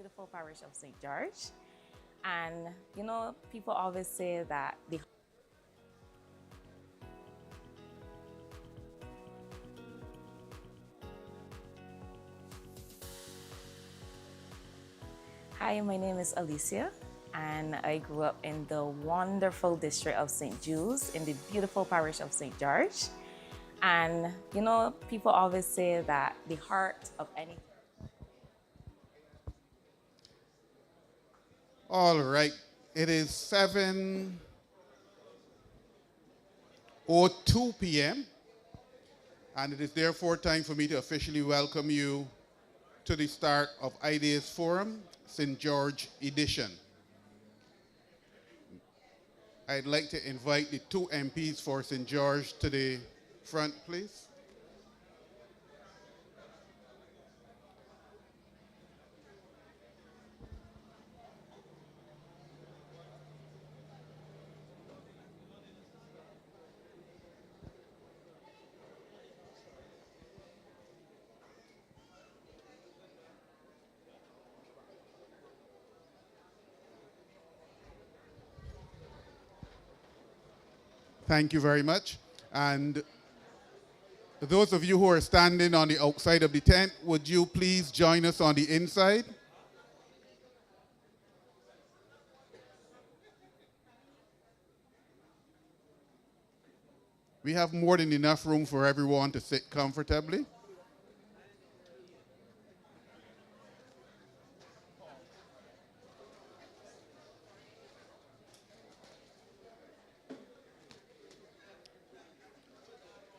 beautiful parish of St. George. And, people always say that the Hi, my name is Alicia, and I grew up in the wonderful district of St. Jude's in the beautiful parish of St. George. And, people always say that the heart of any. All right, it is 7:02 p.m. and it is therefore time for me to officially welcome you to the start of Ideas Forum, St. George edition. I'd like to invite the two MPs for St. George to the front, please. Thank you very much. And those of you who are standing on the outside of the tent, would you please join us on the inside? We have more than enough room for everyone to sit comfortably.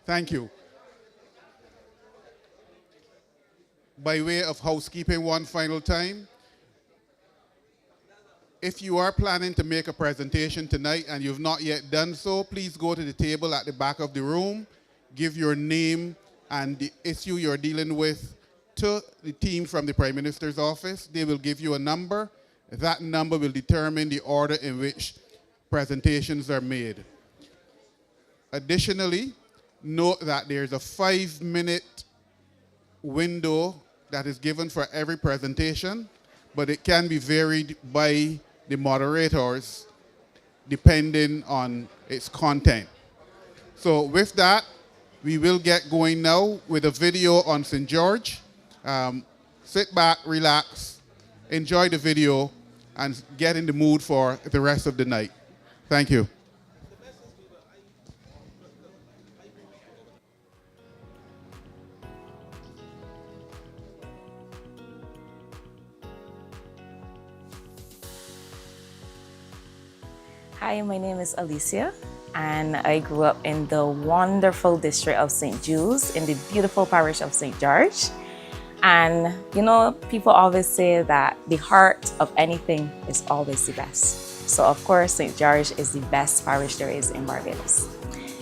Thank you. By way of housekeeping one final time, if you are planning to make a presentation tonight and you've not yet done so, please go to the table at the back of the room, give your name and the issue you're dealing with to the team from the Prime Minister's office. They will give you a number. That number will determine the order in which presentations are made. Additionally, note that there's a 5-minute window that is given for every presentation, but it can be varied by the moderators depending on its content. So with that, we will get going now with a video on St. George. Sit back, relax, enjoy the video, and get in the mood for the rest of the night. Thank you. Hi, my name is Alicia, and I grew up in the wonderful district of St. Jude's in the beautiful parish of St. George. And, people always say that the heart of anything is always the best. So, of course, St. George is the best parish there is in Barbados.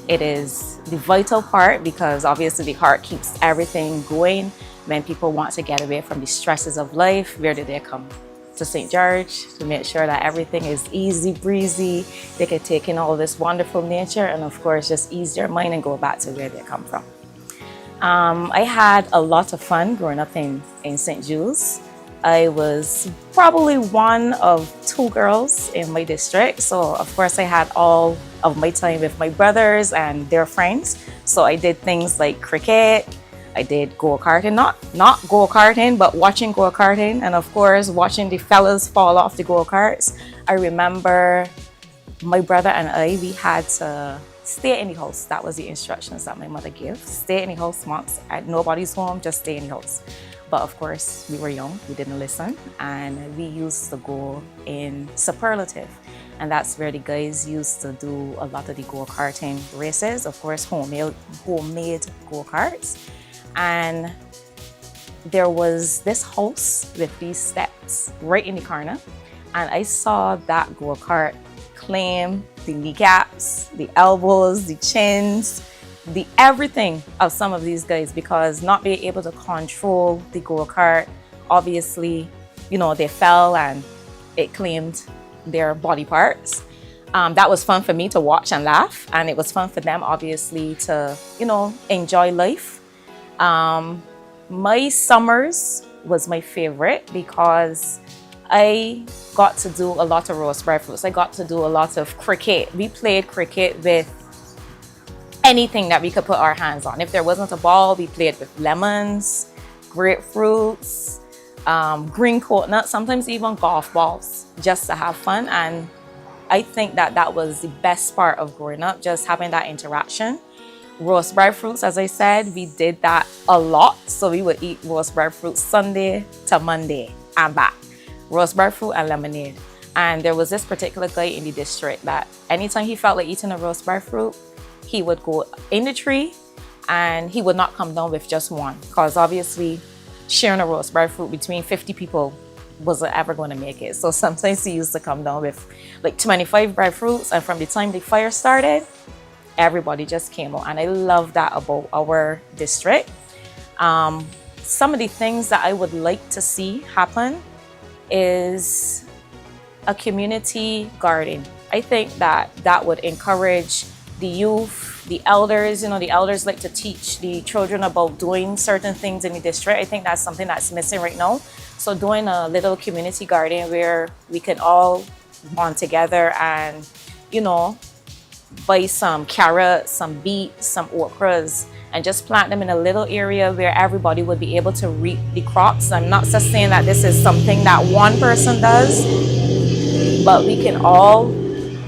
It is the vital part because obviously the heart keeps everything going. When people want to get away from the stresses of life, where do they come? To St. George to make sure that everything is easy breezy. They can take in all this wonderful nature and of course just ease their mind and go back to where they come from. I had a lot of fun growing up in St. Jude's. I was probably one of 2 girls in my district, so of course I had all of my time with my brothers and their friends. So I did things like cricket, I did go-karting, not go-karting, but watching go-karting, and of course watching the fellas fall off the go-karts. I remember my brother and I, we had to stay in the house. That was the instructions that my mother gave. Stay in the house once, at nobody's home, just stay in the house. But of course, we were young, we didn't listen, and we used to go in superlative. And that's where the guys used to do a lot of the go-karting races, of course, homemade go-karts. And there was this house with these steps right in the corner. And I saw that go-kart claim the kneecaps, the elbows, the chins, the everything of some of these guys because not being able to control the go-kart, obviously, they fell and it claimed their body parts. That was fun for me to watch and laugh. And it was fun for them, obviously, to, enjoy life. My summers was my favorite because I got to do a lot of roast breadfruits. I got to do a lot of cricket. We played cricket with anything that we could put our hands on. If there wasn't a ball, we played with lemons, grapefruits, green coconut, sometimes even golf balls, just to have fun. And I think that that was the best part of growing up, just having that interaction. Roast breadfruits, as I said, we did that a lot. So we would eat roast breadfruit Sunday to Monday and back. Roast breadfruit and lemonade. And there was this particular guy in the district that anytime he felt like eating a roast breadfruit, he would go in the tree and he would not come down with just one, because obviously sharing a roast breadfruit between 50 people wasn't ever going to make it. So sometimes he used to come down with like 25 breadfruits, and from the time the fire started, everybody just came out. And I love that about our district. Some of the things that I would like to see happen is a community garden. I think that that would encourage the youth, the elders. You know, the elders like to teach the children about doing certain things in the district. I think that's something that's missing right now. So doing a little community garden where we can all bond together and, you know, buy some carrots, some beets, some okras, and just plant them in a little area where everybody would be able to reap the crops. I'm not just saying that this is something that one person does, but we can all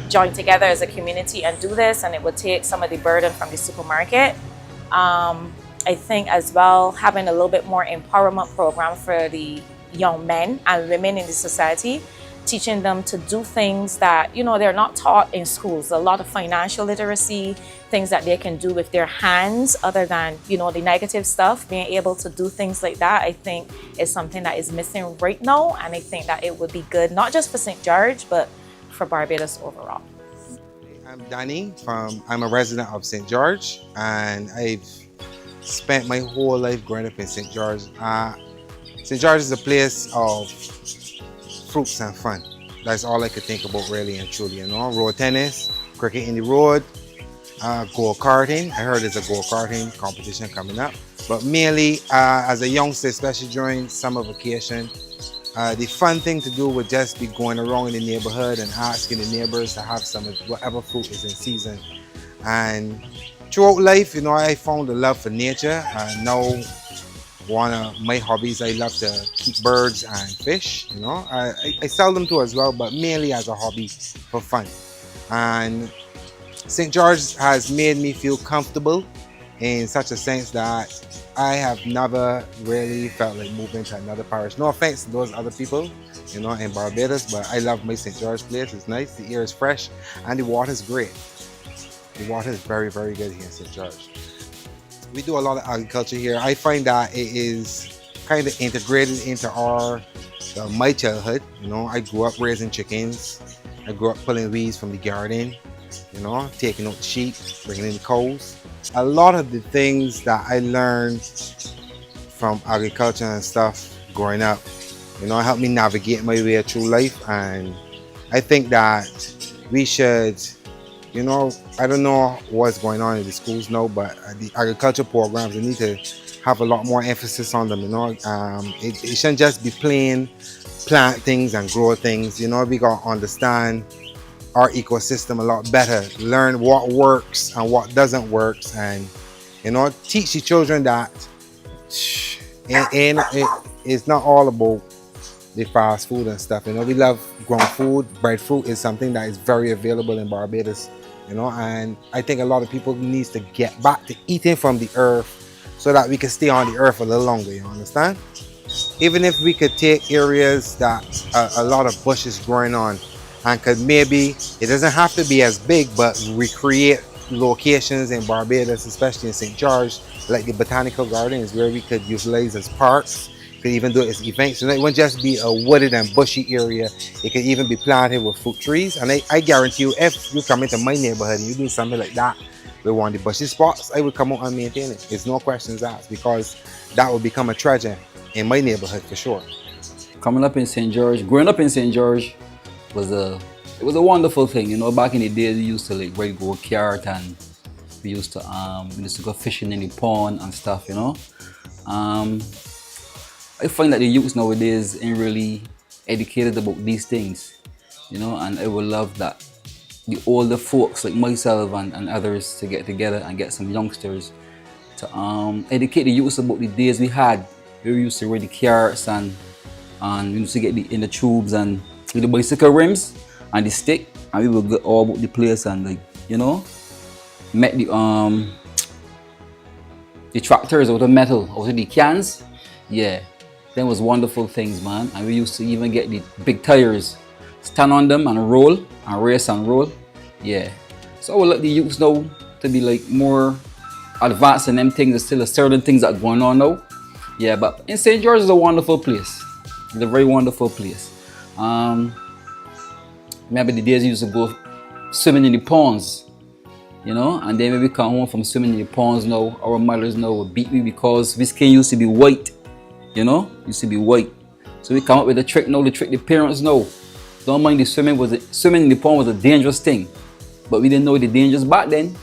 join together as a community and do this, and it would take some of the burden from the supermarket. I think as well, having a little bit more empowerment program for the young men and women in the society, teaching them to do things that, you know, they're not taught in schools. A lot of financial literacy, things that they can do with their hands other than, you know, the negative stuff. Being able to do things like that, I think, is something that is missing right now. And I think that it would be good, not just for St. George, but for Barbados overall. I'm Danny. I'm a resident of St. George, and I've spent my whole life growing up in St. George. St. George is a place of fruits and fun. That's all I could think about, really and truly, you know. Road tennis, cricket in the road, go-karting. I heard there's a go-karting competition coming up. But mainly, as a youngster, especially during summer vacation, the fun thing to do would just be going around in the neighborhood and asking the neighbors to have some of whatever fruit is in season. And throughout life, you know, I found a love for nature. Now, one of my hobbies, I love to keep birds and fish. You know, I sell them too as well, but mainly as a hobby for fun. And St. George has made me feel comfortable in such a sense that I have never really felt like moving to another parish. No offense to those other people, you know, in Barbados, but I love my St. George place. It's nice, the air is fresh, and the water is great. The water is very, very good here in St. George. We do a lot of agriculture here. I find that it is kind of integrated into my childhood. You know, I grew up raising chickens. I grew up pulling weeds from the garden, you know, taking out the sheep, bringing in the cows. A lot of the things that I learned from agriculture and stuff growing up, you know, helped me navigate my way through life. And I think that we should, you know, I don't know what's going on in the schools now, but the agriculture programs, we need to have a lot more emphasis on them, you know. It shouldn't just be plain plant things and grow things, you know. We got to understand our ecosystem a lot better, learn what works and what doesn't work, and, you know, teach the children that it's not all about the fast food and stuff. You know, we love grown food. Breadfruit is something that is very available in Barbados, you know, and I think a lot of people need to get back to eating from the earth so that we can stay on the earth a little longer, you understand? Even if we could take areas that a lot of bushes growing on, and could maybe, it doesn't have to be as big, but recreate locations in Barbados, especially in St. George, like the Botanical Garden is where we could utilize as parks, could even do it as events. So it wouldn't just be a wooded and bushy area, it could even be planted with fruit trees. And I guarantee you, if you come into my neighborhood and you do something like that with one of the bushy spots, I would come out and maintain it. It's no questions asked, because that will become a treasure in my neighborhood for sure. Coming up in St. George, growing up in St. George, it was a wonderful thing, you know. Back in the day, we used to like ride go kart, and we used to go fishing in the pond and stuff, you know. I find that the youths nowadays ain't really educated about these things, you know, and I would love that the older folks like myself and others to get together and get some youngsters to educate the youths about the days we had. We used to ride the carts and we used to get in the tubes and with the bicycle rims and the stick, and we would get all about the place and, like, you know, met the tractors out of metal, out of the cans. Yeah, them was wonderful things, man. And we used to even get the big tires, stand on them and roll and race and roll. Yeah, so I would let the youths know to be like more advanced in them things. There's still certain things that are going on now. Yeah, but in St. George is a wonderful place. It's a very wonderful place. Remember the days we used to go swimming in the ponds, you know, and then when we come home from swimming in the ponds now, our mothers now would beat me because we skin used to be white, you know, used to be white. So we come up with a trick now to trick the parents now. Don't mind the swimming in the pond was a dangerous thing, but we didn't know the dangers back then,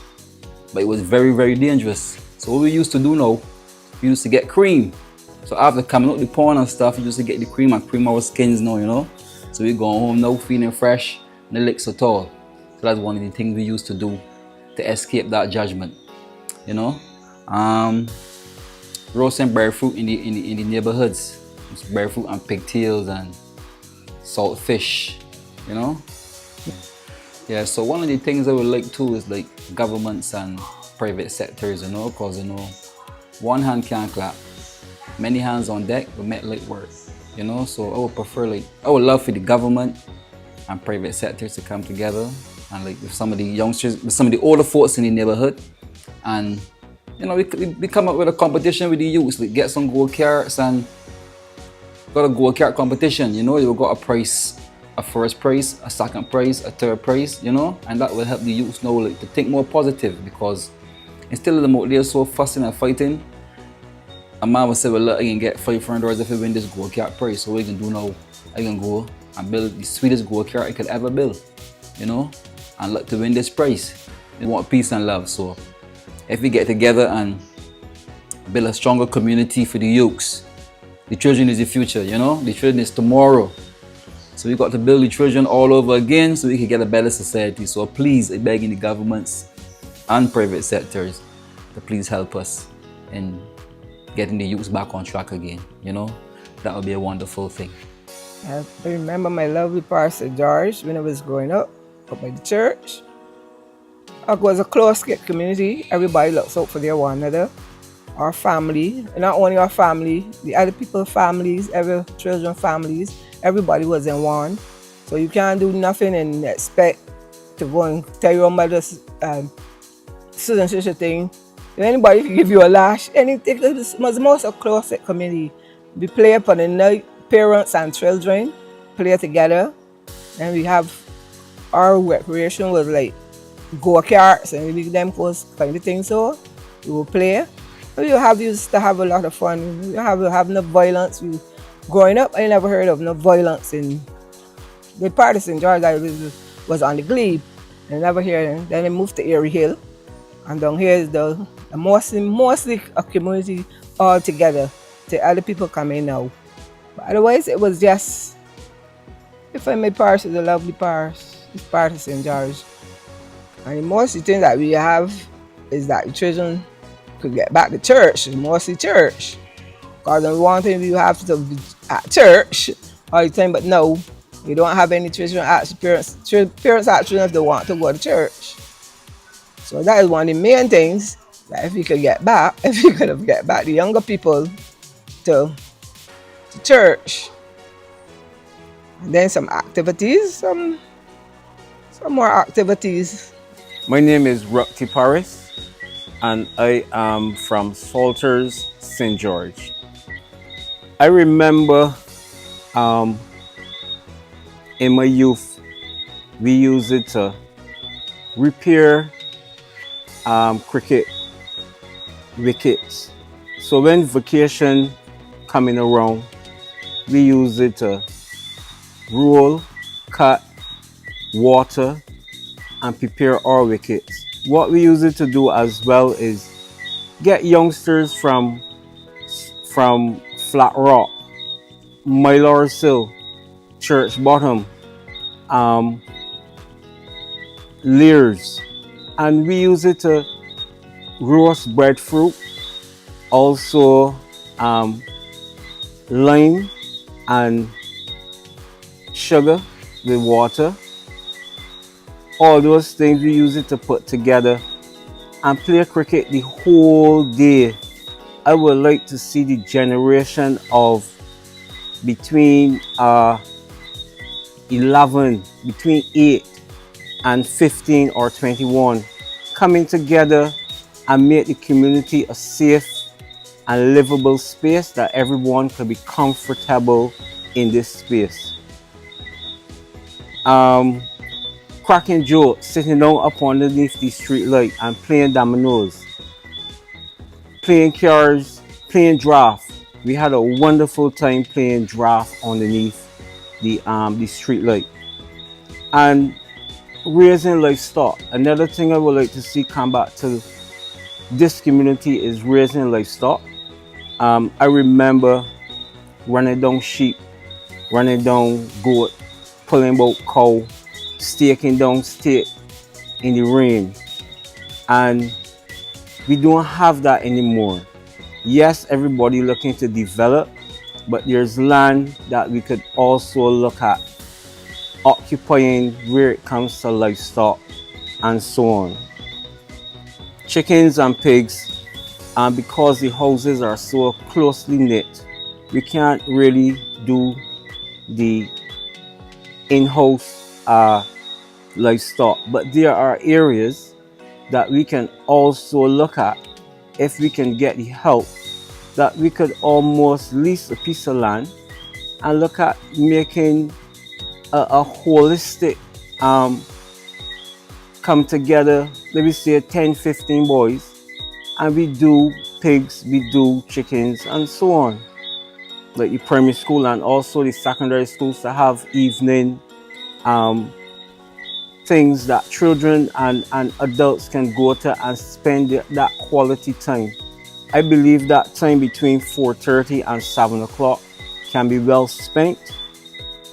but it was very, very dangerous. So what we used to do now, we used to get cream. So after coming out the pond and stuff, we used to get the cream and cream our skins now, you know. So we go home now feeling fresh, no licks at all. So that's one of the things we used to do to escape that judgment, you know. Roasting berry fruit in the neighborhoods, berry fruit and pigtails and salt fish, you know. Yeah, so one of the things I would like too is like governments and private sectors, you know, because, you know, one hand can't clap, many hands on deck will make light work, you know. So I would prefer, like, I would love for the government and private sectors to come together and, like, with some of the youngsters, with some of the older folks in the neighborhood, and, you know, we come up with a competition with the youths, like get some gold carrots and got a gold carrot competition, you know. You got a prize, a first prize, a second prize, a third prize, you know, and that will help the youths know, like, to think more positive, because instead of them out there so fussing and fighting, a man will say, well, look, I can get $500 if I win this gold carrot prize. So what I can do now, I can go and build the sweetest gold carrot I could ever build, you know, and look to win this prize. We want peace and love. So if we get together and build a stronger community for the youths, the children is the future, you know, the children is tomorrow. So we got to build the children all over again so we can get a better society. So please, I beg in the governments and private sectors to please help us in getting the youths back on track again, you know. That would be a wonderful thing. I remember my lovely Pastor George when I was growing up by the church. It was a close-knit community. Everybody looks out for their one another. Our family, not only our family, the other people's families, every children's families, everybody was in one. So you can't do nothing and expect to go and tell your mother's such and such a thing. If anybody can give you a lash, anything. It was most a close-knit community. We play upon the night, parents and children play together, and we have our recreation was like go-karts and we them cause kind of thing. So we will play. We used to have a lot of fun. We have no violence. Growing up, I never heard of no violence in the part of St. George. I was on the Glebe. I never heard it. Then I moved to Erie Hill, and down here is the mostly a community all together. The other people come in now. But otherwise, it was just, if I made parish, it's a lovely parish. It's part of St. George. And the most thing that we have is that the children could get back to church, mostly church. Because the one thing we have to be at church all the time, but no, we don't have any children ask parents. Parents ask children if they want to go to church. So that is one of the main things that if we could get back, the younger people to church. And then some activities, some more activities. My name is Rukti Paris, and I am from Salters, St. George. I remember in my youth, we used it to repair cricket wickets. So when vacation coming around, we use it to roll, cut, water, and prepare our wickets. What we use it to do as well is get youngsters from Flat Rock Mylor Sill, Church Bottom, Lears, and we use it to roast breadfruit, also lime and sugar with water. All those things we use it to put together and play cricket the whole day. I would like to see the generation of between 11, between 8 and 15 or 21 coming together and make the community a safe and livable space that everyone could be comfortable in this space. Cracking jokes, sitting down up underneath the street light and playing dominoes, playing cards, playing draft. We had a wonderful time playing draft underneath the street light. And raising livestock. Another thing I would like to see come back to this community is raising livestock. I remember running down sheep, running down goat, pulling out cow, staking down steak in the rain. And we don't have that anymore. Yes, everybody looking to develop, but there's land that we could also look at occupying where it comes to livestock and so on. Chickens and pigs, and because the houses are so closely knit, we can't really do the in-house livestock, but there are areas that we can also look at if we can get the help, that we could almost lease a piece of land and look at making a holistic come together. Let me say 10-15 boys, and we do pigs, we do chickens and so on, like the primary school and also the secondary schools to have evening things that children and adults can go to and spend that quality time. I believe that time between 4:30 and 7 o'clock can be well spent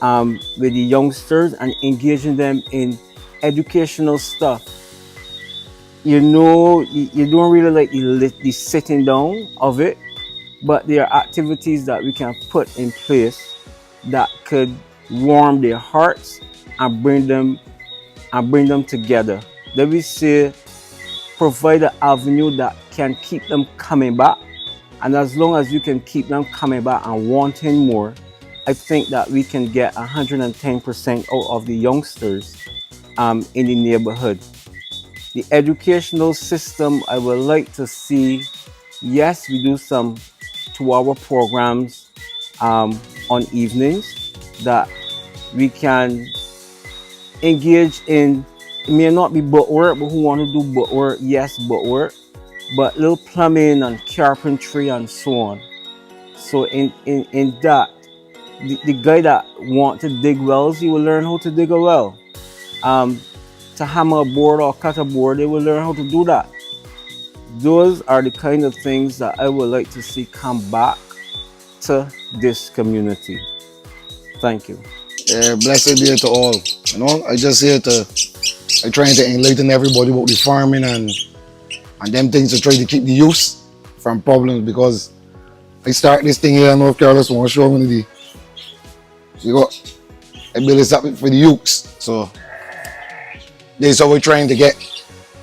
with the youngsters and engaging them in educational stuff. You know, you don't really like the sitting down of it, but there are activities that we can put in place that could warm their hearts and bring them together. Let me say, provide an avenue that can keep them coming back. And as long as you can keep them coming back and wanting more, I think that we can get 110% out of the youngsters in the neighborhood. The educational system, I would like to see, yes, we do some 2-hour programs on evenings that we can engage in. It may not be book work, but who want to do book work, yes, book work, but little plumbing and carpentry and so on. So in that, the guy that want to dig wells, he will learn how to dig a well. To hammer a board or cut a board, they will learn how to do that. Those are the kind of things that I would like to see come back to this community. Thank you. Yeah, blessed day to all. You know, I just here to, I trying to enlighten everybody about the farming and them things to try to keep the youth from problems, because I start this thing here in North Carolina, so I want to show you I build this up for the youths. So this is how we're trying to get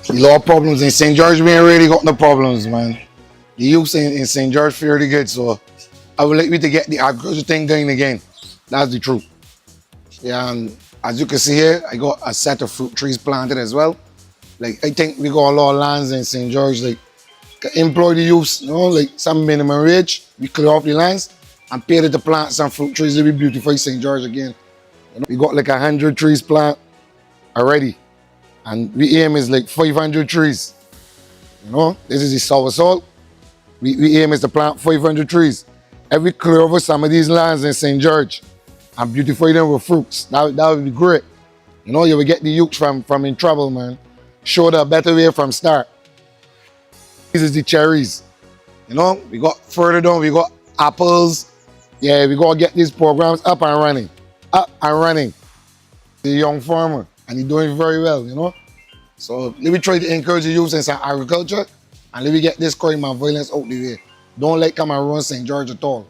a lot of problems in St. George. We ain't really got no problems, man. The youths in St. George fairly good, so I would like me to get the agriculture thing going again. That's the truth. Yeah, and as you can see here, I got a set of fruit trees planted as well. Like, I think we got a lot of lands in St. George, like, employ the youth, you know, like some minimum wage, we clear off the lands and pay them to plant some fruit trees to be beautify St. George again. You know, we got like 100 trees planted already, and we aim is like 500 trees. You know, this is the sour salt. We aim is to plant 500 trees. If we clear over some of these lands in St. George and beautify them with fruits, that would be great. You know, you will get the youth from in trouble, man. Show them a better way from start. This is the cherries. You know, we got further down, we got apples, Yeah, we gotta get these programs up and running. Up and running. The young farmer, and he's doing very well, you know. So let me try to encourage the youth in agriculture, and let me get this crime and violence out the way. Don't let come and run St. George at all.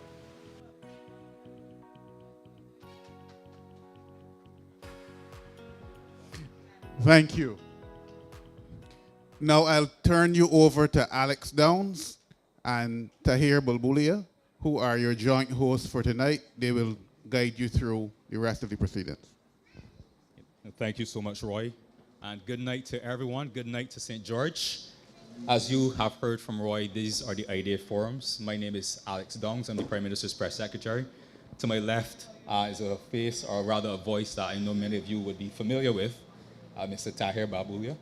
Thank you. Now I'll turn you over to Alex Downs and Tahir Bulbulia, who are your joint hosts for tonight. They will guide you through the rest of the proceedings. Thank you so much, Roy. And good night to everyone. Good night to St. George. As you have heard from Roy, these are the idea forums. My name is Alex Downs. I'm the Prime Minister's Press Secretary. To my left is a face, or rather a voice, that I know many of you would be familiar with, Mr. Tahir Babulia.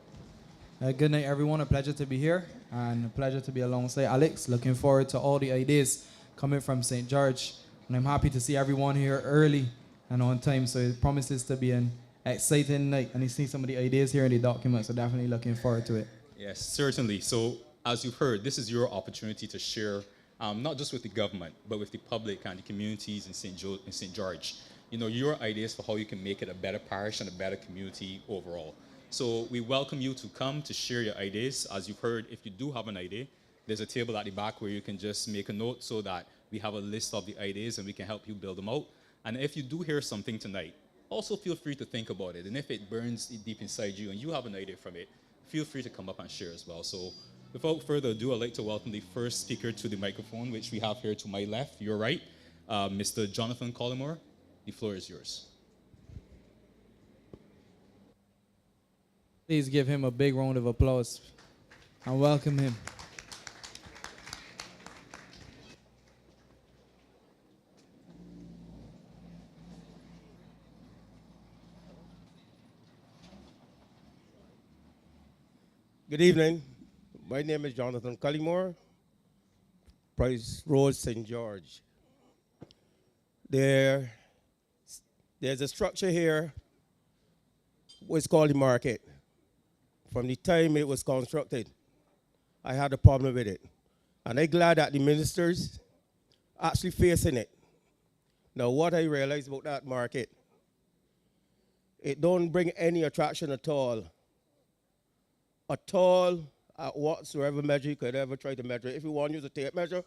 Good night, everyone. A pleasure to be here and a pleasure to be alongside Alex. Looking forward to all the ideas coming from St. George. And I'm happy to see everyone here early and on time. So it promises to be an exciting night. And you see some of the ideas here in the document. So definitely looking forward to it. Yes, certainly. So as you've heard, this is your opportunity to share, not just with the government, but with the public and the communities in St. George. You know, your ideas for how you can make it a better parish and a better community overall. So we welcome you to come to share your ideas. As you've heard, if you do have an idea, there's a table at the back where you can just make a note so that we have a list of the ideas and we can help you build them out. And if you do hear something tonight, also feel free to think about it. And if it burns deep inside you and you have an idea from it, feel free to come up and share as well. So without further ado, I'd like to welcome the first speaker to the microphone, which we have here to my left, your right, Mr. Jonathan Collymore. The floor is yours. Please give him a big round of applause and welcome him. Good evening. My name is Jonathan Collymore, Price Road, St. George. There's a structure here, what's called the market. From the time it was constructed, I had a problem with it. And I'm glad that the ministers actually facing it. Now, what I realized about that market, it don't bring any attraction at all. At whatsoever measure you could ever try to measure. If you want to use a tape measure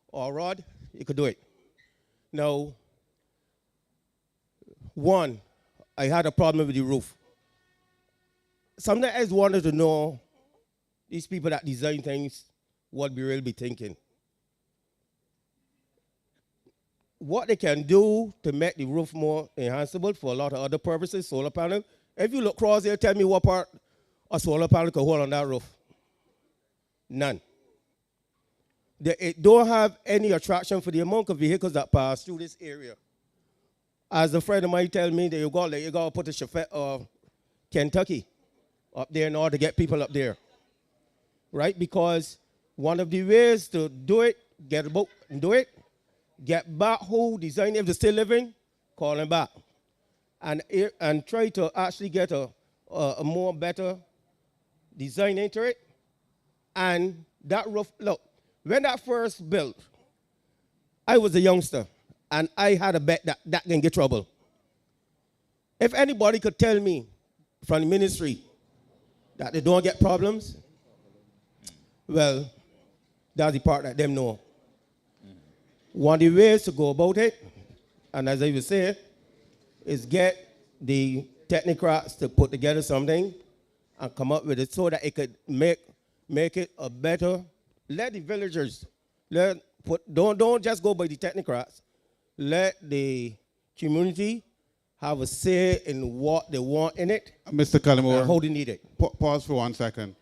or a rod, you could do it. Now, one, I had a problem with the roof. Sometimes I just wanted to know these people that design things, what we really be thinking. What they can do to make the roof more enhanceable for a lot of other purposes, solar panel. If you look across here, tell me what part a solar panel could hold on that roof. None. It don't have any attraction for the amount of vehicles that pass through this area. As a friend of mine tell me that you got to put a Chevette or Kentucky up there in order to get people up there. Right? Because one of the ways to do it, get a boat and do it, get back who design, if they're still living, call them back. And try to actually get a more better design into it. And that roof, look, when that first built, I was a youngster, and I had a bet that can get trouble. If anybody could tell me from the ministry that they don't get problems, well, that's the part that them know. One of the ways to go about it, and as I would say, is get the technocrats to put together something and come up with it so that it could make it a better. Let the villagers don't just go by the technocrats. Let the community have a say in what they want in it. Mr. Collymore, and how they need it. Pause for 1 second.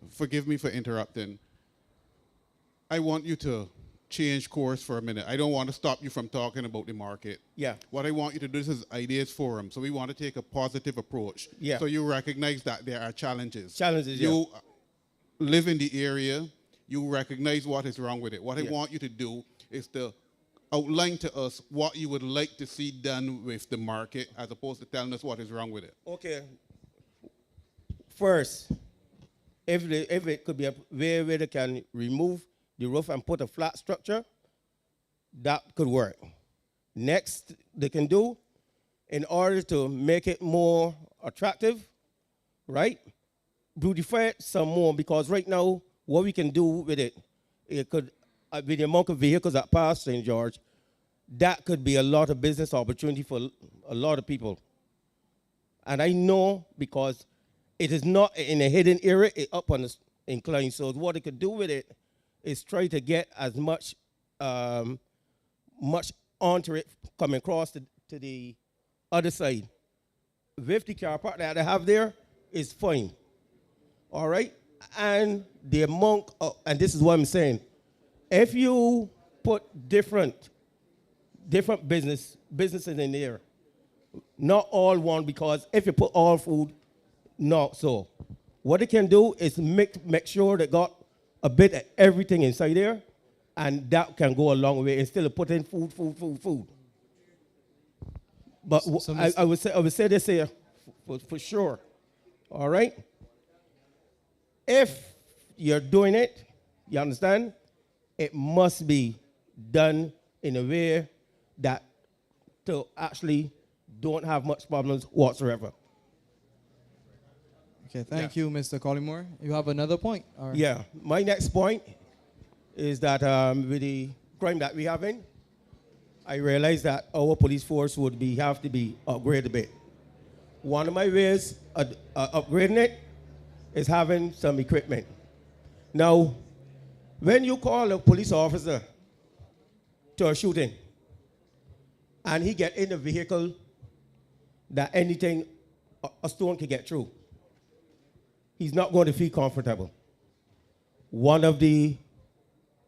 Forgive me for interrupting. I want you to change course for a minute. I don't want to stop you from talking about the market. Yeah. What I want you to do, this is Ideas Forum, so we want to take a positive approach. Yeah. So you recognize that there are challenges. Challenges, You live in the area, you recognize what is wrong with it. What I want you to do is to outline to us what you would like to see done with the market as opposed to telling us what is wrong with it. Okay. First, if it could be a way where they can remove the roof and put a flat structure, that could work. Next, they can do, in order to make it more attractive, right? Beautify it some more, because right now, what we can do with it, it could, with the amount of vehicles that pass St. George, that could be a lot of business opportunity for a lot of people. And I know because it is not in a hidden area, it's up on the incline. So what they could do with it is try to get as much much onto it coming across to the other side. With the car park that they have there is fine. All right? And the amount of, and this is what I'm saying, if you put different businesses in there, not all one, because if you put all food, not so. What they can do is make sure they got a bit of everything inside there, and that can go a long way instead of putting food. But I would say this here for sure. All right? If you're doing it, you understand, it must be done in a way that to actually don't have much problems whatsoever. Okay, thank you, Mr. Collymore. You have another point? Or? Yeah, my next point is that with the crime that we have in, I realize that our police force would have to be upgraded a bit. One of my ways of upgrading it is having some equipment. Now, when you call a police officer to a shooting, and he get in a vehicle that anything, a stone can get through, he's not going to feel comfortable.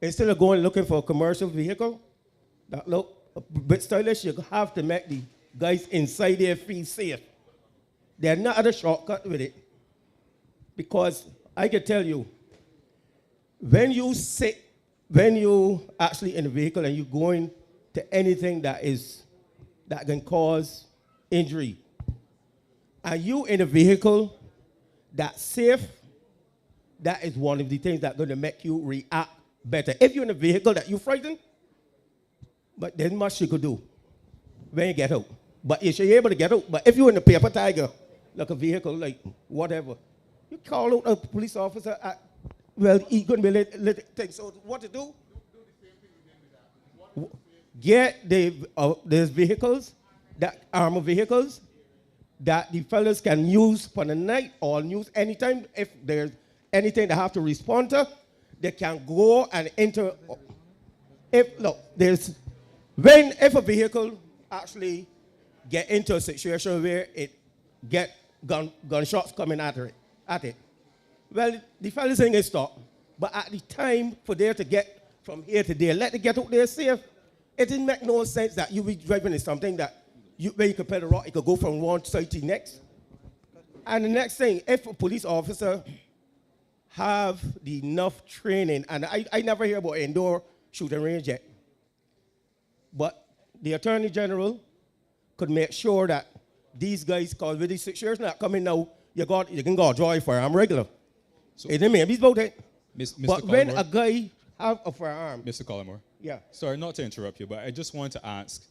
Instead of going looking for a commercial vehicle that look a bit stylish, you have to make the guys inside there feel safe. There's not a shortcut with it. Because I can tell you, when you actually in a vehicle and you're going to anything that can cause injury, and you in a vehicle that's safe, that is one of the things that's going to make you react better. If you're in a vehicle that you're frightened, but there's much you could do when you get out. But if you're able to get out, but if you're in a paper tiger, like a vehicle, like whatever, you call out a police officer, he's going to be let things. So what to do? Get there's vehicles, that armored vehicles, that the fellas can use for the night or use anytime. If there's anything they have to respond to, they can go and enter. If a vehicle actually get into a situation where it get gunshots coming at it, well, the fellas saying it stop. But at the time for there to get from here to there, let it get out there safe. It didn't make no sense that you be driving in something that where you could pay the rock, it could go from one side to the next. And the next thing, if a police officer have enough training, and I never hear about indoor shooting range yet, but the Attorney General could make sure that these guys, because with these situations that coming now, you can go draw a firearm regular. So, it didn't mean about it. But when a guy have a firearm. Mr. Collymore. Yeah. Sorry, not to interrupt you, but I just want to ask,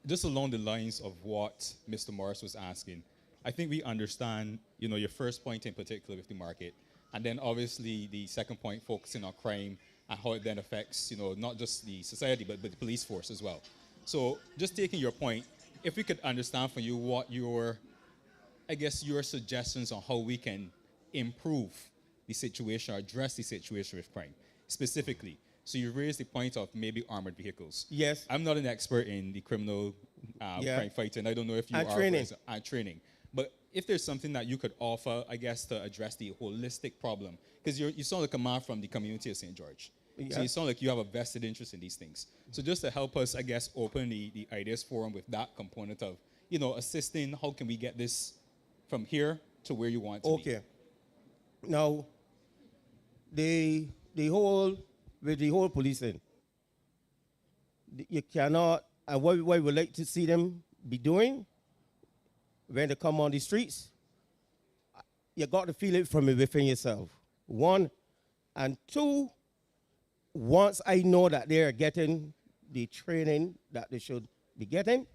just along the lines of what Mr. Morris was asking, I think we understand, your first point in particular with the market, and then obviously the second point focusing on crime and how it then affects, not just the society, but the police force as well. So just taking your point, if we could understand from you what your suggestions on how we can improve the situation or address the situation with crime, specifically. So you raised the point of maybe armored vehicles. Yes. I'm not an expert in the criminal crime fighting. I don't know if you are. Training. But if there's something that you could offer, I guess, to address the holistic problem, because you sound like a man from the community of St. George. Yeah. So you sound like you have a vested interest in these things. So just to help us, I guess, open the Ideas Forum with that component of, assisting, how can we get this from here to where you want it to be? Okay. Now, with the whole policing, you cannot, and what we would like to see them be doing when they come on the streets, you got to feel it from within yourself. One, and two, once I know that they're getting the training that they should be getting,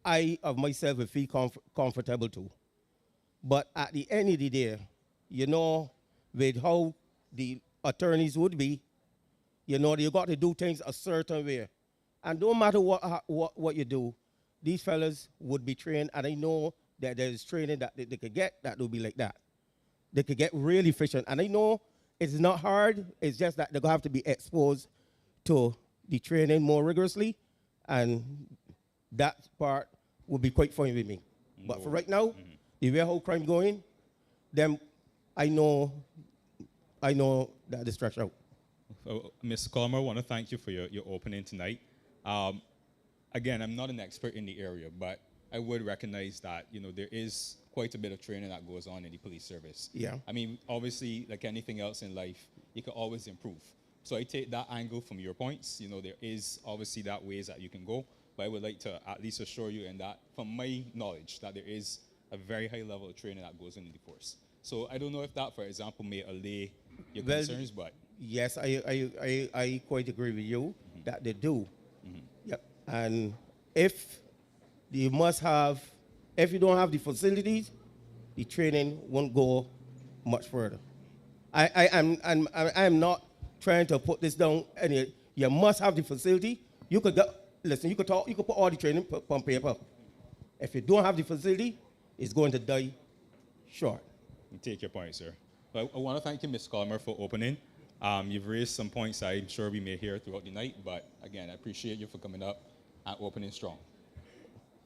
I of myself will feel comfortable too. But at the end of the day, you know, with how the attorneys would be, you know, you got to do things a certain way. And no matter what you do, these fellas would be trained, and I know that there's training that they could get that will be like that. They could get really efficient. And I know it's not hard, it's just that they're going to have to be exposed to the training more rigorously, and that part will be quite fine with me. But for right now, the way how crime going, then I know that the stretch out. Mr. Colmer, I want to thank you for your opening tonight. Again, I'm not an expert in the area, but I would recognize that, you know, there is quite a bit of training that goes on in the police service. Yeah. I mean, obviously, like anything else in life, you can always improve. So I take that angle from your points. You know, there is obviously that ways that you can go, but I would like to at least assure you in that, from my knowledge, that there is a very high level of training that goes into the force. So I don't know if that, for example, may allay your concerns, but... Yes, I quite agree with you that they do. Yep. And if you must have, if you don't have the facilities, the training won't go much further. I'm not trying to put this down. You must have the facility. You could listen. You could put all the training on paper. If you don't have the facility, it's going to die short. You take your point, sir. But I want to thank you, Ms. Colmer, for opening. You've raised some points I'm sure we may hear throughout the night, but again, I appreciate you for coming up and opening strong.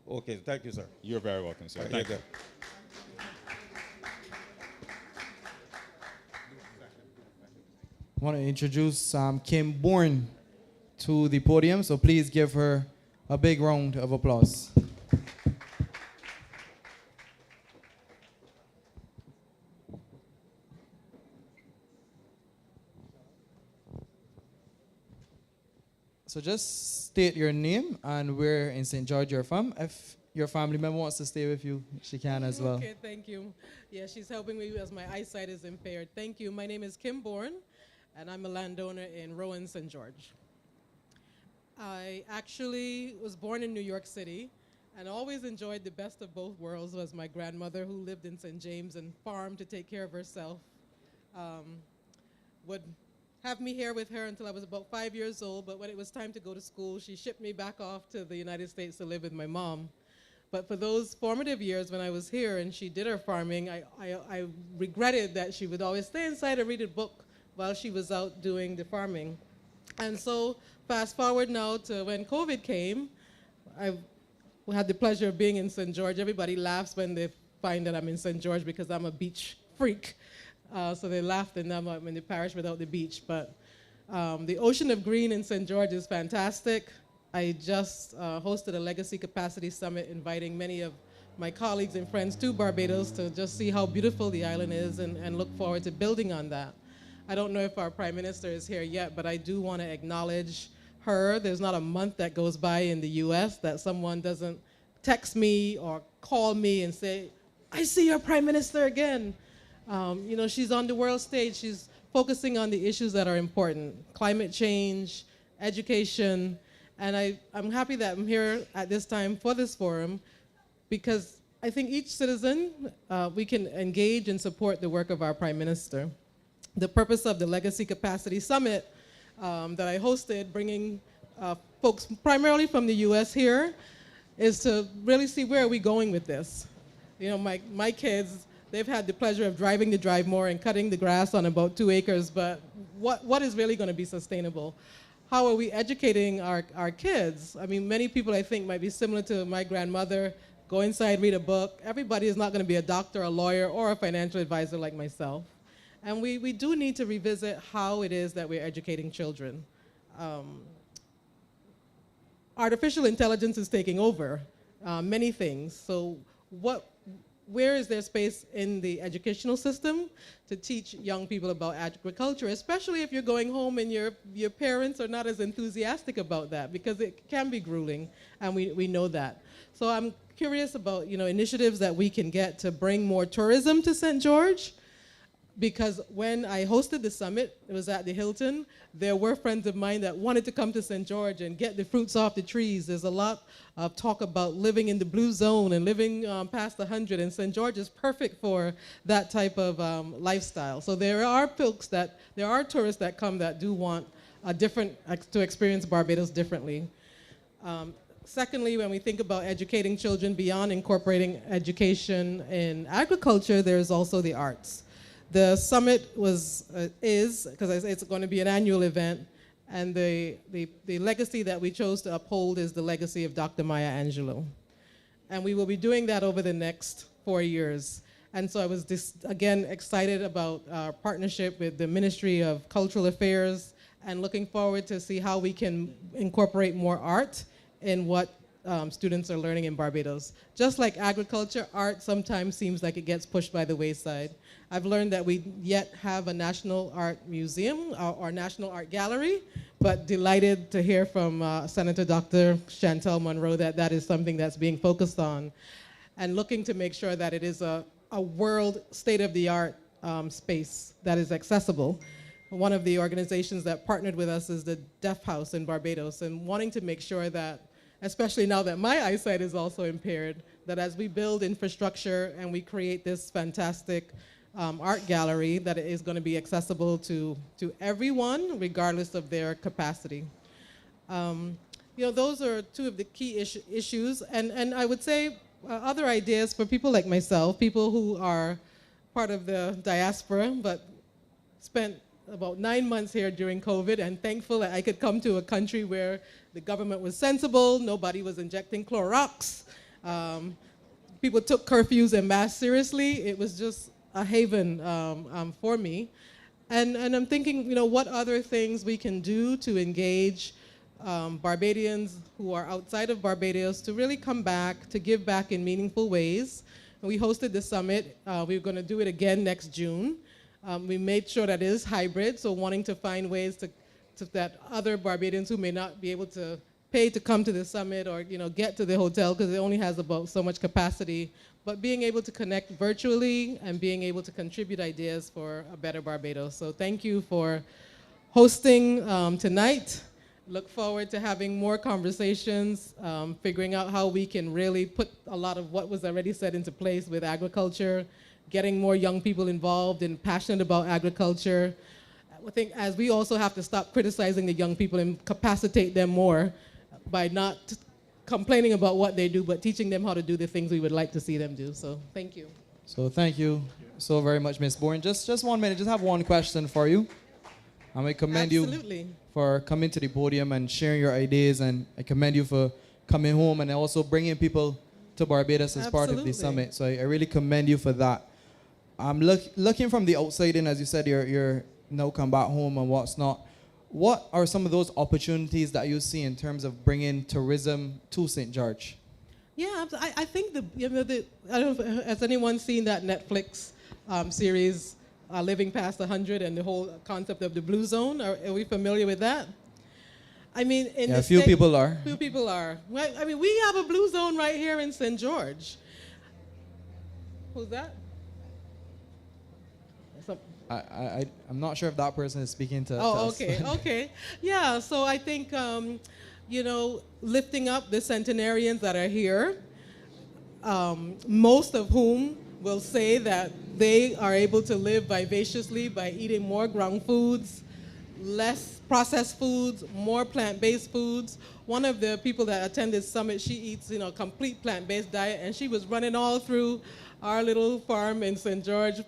Okay, thank you, sir. You're very welcome, sir. Thank you. I want to introduce Kim Bourne to the podium, so please give her a big round of applause. So just state your name and where in St. George you're from. If your family member wants to stay with you, she can as well. Okay, thank you. Yeah, she's helping me as my eyesight is impaired. Thank you. My name is Kim Bourne, and I'm a landowner in Rowan, St. George. I actually was born in New York City and always enjoyed the best of both worlds. Was my grandmother, who lived in St. James and farmed to take care of herself, would have me here with her until I was about 5 years old, but when it was time to go to school, she shipped me back off to the United States to live with my mom. But for those formative years when I was here and she did her farming, I regretted that she would always stay inside and read a book while she was out doing the farming. And so fast forward now to when COVID came, I had the pleasure of being in St. George. Everybody laughs when they find that I'm in St. George because I'm a beach freak. So they laughed and I'm in the parish without the beach. But the Ocean of Green in St. George is fantastic. I just hosted a Legacy Capacity Summit inviting many of my colleagues and friends to Barbados to just see how beautiful the island is and look forward to building on that. I don't know if our Prime Minister is here yet, but I do want to acknowledge her. There's not a month that goes by in the US that someone doesn't text me or call me and say, I see your Prime Minister again. You know, she's on the world stage. She's focusing on the issues that are important: climate change, education. And I'm happy that I'm here at this time for this forum because I think each citizen, we can engage and support the work of our Prime Minister. The purpose of the Legacy Capacity Summit that I hosted, bringing folks primarily from the US here, is to really see where are we going with this. You know, my kids, they've had the pleasure of driving the drive more and cutting the grass on about 2 acres, but what is really going to be sustainable? How are we educating our kids? I mean, many people I think might be similar to my grandmother. Go inside, read a book. Everybody is not going to be a doctor, a lawyer, or a financial advisor like myself. And we do need to revisit how it is that we're educating children. Artificial intelligence is taking over many things. So where is there space in the educational system to teach young people about agriculture, especially if you're going home and your parents are not as enthusiastic about that, because it can be grueling, and we know that. So I'm curious about, you know, initiatives that we can get to bring more tourism to St. George. because when I hosted the summit, it was at the Hilton, there were friends of mine that wanted to come to St. George and get the fruits off the trees. There's a lot of talk about living in the blue zone and living past 100, and St. George is perfect for that type of lifestyle. So there are tourists that come that do want to experience Barbados differently. Secondly, when we think about educating children beyond incorporating education in agriculture, there's also the arts. The summit is, because it's going to be an annual event, and the legacy that we chose to uphold is the legacy of Dr. Maya Angelou. And we will be doing that over the next 4 years. And so I was again excited about our partnership with the Ministry of Cultural Affairs and looking forward to see how we can incorporate more art in what students are learning in Barbados. Just like agriculture, art sometimes seems like it gets pushed by the wayside. I've learned that we yet have a National Art Museum or National Art Gallery, but delighted to hear from Senator Dr. Chantel Monroe that that is something that's being focused on, and looking to make sure that it is a world state-of-the-art space that is accessible. One of the organizations that partnered with us is the Deaf House in Barbados, and wanting to make sure that, especially now that my eyesight is also impaired, that as we build infrastructure and we create this fantastic art gallery, that it is going to be accessible to everyone, regardless of their capacity. Those are two of the key issues, and I would say other ideas for people like myself, people who are part of the diaspora, but spent about 9 months here during COVID, and thankful that I could come to a country where the government was sensible, nobody was injecting Clorox, people took curfews and masks seriously. It was just a haven for me. And I'm thinking, what other things we can do to engage Barbadians who are outside of Barbados to really come back, to give back in meaningful ways. And we hosted the summit. We're going to do it again next June. We made sure that it is hybrid, so wanting to find ways that other Barbadians who may not be able to pay to come to the summit or get to the hotel because it only has about so much capacity, but being able to connect virtually and being able to contribute ideas for a better Barbados. So thank you for hosting tonight. Look forward to having more conversations, figuring out how we can really put a lot of what was already set into place with agriculture, getting more young people involved and passionate about agriculture. I think as we also have to stop criticizing the young people and capacitate them more by not complaining about what they do, but teaching them how to do the things we would like to see them do. So thank you. So thank you so very much, Ms. Bourne. Just 1 minute, just have one question for you. I commend you for coming to the podium and sharing your ideas, and I commend you for coming home and also bringing people to Barbados as part of the summit. So I really commend you for that. I'm looking from the outside in, as you said, you're now come back home and what's not. What are some of those opportunities that you see in terms of bringing tourism to St. George? Yeah, I think I don't know, has anyone seen that Netflix series, Living Past 100, and the whole concept of the blue zone? Are we familiar with that? I mean, a few people are. Few people are. I mean, we have a blue zone right here in St. George. Who's that? I'm not sure if that person is speaking to us. Okay. Yeah, so I think, lifting up the centenarians that are here, most of whom will say that they are able to live vivaciously by eating more ground foods, less processed foods, more plant-based foods. One of the people that attended Summit, she eats, a complete plant-based diet, and she was running all through our little farm in St. George,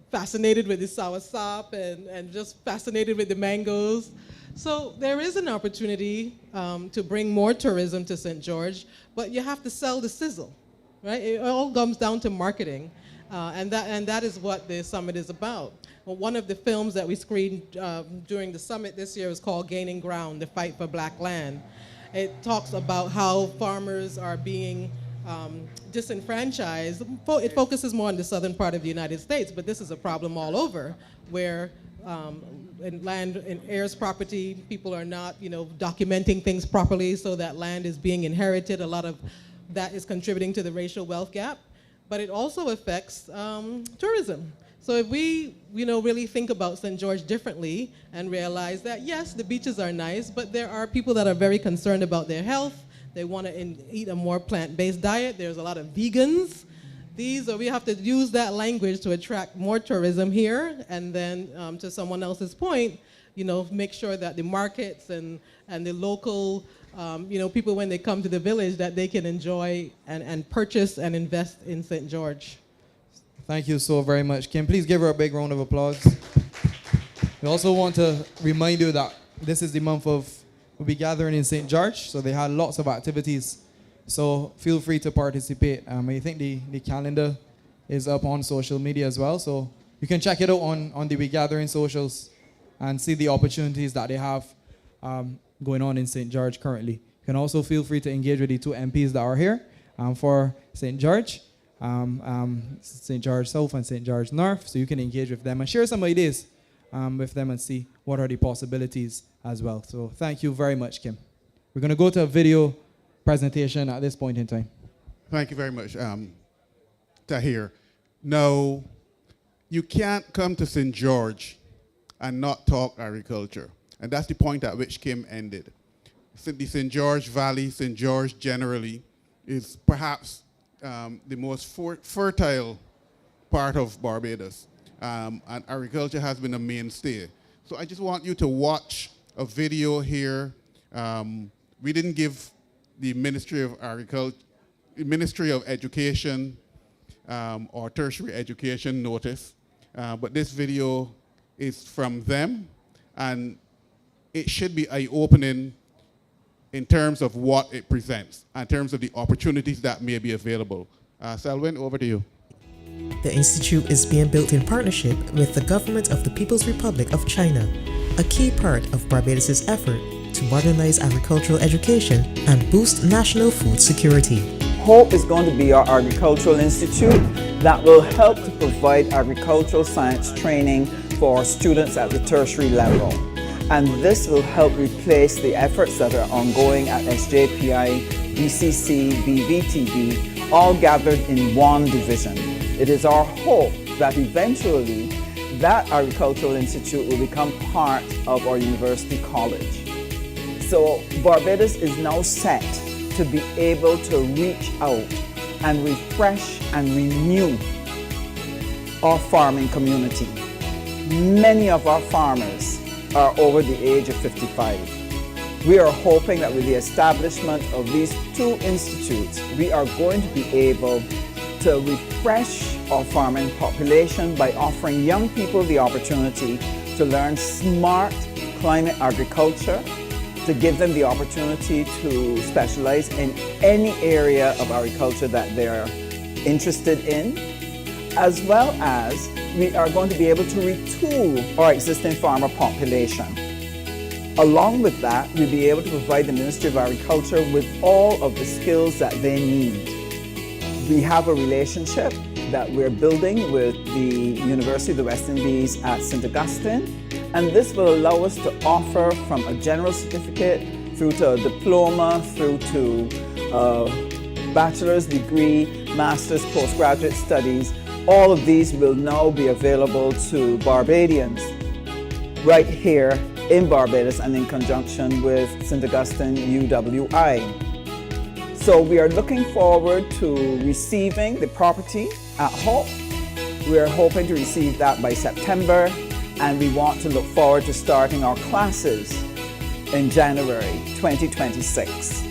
fascinated with the soursop and just fascinated with the mangoes. So there is an opportunity to bring more tourism to St. George, but you have to sell the sizzle, right? It all comes down to marketing, and that is what the summit is about. Well, one of the films that we screened during the summit this year is called Gaining Ground, The Fight for Black Land. It talks about how farmers are being disenfranchised. It focuses more on the southern part of the United States, but this is a problem all over, where in land and heirs property, people are not, documenting things properly, so that land is being inherited. A lot of that is contributing to the racial wealth gap. but it also affects tourism. So if we, really think about St. George differently and realize that, yes, the beaches are nice, but there are people that are very concerned about their health. They want to eat a more plant-based diet. There's a lot of vegans. We have to use that language to attract more tourism here, and then to someone else's point, make sure that the markets and the local, people when they come to the village, that they can enjoy and purchase and invest in St. George. Thank you so very much, Kim. Please give her a big round of applause. We also want to remind you that this is the month we'll be gathering in St. George, so they had lots of activities. So feel free to participate. I think the calendar is up on social media as well, so you can check it out on the We Gathering socials and see the opportunities that they have going on in St. George currently. You can also feel free to engage with the two MPs that are here for St. George. St. George South and St. George North, so you can engage with them and share some ideas with them and see what are the possibilities as well. So thank you very much, Kim. We're going to go to a video presentation at this point in time. Thank you very much, Tahir. No, you can't come to St. George and not talk agriculture. And that's the point at which Kim ended. The St. George Valley, St. George generally, is perhaps the most fertile part of Barbados, and agriculture has been a mainstay. So I just want you to watch a video here. We didn't give the Ministry of Education or tertiary education notice, but this video is from them, and it should be eye-opening in terms of what it presents, in terms of the opportunities that may be available. Selwyn, over to you. The Institute is being built in partnership with the government of the People's Republic of China, a key part of Barbados' effort to modernize agricultural education and boost national food security. HOPE is going to be our agricultural institute that will help to provide agricultural science training for our students at the tertiary level. And this will help replace the efforts that are ongoing at SJPI, BCC, BVTB, all gathered in one division. It is our hope that eventually that Agricultural Institute will become part of our university college. So Barbados is now set to be able to reach out and refresh and renew our farming community. Many of our farmers are over the age of 55. We are hoping that with the establishment of these two institutes, we are going to be able to refresh our farming population by offering young people the opportunity to learn smart climate agriculture, to give them the opportunity to specialize in any area of agriculture that they're interested in, as well as we are going to be able to retool our existing farmer population. Along with that, we'll be able to provide the Ministry of Agriculture with all of the skills that they need. We have a relationship that we're building with the University of the West Indies at St. Augustine, and this will allow us to offer from a general certificate through to a diploma, through to a bachelor's degree, master's, postgraduate studies. All of these will now be available to Barbadians right here in Barbados and in conjunction with St. Augustine UWI. So we are looking forward to receiving the property at Hope. We are hoping to receive that by September, and we want to look forward to starting our classes in January 2026.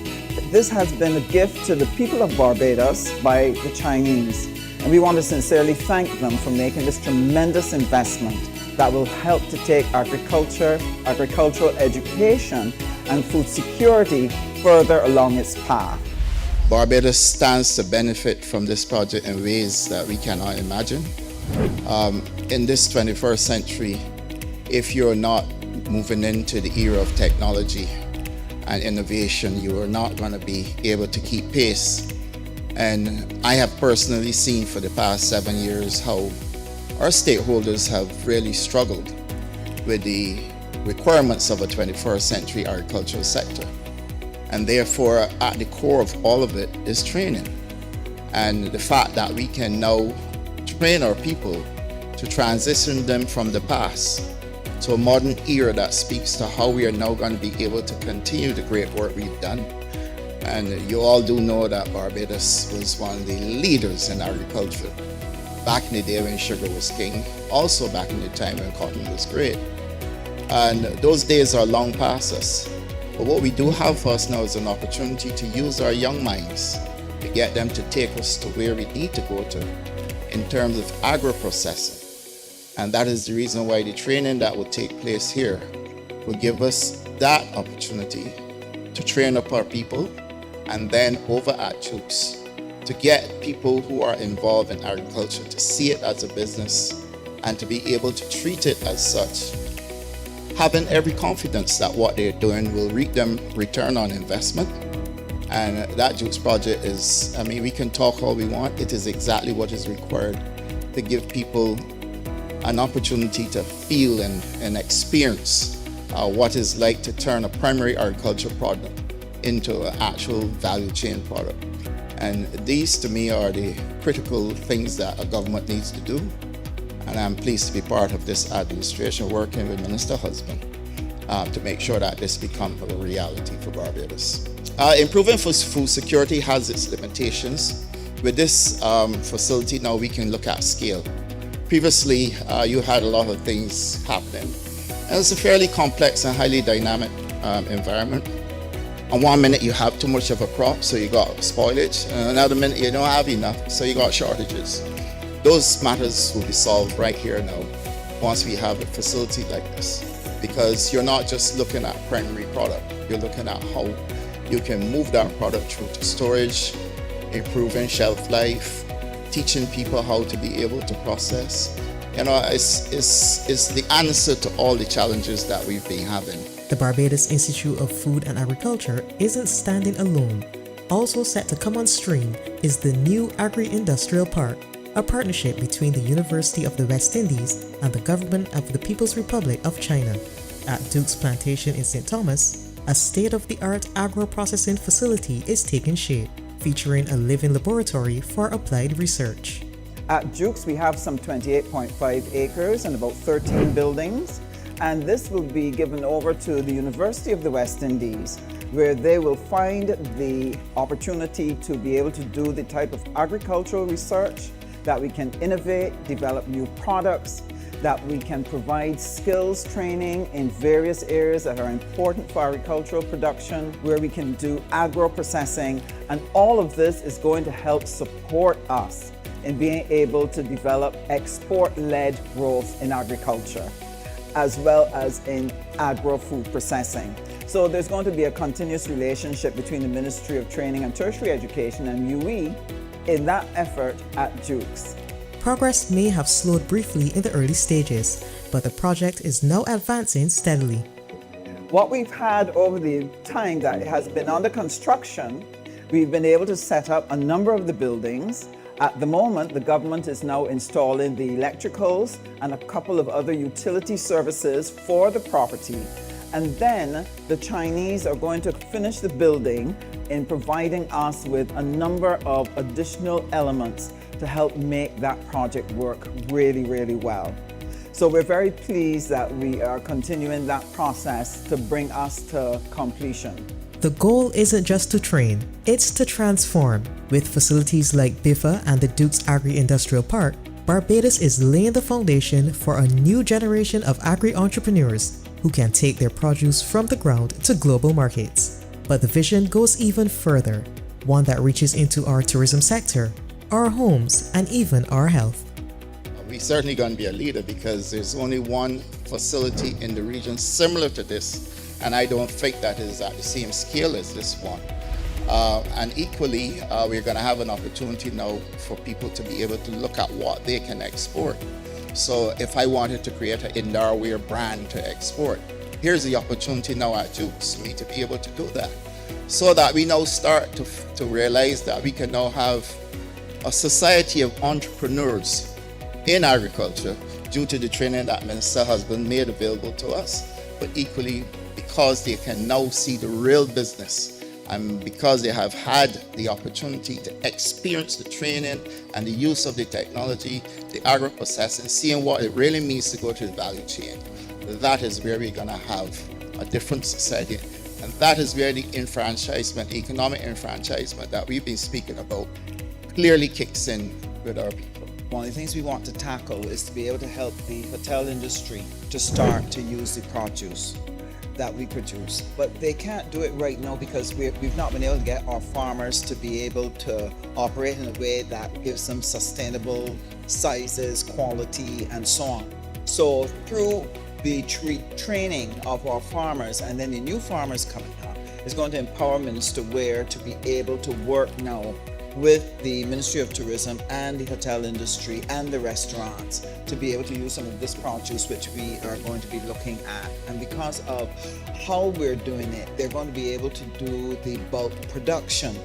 This has been a gift to the people of Barbados by the Chinese, and we want to sincerely thank them for making this tremendous investment that will help to take agriculture, agricultural education, and food security further along its path. Barbados stands to benefit from this project in ways that we cannot imagine. In this 21st century, if you're not moving into the era of technology and innovation, you are not going to be able to keep pace. And I have personally seen for the past 7 years how our stakeholders have really struggled with the requirements of a 21st century agricultural sector. And therefore, at the core of all of it is training. And the fact that we can now train our people to transition them from the past to a modern era that speaks to how we are now going to be able to continue the great work we've done. And you all do know that Barbados was one of the leaders in agriculture back in the day when sugar was king, also back in the time when cotton was great. And those days are long past us. But what we do have for us now is an opportunity to use our young minds to get them to take us to where we need to go to in terms of agro-processing. And that is the reason why the training that will take place here will give us that opportunity to train up our people, and then over at Jukes to get people who are involved in agriculture to see it as a business and to be able to treat it as such, having every confidence that what they're doing will reap them return on investment. And that Jukes project is, I mean, we can talk all we want, it is exactly what is required to give people an opportunity to feel and experience what it's like to turn a primary agriculture product into an actual value chain product. And these to me are the critical things that a government needs to do. And I'm pleased to be part of this administration working with Minister Husband to make sure that this becomes a reality for Barbados. Improving food security has its limitations. With this facility now we can look at scale. Previously, you had a lot of things happening. And it's a fairly complex and highly dynamic environment. On one minute you have too much of a crop, so you got spoilage. And another minute you don't have enough, so you got shortages. Those matters will be solved right here now once we have a facility like this. Because you're not just looking at primary product, you're looking at how you can move that product through to storage, improving shelf life, teaching people how to be able to process. You know, it's the answer to all the challenges that we've been having. The Barbados Institute of Food and Agriculture isn't standing alone. Also set to come on stream is the new Agri-Industrial Park, a partnership between the University of the West Indies and the Government of the People's Republic of China. At Duke's Plantation in St. Thomas, a state-of-the-art agro-processing facility is taking shape, featuring a living laboratory for applied research. At Jukes, we have some 28.5 acres and about 13 buildings, and this will be given over to the University of the West Indies, where they will find the opportunity to be able to do the type of agricultural research that we can innovate, develop new products, that we can provide skills training in various areas that are important for agricultural production, where we can do agro-processing, and all of this is going to help support us in being able to develop export-led growth in agriculture, as well as in agro-food processing. So there's going to be a continuous relationship between the Ministry of Training and Tertiary Education and UE in that effort at Jukes. Progress may have slowed briefly in the early stages, but the project is now advancing steadily. What we've had over the time that it has been under construction, we've been able to set up a number of the buildings. At the moment, the government is now installing the electricals and a couple of other utility services for the property. And then the Chinese are going to finish the building in providing us with a number of additional elements to help make that project work really, really well. So we're very pleased that we are continuing that process to bring us to completion. The goal isn't just to train, it's to transform. With facilities like BIFA and the Dukes Agri-Industrial Park, Barbados is laying the foundation for a new generation of agri-entrepreneurs who can take their produce from the ground to global markets. But the vision goes even further, one that reaches into our tourism sector, our homes, and even our health. We're certainly going to be a leader because there's only one facility in the region similar to this, and I don't think that is at the same scale as this one. And equally, we're going to have an opportunity now for people to be able to look at what they can export. So if I wanted to create an Indarware brand to export, here's the opportunity now at Jukes for me to be able to do that. So that we now start to realize that we can now have a society of entrepreneurs in agriculture due to the training that Minister Husband made available to us, but equally because they can now see the real business And because they have had the opportunity to experience the training and the use of the technology, the agro-processing, seeing what it really means to go to the value chain, that is where we're going to have a different society. And that is where the enfranchisement, economic enfranchisement that we've been speaking about, clearly kicks in with our people. One of the things we want to tackle is to be able to help the hotel industry to start to use the produce that we produce. But they can't do it right now because we've not been able to get our farmers to be able to operate in a way that gives them sustainable sizes, quality, and so on. So through the training of our farmers and then the new farmers coming up is going to empower Minister Ware to be able to work now with the Ministry of Tourism and the hotel industry and the restaurants to be able to use some of this produce which we are going to be looking at. And because of how we're doing it, they're going to be able to do the bulk production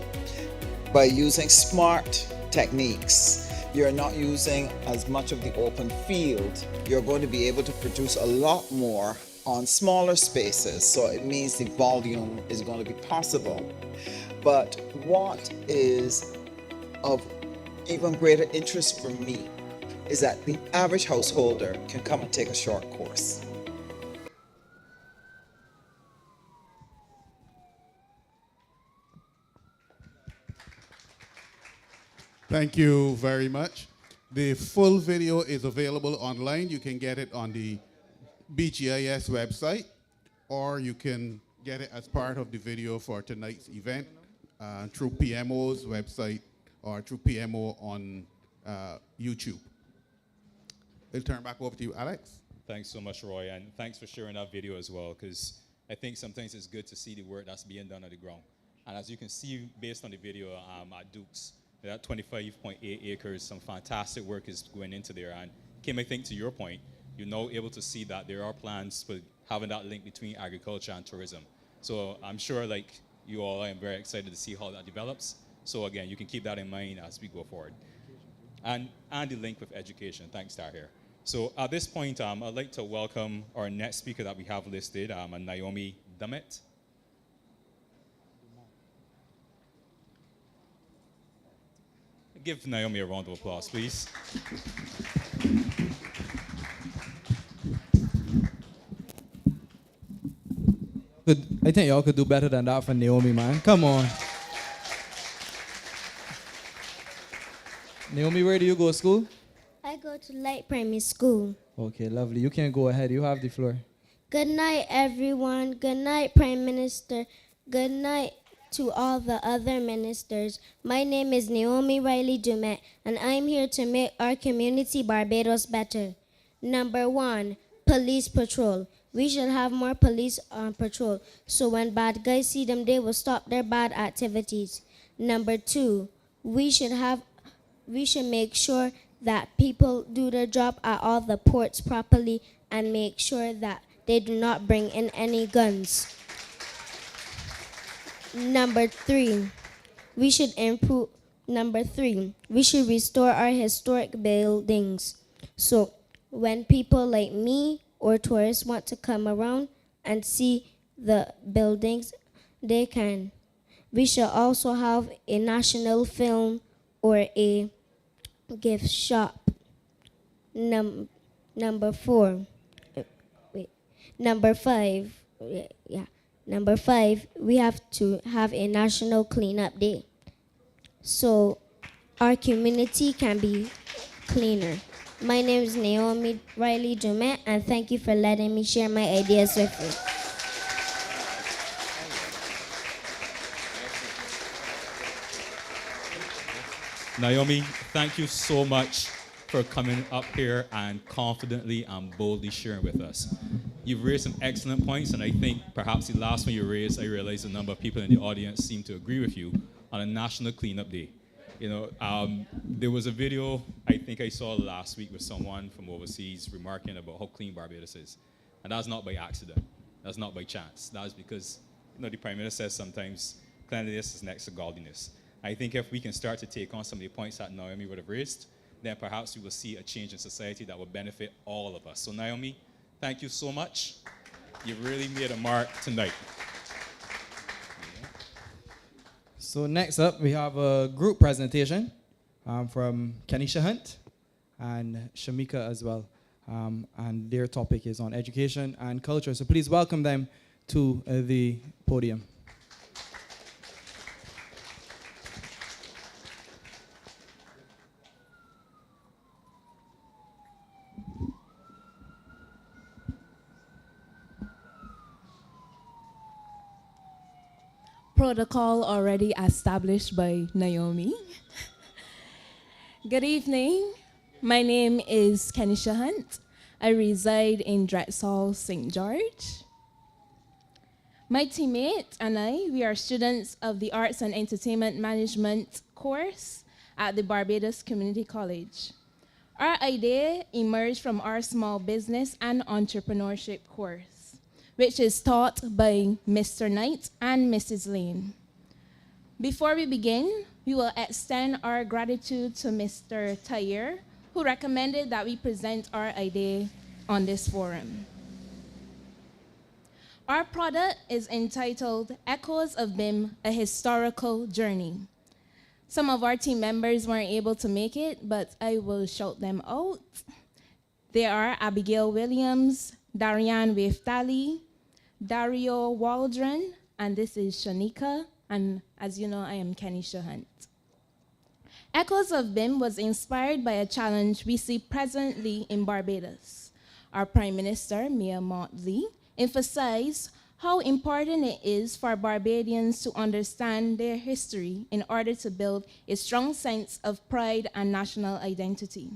by using smart techniques. You're not using as much of the open field. You're going to be able to produce a lot more on smaller spaces, so it means the volume is going to be possible. But what is of even greater interest for me is that the average householder can come and take a short course. Thank you very much. The full video is available online. You can get it on the BGIS website, or you can get it as part of the video for tonight's event through PMO's website or through PMO on YouTube. I'll turn back over to you, Alex. Thanks so much, Roy, and thanks for sharing that video as well, because I think sometimes it's good to see the work that's being done on the ground. And as you can see, based on the video at Duke's, that 25.8 acres, some fantastic work is going into there. And Kim, I think to your point, you're now able to see that there are plans for having that link between agriculture and tourism. So I'm sure, like you all, I am very excited to see how that develops. So again, you can keep that in mind as we go forward. And the link with education. Thanks, Tahir. So at this point, I'd like to welcome our next speaker that we have listed, Naomi Dummett. Give Naomi a round of applause, please. I think y'all could do better than that for Naomi, man. Come on. Naomi, where do you go to school? I go to Light Primary School. Okay, lovely. You can go ahead. You have the floor. Good night, everyone. Good night, Prime Minister. Good night to all the other ministers. My name is Naomi Riley Dumet, and I'm here to make our community Barbados better. Number 1, police patrol. We should have more police on patrol, so when bad guys see them, they will stop their bad activities. Number 2, we should make sure that people do their job at all the ports properly and make sure that they do not bring in any guns. Number 3, we should restore our historic buildings. So when people like me or tourists want to come around and see the buildings, they can. We should also have a national film or a gift shop. Number 5, we have to have a national cleanup day so our community can be cleaner. My name is Naomi Riley Dumet, and thank you for letting me share my ideas with you. Naomi, thank you so much for coming up here and confidently and boldly sharing with us. You've raised some excellent points, and I think perhaps the last one you raised, I realized a number of people in the audience seem to agree with you on a National Cleanup Day. You know, there was a video I think I saw last week with someone from overseas remarking about how clean Barbados is. And that's not by accident. That's not by chance. That's because, you know, the Prime Minister says sometimes cleanliness is next to godliness. I think if we can start to take on some of the points that Naomi would have raised, then perhaps we will see a change in society that will benefit all of us. So Naomi, thank you so much. You've really made a mark tonight. So next up, we have a group presentation from Kenisha Hunt and Shamika as well. And their topic is on education and culture. So please welcome them to the podium. Protocol already established by Naomi. Good evening. My name is Kenisha Hunt. I reside in Drexel, St. George. My teammate and I, we are students of the Arts and Entertainment Management course at the Barbados Community College. Our idea emerged from our small business and entrepreneurship course, which is taught by Mr. Knight and Mrs. Lane. Before we begin, we will extend our gratitude to Mr. Tayer, who recommended that we present our idea on this forum. Our product is entitled Echoes of BIM, A Historical Journey. Some of our team members weren't able to make it, but I will shout them out. They are Abigail Williams, Darian Weftali, Dario Waldron, and this is Shanika, and as you know, I am Kenisha Hunt. Echoes of BIM was inspired by a challenge we see presently in Barbados. Our Prime Minister, Mia Motley, emphasized how important it is for Barbadians to understand their history in order to build a strong sense of pride and national identity.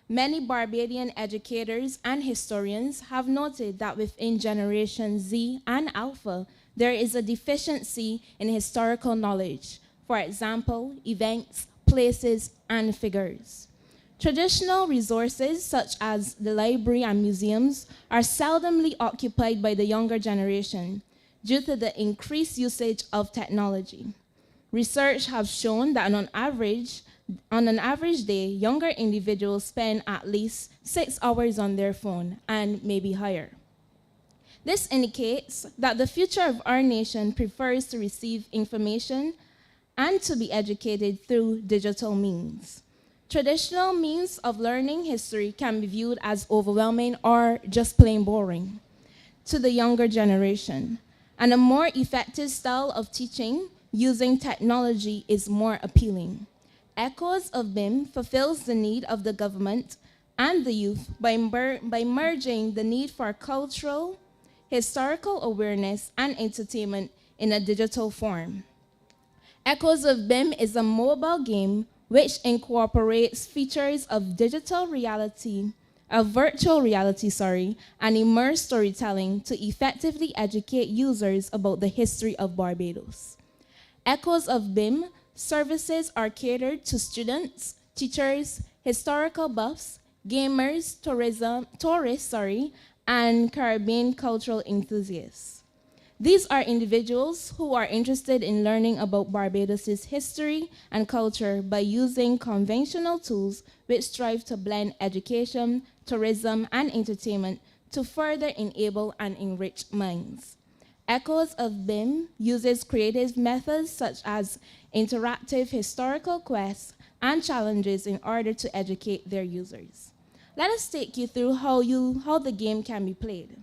Many Barbadian educators and historians have noted that within Generation Z and Alpha, there is a deficiency in historical knowledge, for example, events, places, and figures. Traditional resources such as the library and museums are seldomly occupied by the younger generation due to the increased usage of technology. Research has shown that on an average day, younger individuals spend at least 6 hours on their phone and maybe higher. This indicates that the future of our nation prefers to receive information and to be educated through digital means. Traditional means of learning history can be viewed as overwhelming or just plain boring to the younger generation, and a more effective style of teaching using technology is more appealing. Echoes of BIM fulfills the need of the government and the youth by merging the need for cultural, historical awareness, and entertainment in a digital form. Echoes of BIM is a mobile game which incorporates features of virtual reality, and immersive storytelling to effectively educate users about the history of Barbados. Echoes of BIM services are catered to students, teachers, historical buffs, gamers, tourists, and Caribbean cultural enthusiasts. These are individuals who are interested in learning about Barbados' history and culture by using conventional tools which strive to blend education, tourism, and entertainment to further enable and enrich minds. Echoes of BIM uses creative methods such as interactive historical quests and challenges in order to educate their users. Let us take you through how the game can be played.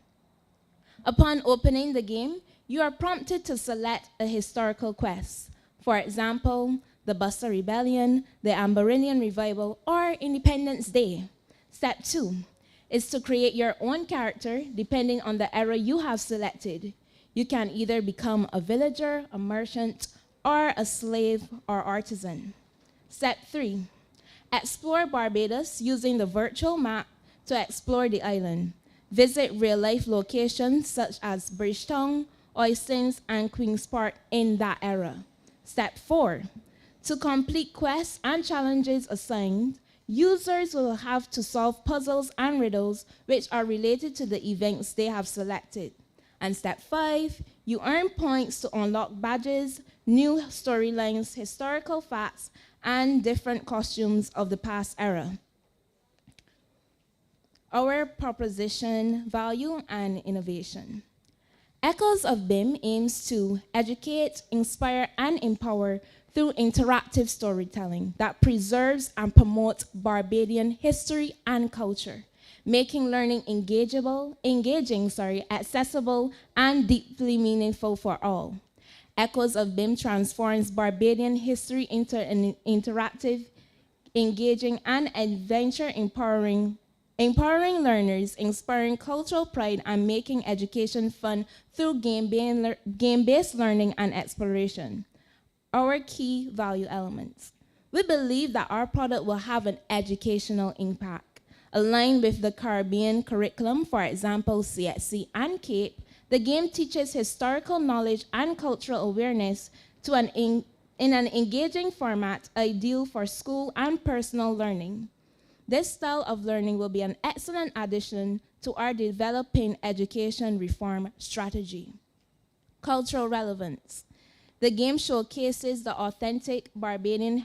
Upon opening the game, you are prompted to select a historical quest. For example, the Buster Rebellion, the Amerindian Revival, or Independence Day. Step 2 is to create your own character depending on the era you have selected. You can either become a villager, a merchant, or a slave or artisan. Step 3, explore Barbados using the virtual map to explore the island. Visit real-life locations such as Bridgetown, Oistins, and Queen's Park in that era. Step 4, to complete quests and challenges assigned, users will have to solve puzzles and riddles which are related to the events they have selected. And step 5, you earn points to unlock badges, new storylines, historical facts, and different costumes of the past era. Our proposition, value, and innovation. Echoes of BIM aims to educate, inspire, and empower through interactive storytelling that preserves and promotes Barbadian history and culture, making learning engaging, accessible, and deeply meaningful for all. Echoes of BIM transforms Barbadian history into an interactive, engaging, and adventure empowering learners, inspiring cultural pride, and making education fun through game-based learning and exploration. Our key value elements. We believe that our product will have an educational impact. Aligned with the Caribbean curriculum, for example, CXC and CAPE, the game teaches historical knowledge and cultural awareness in an engaging format ideal for school and personal learning. This style of learning will be an excellent addition to our developing education reform strategy. Cultural relevance. The game showcases the authentic Barbadian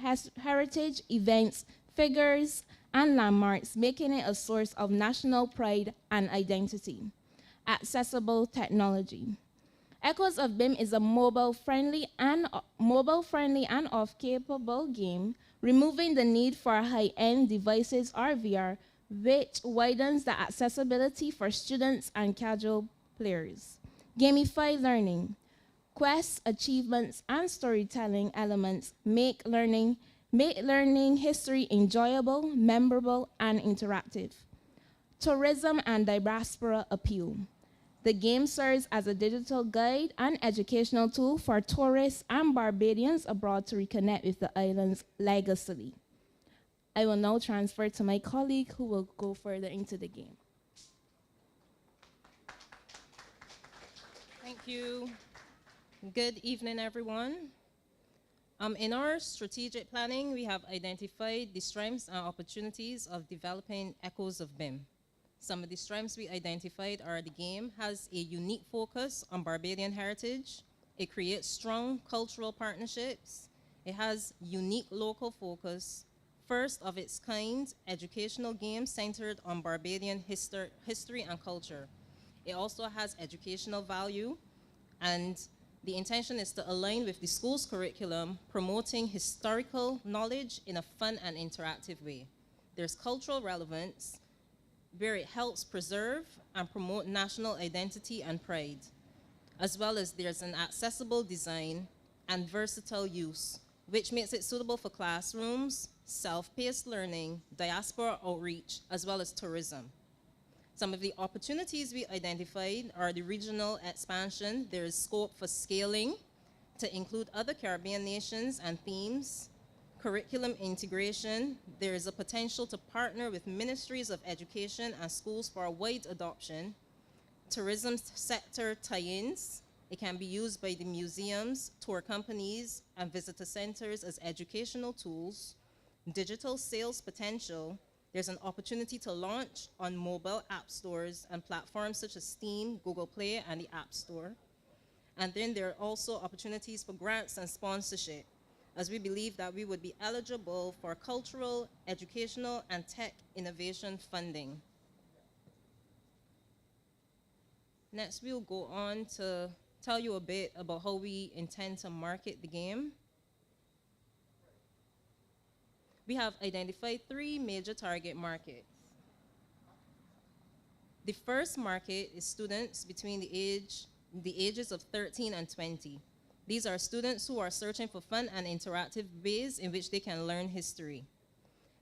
heritage, events, figures, and landmarks, making it a source of national pride and identity. Accessible technology. Echoes of BIM is a mobile-friendly and off-capable game, removing the need for high-end devices or VR, which widens the accessibility for students and casual players. Gamify learning. Quests, achievements, and storytelling elements make learning history enjoyable, memorable, and interactive. Tourism and diaspora appeal. The game serves as a digital guide and educational tool for tourists and Barbadians abroad to reconnect with the island's legacy. I will now transfer to my colleague who will go further into the game. Thank you. Good evening, everyone. In our strategic planning, we have identified the strengths and opportunities of developing Echoes of BIM. Some of the strengths we identified are the game has a unique focus on Barbadian heritage. It creates strong cultural partnerships. It has unique local focus. First of its kind, educational game centered on Barbadian history and culture. It also has educational value, and the intention is to align with the school's curriculum, promoting historical knowledge in a fun and interactive way. There's cultural relevance, where it helps preserve and promote national identity and pride, as well as there's an accessible design and versatile use, which makes it suitable for classrooms, self-paced learning, diaspora outreach, as well as tourism. Some of the opportunities we identified are the regional expansion. There is scope for scaling to include other Caribbean nations and themes. Curriculum integration. There is a potential to partner with ministries of education and schools for a wide adoption. Tourism sector tie-ins. It can be used by the museums, tour companies, and visitor centers as educational tools. Digital sales potential. There's an opportunity to launch on mobile app stores and platforms such as Steam, Google Play, and the App Store. And then there are also opportunities for grants and sponsorship, as we believe that we would be eligible for cultural, educational, and tech innovation funding. Next, we'll go on to tell you a bit about how we intend to market the game. We have identified 3 major target markets. The first market is students between the ages of 13 and 20. These are students who are searching for fun and interactive ways in which they can learn history.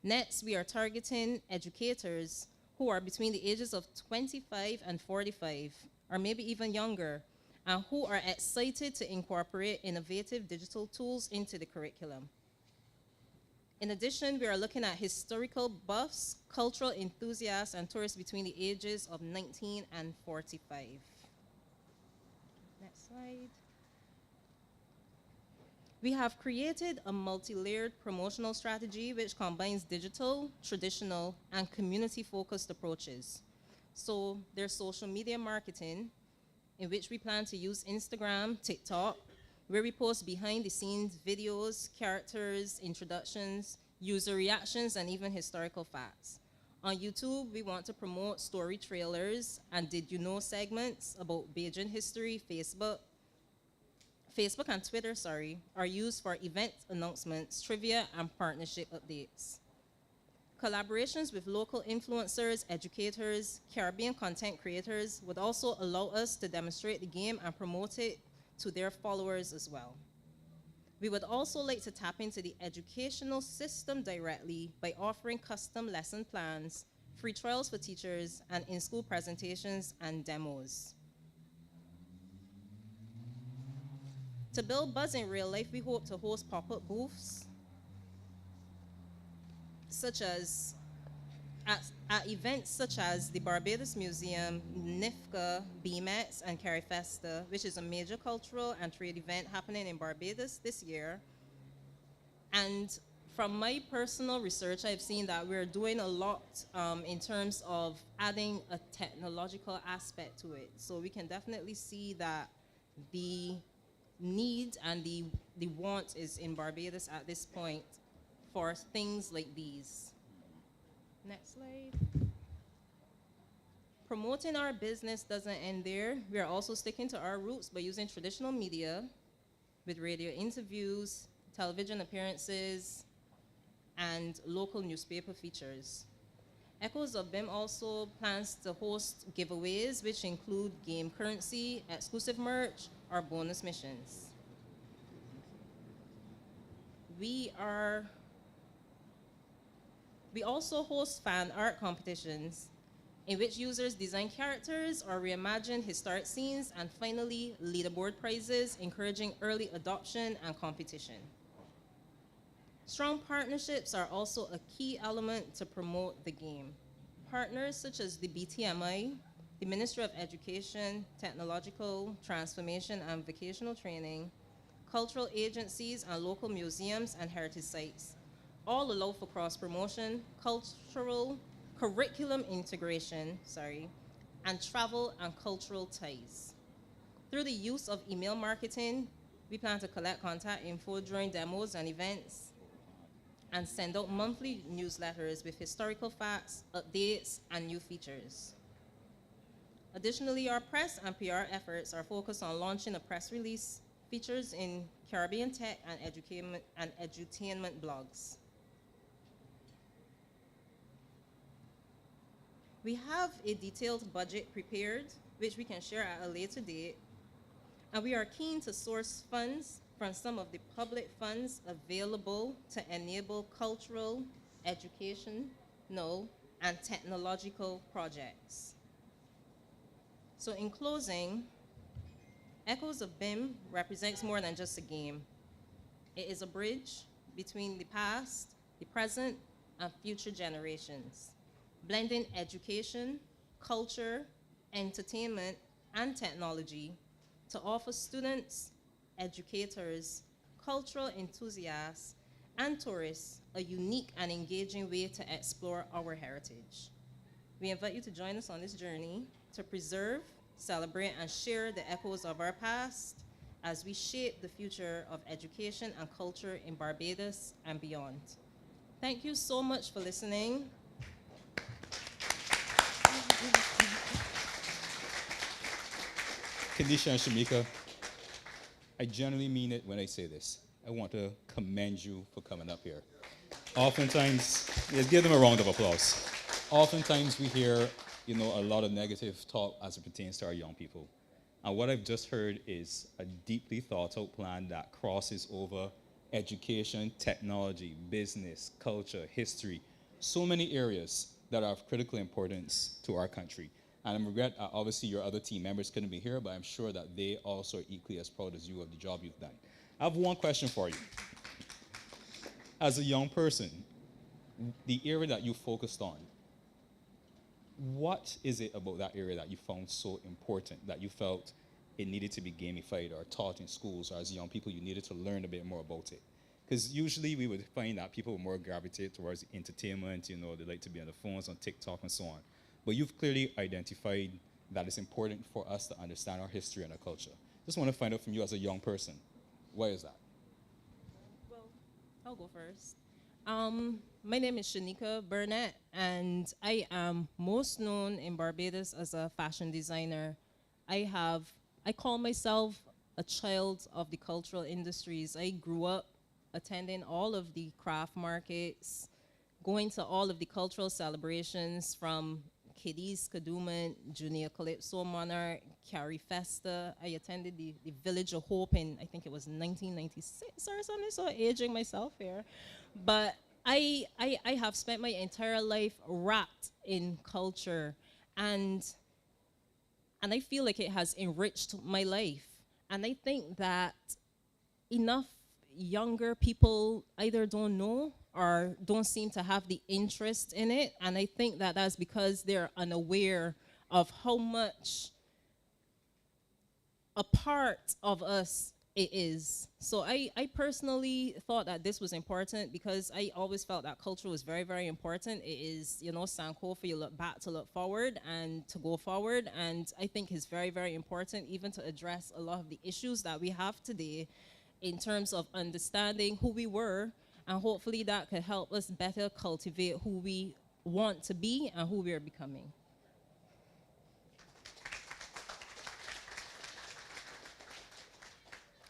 Next, we are targeting educators who are between the ages of 25 and 45, or maybe even younger, and who are excited to incorporate innovative digital tools into the curriculum. In addition, we are looking at historical buffs, cultural enthusiasts, and tourists between the ages of 19 and 45. Next slide. We have created a multi-layered promotional strategy which combines digital, traditional, and community-focused approaches. So there's social media marketing, in which we plan to use Instagram, TikTok, where we post behind-the-scenes videos, characters, introductions, user reactions, and even historical facts. On YouTube, we want to promote story trailers and did you know segments about Bajan history. Facebook and Twitter, are used for event announcements, trivia, and partnership updates. Collaborations with local influencers, educators, Caribbean content creators would also allow us to demonstrate the game and promote it to their followers as well. We would also like to tap into the educational system directly by offering custom lesson plans, free trials for teachers, and in-school presentations and demos. To build buzz in real life, we hope to host pop-up booths, such as at events such as the Barbados Museum, NIFCA, BMEX, and CariFesta, which is a major cultural and trade event happening in Barbados this year. And from my personal research, I've seen that we're doing a lot in terms of adding a technological aspect to it. So we can definitely see that the need and the want is in Barbados at this point for things like these. Next slide. Promoting our business doesn't end there. We are also sticking to our roots by using traditional media with radio interviews, television appearances, and local newspaper features. Echoes of BIM also plans to host giveaways, which include game currency, exclusive merch, or bonus missions. We also host fan art competitions in which users design characters or reimagine historic scenes, and finally, leaderboard prizes, encouraging early adoption and competition. Strong partnerships are also a key element to promote the game. Partners such as the BTMI, the Ministry of Education, Technological Transformation and Vocational Training, cultural agencies, and local museums and heritage sites all allow for cross-promotion, curriculum integration, and travel and cultural ties. Through the use of email marketing, we plan to collect contact info during demos and events and send out monthly newsletters with historical facts, updates, and new features. Additionally, our press and PR efforts are focused on launching a press release, features in Caribbean tech and edutainment blogs. We have a detailed budget prepared, which we can share at a later date, and we are keen to source funds from some of the public funds available to enable cultural, educational, and technological projects. So in closing, Echoes of BIM represents more than just a game. It is a bridge between the past, the present, and future generations, blending education, culture, entertainment, and technology to offer students, educators, cultural enthusiasts, and tourists a unique and engaging way to explore our heritage. We invite you to join us on this journey to preserve, celebrate, and share the echoes of our past as we shape the future of education and culture in Barbados and beyond. Thank you so much for listening. Kandisha and Shamika, I genuinely mean it when I say this. I want to commend you for coming up here. Oftentimes, let's give them a round of applause. Oftentimes we hear, a lot of negative talk as it pertains to our young people. And what I've just heard is a deeply thought out plan that crosses over education, technology, business, culture, history, so many areas that are of critical importance to our country. And I regret, obviously, your other team members couldn't be here, but I'm sure that they also are equally as proud as you of the job you've done. I have one question for you. As a young person, the area that you focused on, what is it about that area that you found so important that you felt it needed to be gamified or taught in schools, or as young people you needed to learn a bit more about it? Because usually we would find that people more gravitate towards entertainment, they like to be on the phones, on TikTok and so on. But you've clearly identified that it's important for us to understand our history and our culture. Just want to find out from you as a young person, why is that? Well, I'll go first. My name is Shanika Burnett, and I am most known in Barbados as a fashion designer. I call myself a child of the cultural industries. I grew up attending all of the craft markets, going to all of the cultural celebrations from Kiddies, Kadooment, Junior Calypso Monarch, Carrie Festa. I attended the Village of Hope in, I think it was 1996 or something, so aging myself here. But I have spent my entire life wrapped in culture, and I feel like it has enriched my life. And I think that enough younger people either don't know or don't seem to have the interest in it. And I think that that's because they're unaware of how much a part of us it is. So I personally thought that this was important because I always felt that culture was very, very important. It is, you know, Sanko for you look back to look forward and to go forward. And I think it's very, very important even to address a lot of the issues that we have today in terms of understanding who we were, and hopefully that could help us better cultivate who we want to be and who we are becoming.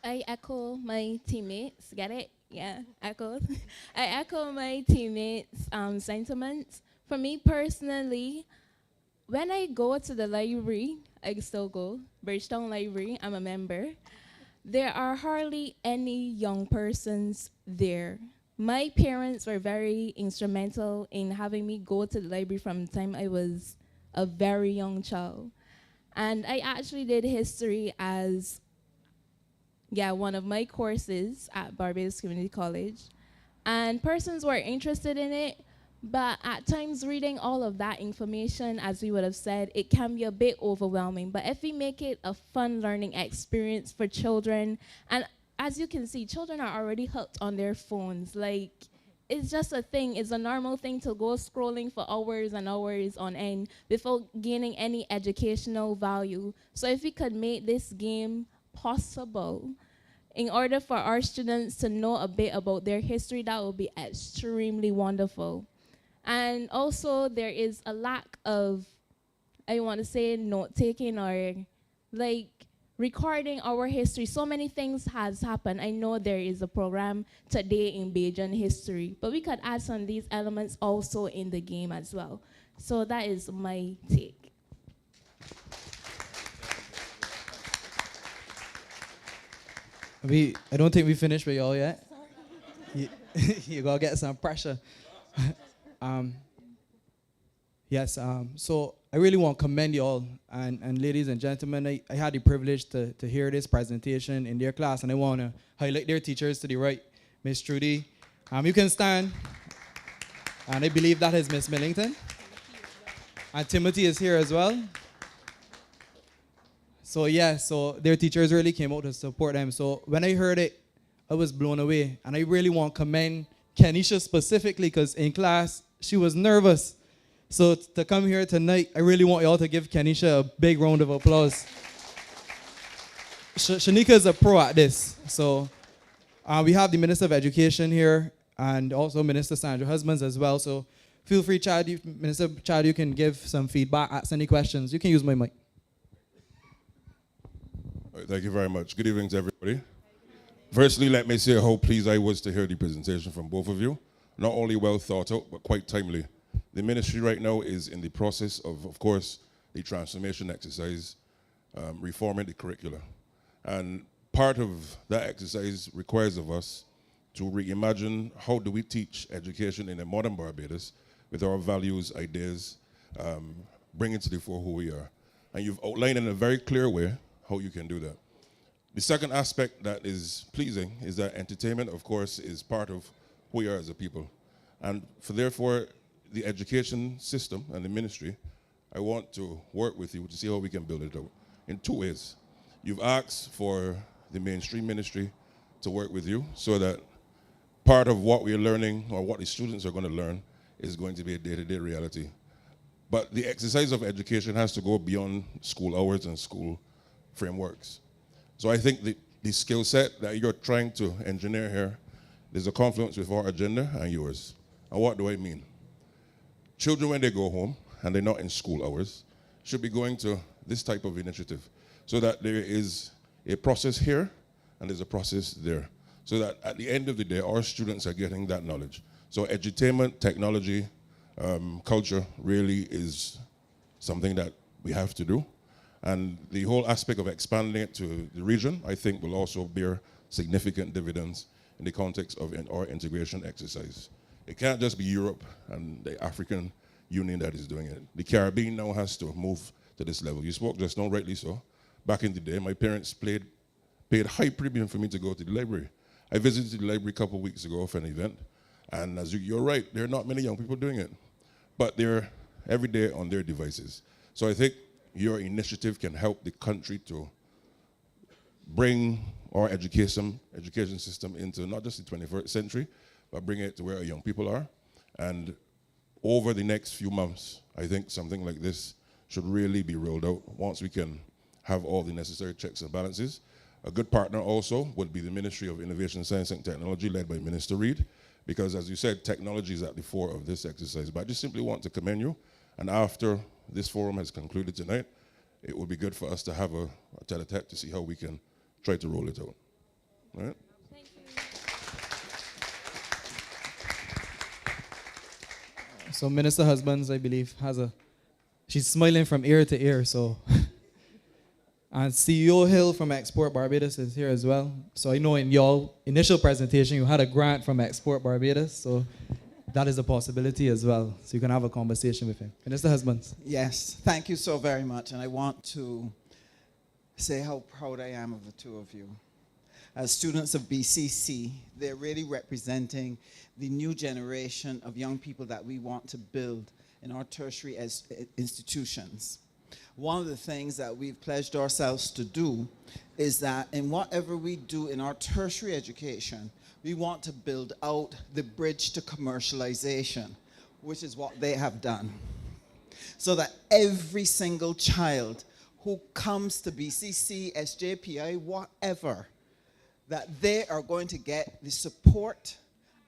I echo my teammates. Get it? Yeah, echo. I echo my teammates' sentiments. For me personally, when I go to the library, I still go, Bridgetown Library, I'm a member. There are hardly any young persons there. My parents were very instrumental in having me go to the library from the time I was a very young child. And I actually did history as one of my courses at Barbados Community College. And persons were interested in it, but at times reading all of that information, as we would have said, it can be a bit overwhelming. But if we make it a fun learning experience for children, and as you can see, children are already hooked on their phones. Like, it's just a thing. It's a normal thing to go scrolling for hours and hours on end without gaining any educational value. So if we could make this game possible, in order for our students to know a bit about their history, that would be extremely wonderful. And also there is a lack of, I want to say, note-taking or like recording our history. So many things has happened. I know there is a program today in Bajan history, but we could add some of these elements also in the game as well. So that is my take. I don't think we finished with y'all yet. You gotta get some pressure. So I really want to commend you all, and ladies and gentlemen, I had the privilege to hear this presentation in their class, and I want to highlight their teachers to the right, Miss Trudy. You can stand, and I believe that is Miss Millington. And Timothy is here as well. So their teachers really came out to support them. So when I heard it, I was blown away. And I really want to commend Kenisha specifically, because in class, she was nervous. So to come here tonight, I really want y'all to give Kenisha a big round of applause. Shanika is a pro at this. So we have the Minister of Education here and also Minister Sandra Husbands as well. So feel free, Chad, Minister Chad, you can give some feedback, ask any questions. You can use my mic. All right, thank you very much. Good evening to everybody. Firstly, let me say how pleased I was to hear the presentation from both of you. Not only well thought out, but quite timely. The ministry right now is in the process of course, the transformation exercise, reforming the curricula. And part of that exercise requires of us to reimagine how do we teach education in a modern Barbados with our values, ideas, bringing to the fore who we are. And you've outlined in a very clear way how you can do that. The second aspect that is pleasing is that entertainment, of course, is part of who we are as a people. And therefore, the education system and the ministry, I want to work with you to see how we can build it out in two ways. You've asked for the mainstream ministry to work with you so that part of what we're learning or what the students are going to learn is going to be a day-to-day reality. But the exercise of education has to go beyond school hours and school frameworks. So I think the skill set that you're trying to engineer here, there's a confluence with our agenda and yours. And what do I mean? Children, when they go home and they're not in school hours, should be going to this type of initiative so that there is a process here and there's a process there. So that at the end of the day, our students are getting that knowledge. So edutainment, technology, culture really is something that we have to do. And the whole aspect of expanding it to the region, I think, will also bear significant dividends in the context of our integration exercise. It can't just be Europe and the African Union that is doing it. The Caribbean now has to move to this level. You spoke just now, rightly so. Back in the day, my parents paid high premium for me to go to the library. I visited the library a couple of weeks ago for an event, and you're right, there are not many young people doing it, but they're every day on their devices. So I think your initiative can help the country to bring our education system into not just the 21st century, but bring it to where our young people are. And over the next few months, I think something like this should really be rolled out once we can have all the necessary checks and balances. A good partner also would be the Ministry of Innovation, Science and Technology, led by Minister Reid, because as you said, technology is at the fore of this exercise. But I just simply want to commend you, and after this forum has concluded tonight, it would be good for us to have a tete-a-tete to see how we can try to roll it out. All right? Thank you. So Minister Husbands, I believe, she's smiling from ear to ear, so. And CEO Hill from Export Barbados is here as well. So I know in your initial presentation, you had a grant from Export Barbados, so that is a possibility as well. So you can have a conversation with him. Minister Husbands. Yes, thank you so very much. And I want to say how proud I am of the two of you. As students of BCC, they're really representing the new generation of young people that we want to build in our tertiary institutions. One of the things that we've pledged ourselves to do is that in whatever we do in our tertiary education, we want to build out the bridge to commercialization, which is what they have done. So that every single child who comes to BCC, SJPI, whatever, that they are going to get the support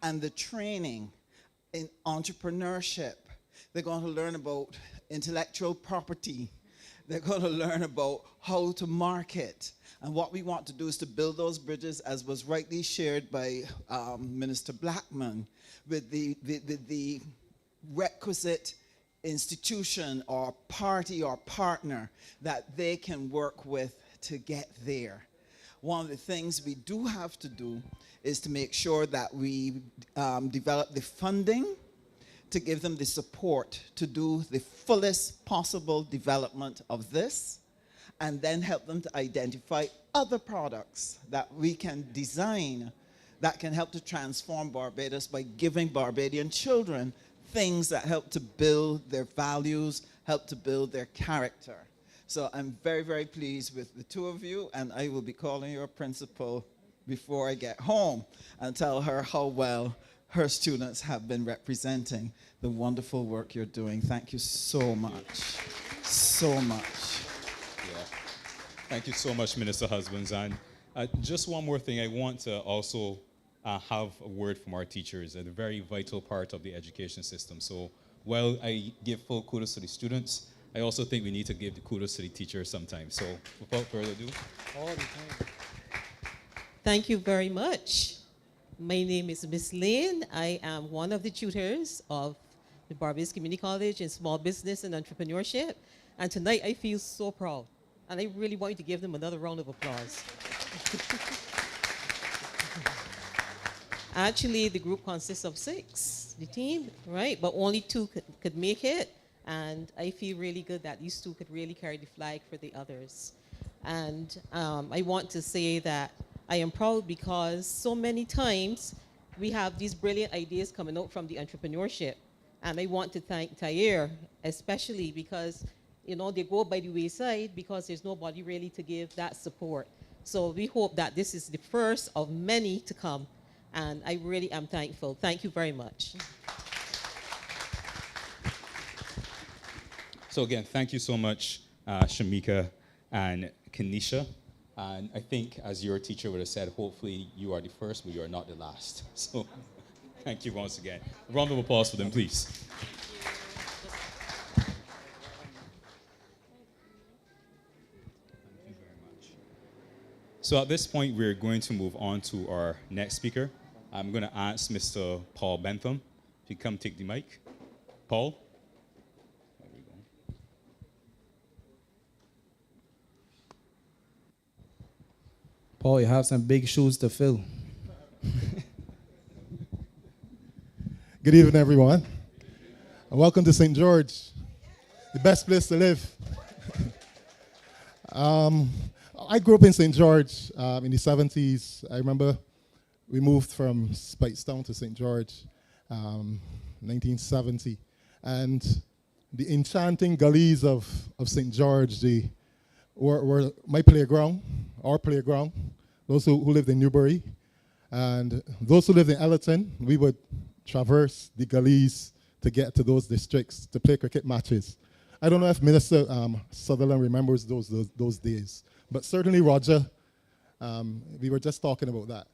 and the training in entrepreneurship. They're going to learn about intellectual property. They're going to learn about how to market. And what we want to do is to build those bridges, as was rightly shared by Minister Blackman, with the requisite institution or party or partner that they can work with to get there. One of the things we do have to do is to make sure that we develop the funding to give them the support to do the fullest possible development of this, and then help them to identify other products that we can design that can help to transform Barbados by giving Barbadian children things that help to build their values, help to build their character. So I'm very, very pleased with the two of you, and I will be calling your principal before I get home and tell her how well her students have been representing the wonderful work you're doing. Thank you so much. So much. Yeah. Thank you so much, Minister Husbands. And just one more thing, I want to also have a word from our teachers, a very vital part of the education system. So while I give full kudos to the students, I also think we need to give the kudos to the teachers sometimes. So without further ado. All the time. Thank you very much. My name is Miss Lane. I am one of the tutors of the Barbados Community College in Small Business and Entrepreneurship. And tonight I feel so proud. And I really want you to give them another round of applause. Actually, the group consists of 6, the team, right? But only 2 could make it. And I feel really good that these 2 could really carry the flag for the others. And I want to say that I am proud because so many times we have these brilliant ideas coming out from the entrepreneurship. And I want to thank Tair, especially because, you know, they go by the wayside because there's nobody really to give that support. So we hope that this is the first of many to come. And I really am thankful. Thank you very much. So again, thank you so much, Shamika and Kenisha. And I think, as your teacher would have said, hopefully you are the first, but you are not the last. So thank you once again. A round of applause for them, please. So at this point, we're going to move on to our next speaker. I'm going to ask Mr. Paul Bentham to come take the mic. Paul? There we go. Paul, you have some big shoes to fill. Good evening, everyone. And welcome to St. George, the best place to live. I grew up in St. George in the 70s. I remember we moved from Speightstown to St. George, 1970. And the enchanting gullies of St. George were my playground, our playground, those who lived in Newbury. And those who lived in Ellerton, we would traverse the gullies to get to those districts to play cricket matches. I don't know if Minister Sutherland remembers those days, but certainly Roger, we were just talking about that.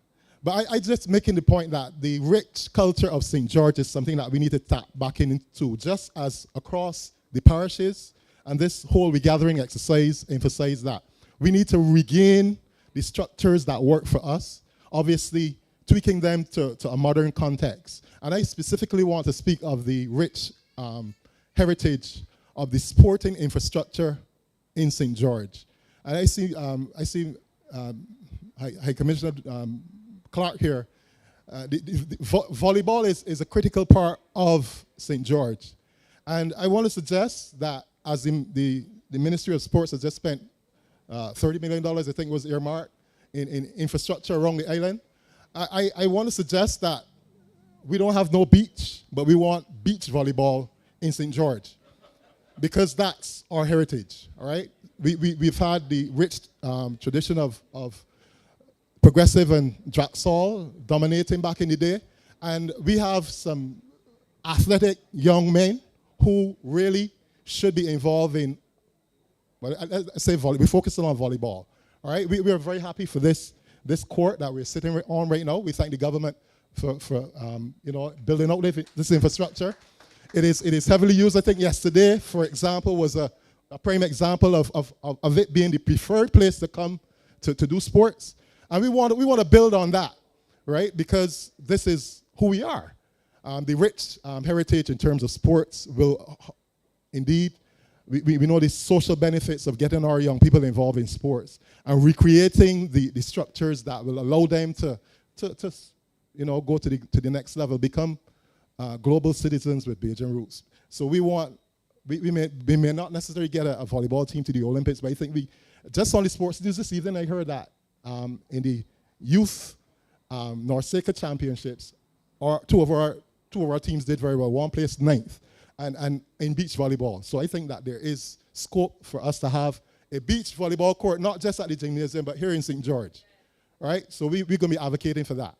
But I just making the point that the rich culture of St. George is something that we need to tap back into, just as across the parishes, and this whole regathering exercise emphasized that. We need to regain the structures that work for us, obviously tweaking them to a modern context. And I specifically want to speak of the rich heritage of the sporting infrastructure in St. George. And I see High Commissioner Clark here. Volleyball is a critical part of St. George. And I want to suggest that as the Ministry of Sports has just spent $30 million, I think was earmarked, in infrastructure around the island, I want to suggest that we don't have no beach, but we want beach volleyball in St. George, because that's our heritage, all right? We've had the rich tradition of progressive and Draxall dominating back in the day, and we have some athletic young men who really should be involved in, well, I say we're focusing on volleyball, all right? We are very happy for this court that we're sitting on right now. We thank the government for building out this infrastructure. It is heavily used. I think yesterday, for example, was a prime example of it being the preferred place to come to do sports. And we want to build on that, right? Because this is who we are. The rich heritage in terms of sports will indeed, we know the social benefits of getting our young people involved in sports and recreating the structures that will allow them to go to the next level, become global citizens with Bajan roots. So we may not necessarily get a volleyball team to the Olympics, but I think just on the sports news this evening, I heard that in the youth Norseca championships, two of our teams did very well. One placed 9th, and in beach volleyball. So I think that there is scope for us to have a beach volleyball court, not just at the gymnasium, but here in St. George, right? So we're going to be advocating for that.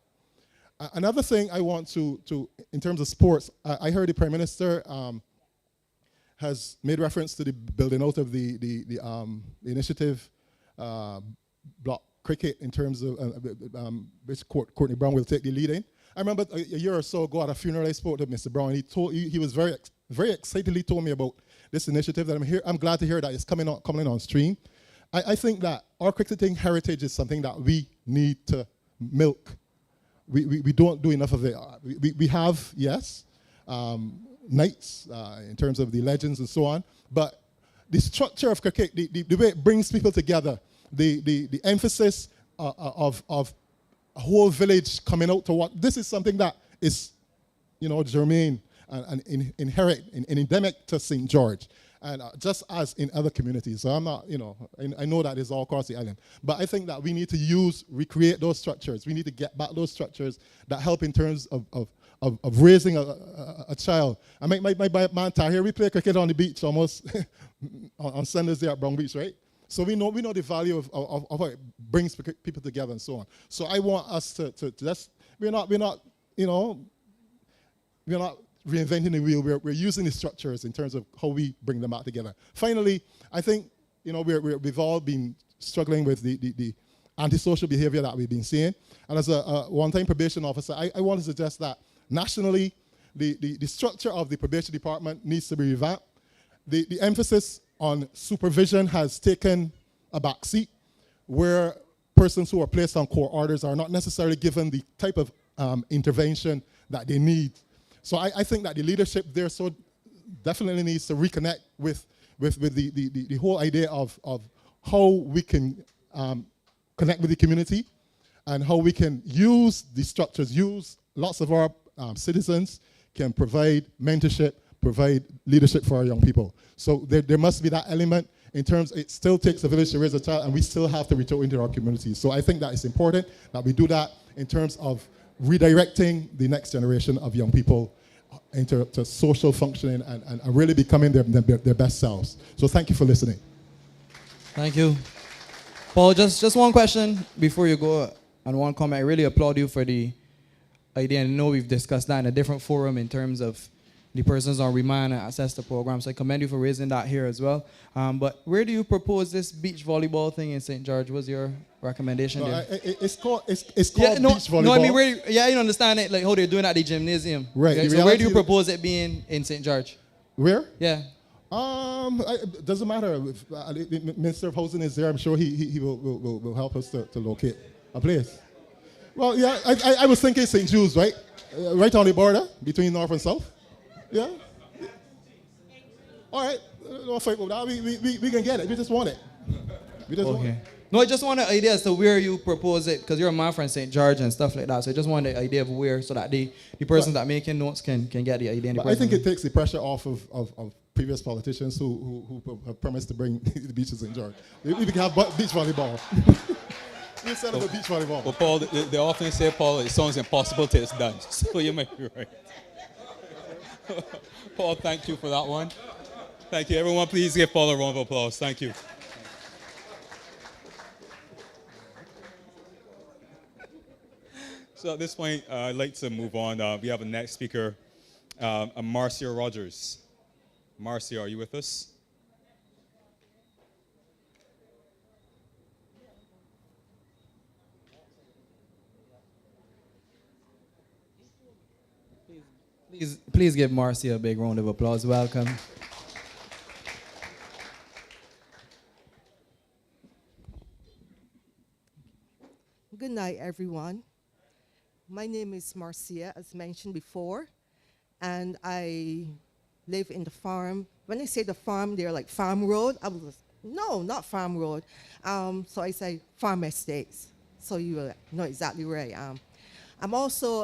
Another thing I want to in terms of sports, I heard the Prime Minister has made reference to the building out of the initiative block cricket in terms of which Courtney Brown will take the lead in. I remember a year or so ago at a funeral I spoke to Mr. Brown, and he was very excitedly told me about this initiative that I'm glad to hear that it's coming on stream. I think that our cricketing heritage is something that we need to milk. We don't do enough of it. We have, yes, nights in terms of the legends and so on, but the structure of cricket, the way it brings people together, the emphasis of a whole village coming out to watch, this is something that is, germane and inherent and endemic to St. George, and just as in other communities. So I'm not, I know that is all across the island, but I think that we need to recreate those structures. We need to get back those structures that help in terms of raising a child. I mean, my man Tahir, we play cricket on the beach almost on Sundays there at Brown Beach, right? So we know the value of how it brings people together and so on. So I want us to just, we're not reinventing the wheel. We're using the structures in terms of how we bring them out together. Finally, I think we've all been struggling with the antisocial behavior that we've been seeing. And as a one-time probation officer, I want to suggest that nationally, the structure of the probation department needs to be revamped. The emphasis on supervision has taken a backseat, where persons who are placed on court orders are not necessarily given the type of intervention that they need. So I think that the leadership there so definitely needs to reconnect with the whole idea of how we can connect with the community and how we can use the structures, use lots of our citizens can provide mentorship, provide leadership for our young people. So there must be that element in terms, it still takes a village to raise a child, and we still have to reach out into our communities. So I think that it's important that we do that in terms of redirecting the next generation of young people into social functioning and really becoming their best selves. So thank you for listening. Thank you. Paul, just one question before you go, and one comment. I really applaud you for the idea, and I know we've discussed that in a different forum in terms of the persons on remand and access to programs. So I commend you for raising that here as well. But where do you propose this beach volleyball thing in St. George? What's your recommendation there? It's called beach volleyball. No, I mean, you understand it, like how they're doing at the gymnasium. Right. Okay, so where do you propose it being in St. George? Where? Yeah. It doesn't matter. If, the Minister of Housing is there, I'm sure he will help us to locate a place. Well, yeah, I was thinking St. Jude's, right? Right on the border between North and South. Yeah. All right. No fight with that. We can get it. We just want it. We just want it. No, I just want an idea as to where you propose it, because you're a man from St. George and stuff like that. So I just want the idea of where, so that the persons that making notes can get the idea. I think it takes the pressure off of previous politicians who have promised to bring the beaches in George. We can have beach volleyball. We set up a beach volleyball. Well, Paul, they often say, Paul, it sounds impossible till it's done. So you might be right. Paul, thank you for that one. Thank you. Everyone, please give Paul a round of applause. Thank you. So at this point, I'd like to move on. We have a next speaker, Marcia Rogers. Marcia, are you with us? Please give Marcia a big round of applause. Welcome. Good night, everyone. My name is Marcia, as mentioned before, and I live in the farm. When I say the farm, they're like farm road. No, not farm road. So I say farm estates. So you will know exactly where I am. I'm also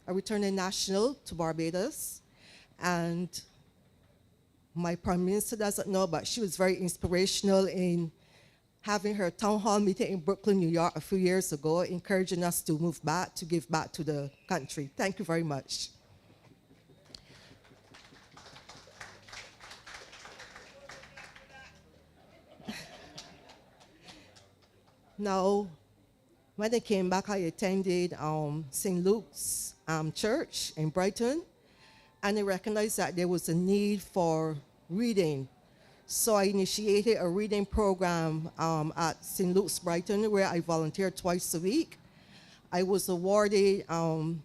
a returning national to Barbados, and my Prime Minister doesn't know, but she was very inspirational in having her town hall meeting in Brooklyn, New York a few years ago, encouraging us to move back, to give back to the country. Thank you very much. Now, when I came back, I attended St. Luke's Church in Brighton, and I recognized that there was a need for reading. So I initiated a reading program at St. Luke's Brighton, where I volunteered twice a week. I was awarded a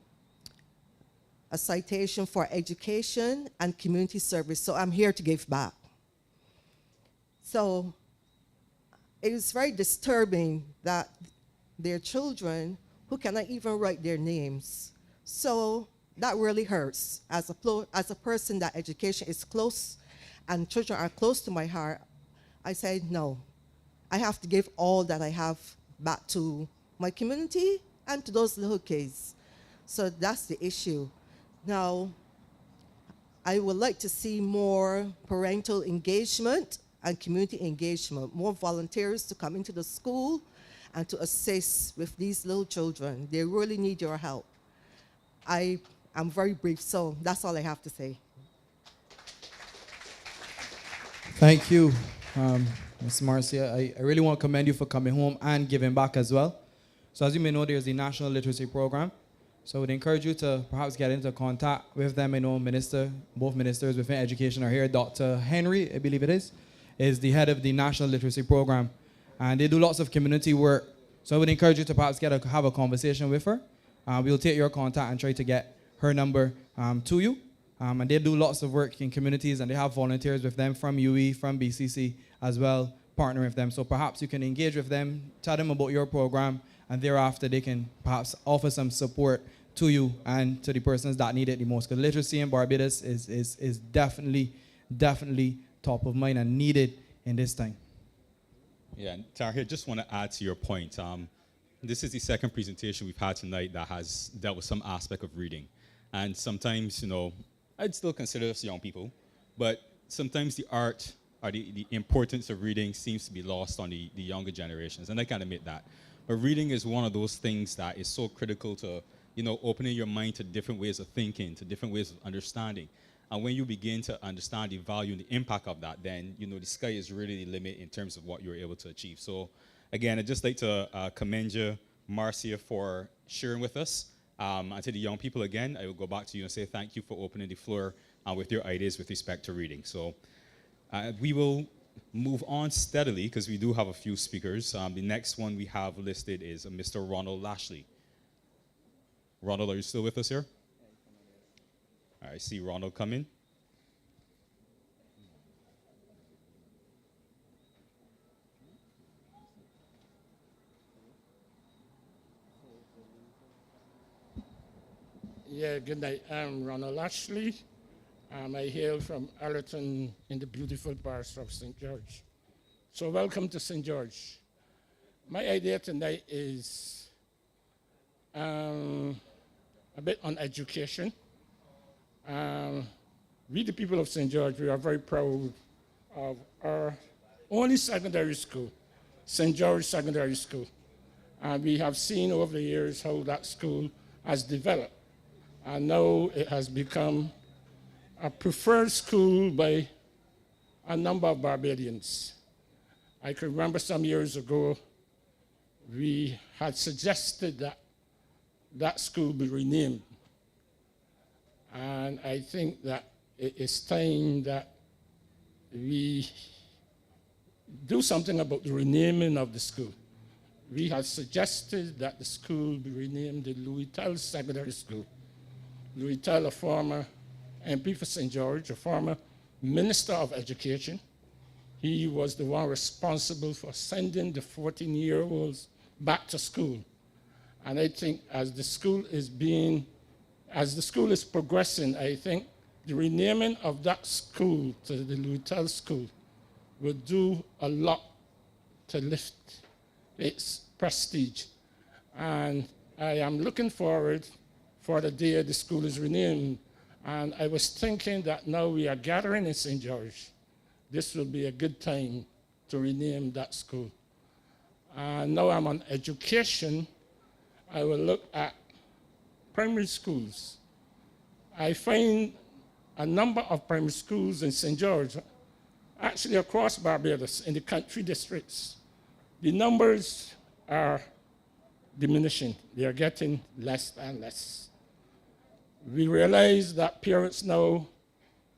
citation for education and community service, so I'm here to give back. So it was very disturbing that their children who cannot even write their names. So that really hurts. As a person that education is close and children are close to my heart, I said, no, I have to give all that I have back to my community and to those little kids. So that's the issue. Now, I would like to see more parental engagement and community engagement, more volunteers to come into the school and to assist with these little children. They really need your help. I'm very brief, so that's all I have to say. Thank you, Ms. Marcia. I really want to commend you for coming home and giving back as well. So as you may know, there's the National Literacy Program. So I would encourage you to perhaps get into contact with them. I know both ministers within education are here. Dr. Henry, I believe it is the head of the National Literacy Program. and they do lots of community work. So I would encourage you to perhaps have a conversation with her. We'll take your contact and try to get her number to you. And they do lots of work in communities, and they have volunteers with them from UE, from BCC as well, partnering with them. So perhaps you can engage with them, tell them about your program, and thereafter they can perhaps offer some support to you and to the persons that need it the most. Because literacy in Barbados is definitely top of mind and needed in this time. Yeah, and Tahir, just want to add to your point. This is the second presentation we've had tonight that has dealt with some aspect of reading. And sometimes, you know, I'd still consider us young people, but sometimes the art or the importance of reading seems to be lost on the younger generations, and I can admit that. But reading is one of those things that is so critical to, you know, opening your mind to different ways of thinking, to different ways of understanding. And when you begin to understand the value and the impact of that, then, you know, the sky is really the limit in terms of what you're able to achieve. So, again, I'd just like to commend you, Marcia, for sharing with us. And to the young people, again, I will go back to you and say thank you for opening the floor with your ideas with respect to reading. So we will move on steadily because we do have a few speakers. The next one we have listed is Mr. Ronald Lashley. Ronald, are you still with us here? I see Ronald coming. Yeah, good night. I'm Ronald Ashley. I hail from Allerton in the beautiful parish of St. George. So welcome to St. George. My idea tonight is a bit on education. We, the people of St. George, we are very proud of our only secondary school, St. George Secondary School. And we have seen over the years how that school has developed. And now it has become a preferred school by a number of Barbadians. I can remember some years ago, we had suggested that that school be renamed. And I think that it is time that we do something about the renaming of the school. We had suggested that the school be renamed the Louis Tell Secondary School. Louis Tell, a former MP for St. George, a former Minister of Education. He was the one responsible for sending the 14-year-olds back to school. And I think as the school is progressing, I think the renaming of that school to the Louis Tell School will do a lot to lift its prestige. And I am looking forward for the day the school is renamed. And I was thinking that now we are gathering in St. George, this will be a good time to rename that school. And now I'm on education, I will look at primary schools. I find a number of primary schools in St. George, actually across Barbados, in the country districts. The numbers are diminishing. They are getting less and less. We realize that parents now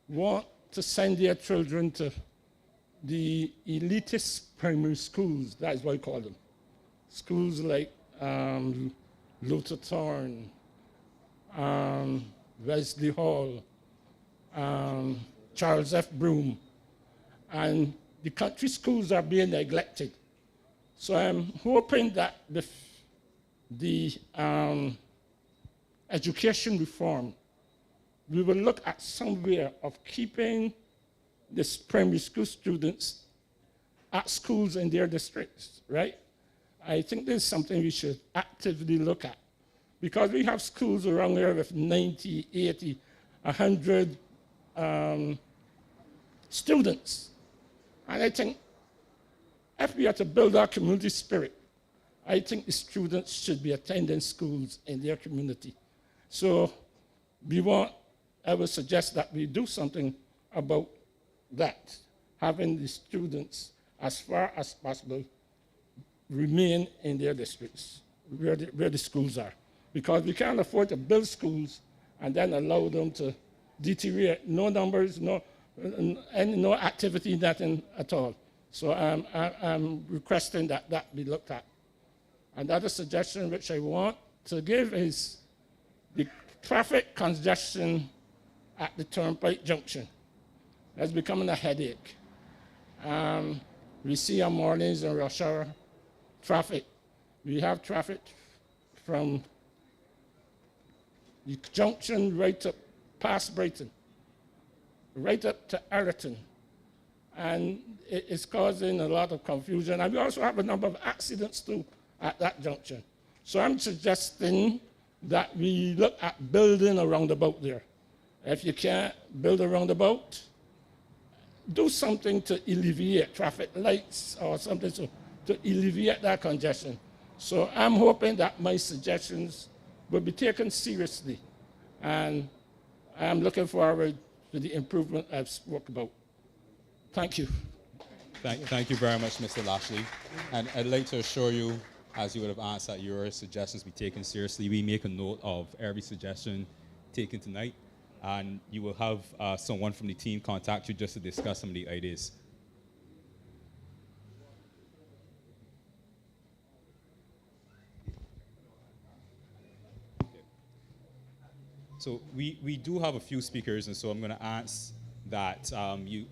want to send their children to the elitist primary schools, that is what I call them. Schools like Luther Thorne, Wesley Hall, Charles F. Broome, and the country schools are being neglected. So I'm hoping that the education reform, we will look at some way of keeping the primary school students at schools in their districts, right? I think this is something we should actively look at, because we have schools around here with 90, 80, 100 students. And I think if we are to build our community spirit, I think the students should be attending schools in their community. So I would suggest that we do something about that, having the students, as far as possible, remain in their districts, where the schools are. Because we can't afford to build schools and then allow them to deteriorate. No numbers, no activity, nothing at all. So I'm requesting that that be looked at. Another suggestion which I want to give is the traffic congestion at the Turnpike Junction. That's becoming a headache. We see on mornings and rush hour traffic. We have traffic from the junction right up past Brighton, right up to Allerton. And it's causing a lot of confusion. And we also have a number of accidents too at that junction. So I'm suggesting that we look at building a roundabout there. If you can't build a roundabout, do something to alleviate traffic lights or something to alleviate that congestion. So I'm hoping that my suggestions will be taken seriously. And I'm looking forward to the improvement I've spoke about. Thank you. Thank you very much, Mr. Lashley. And I'd like to assure you, as you would have asked, that your suggestions be taken seriously. We make a note of every suggestion taken tonight, and you will have someone from the team contact you just to discuss some of the ideas. So we do have a few speakers, and so I'm going to ask that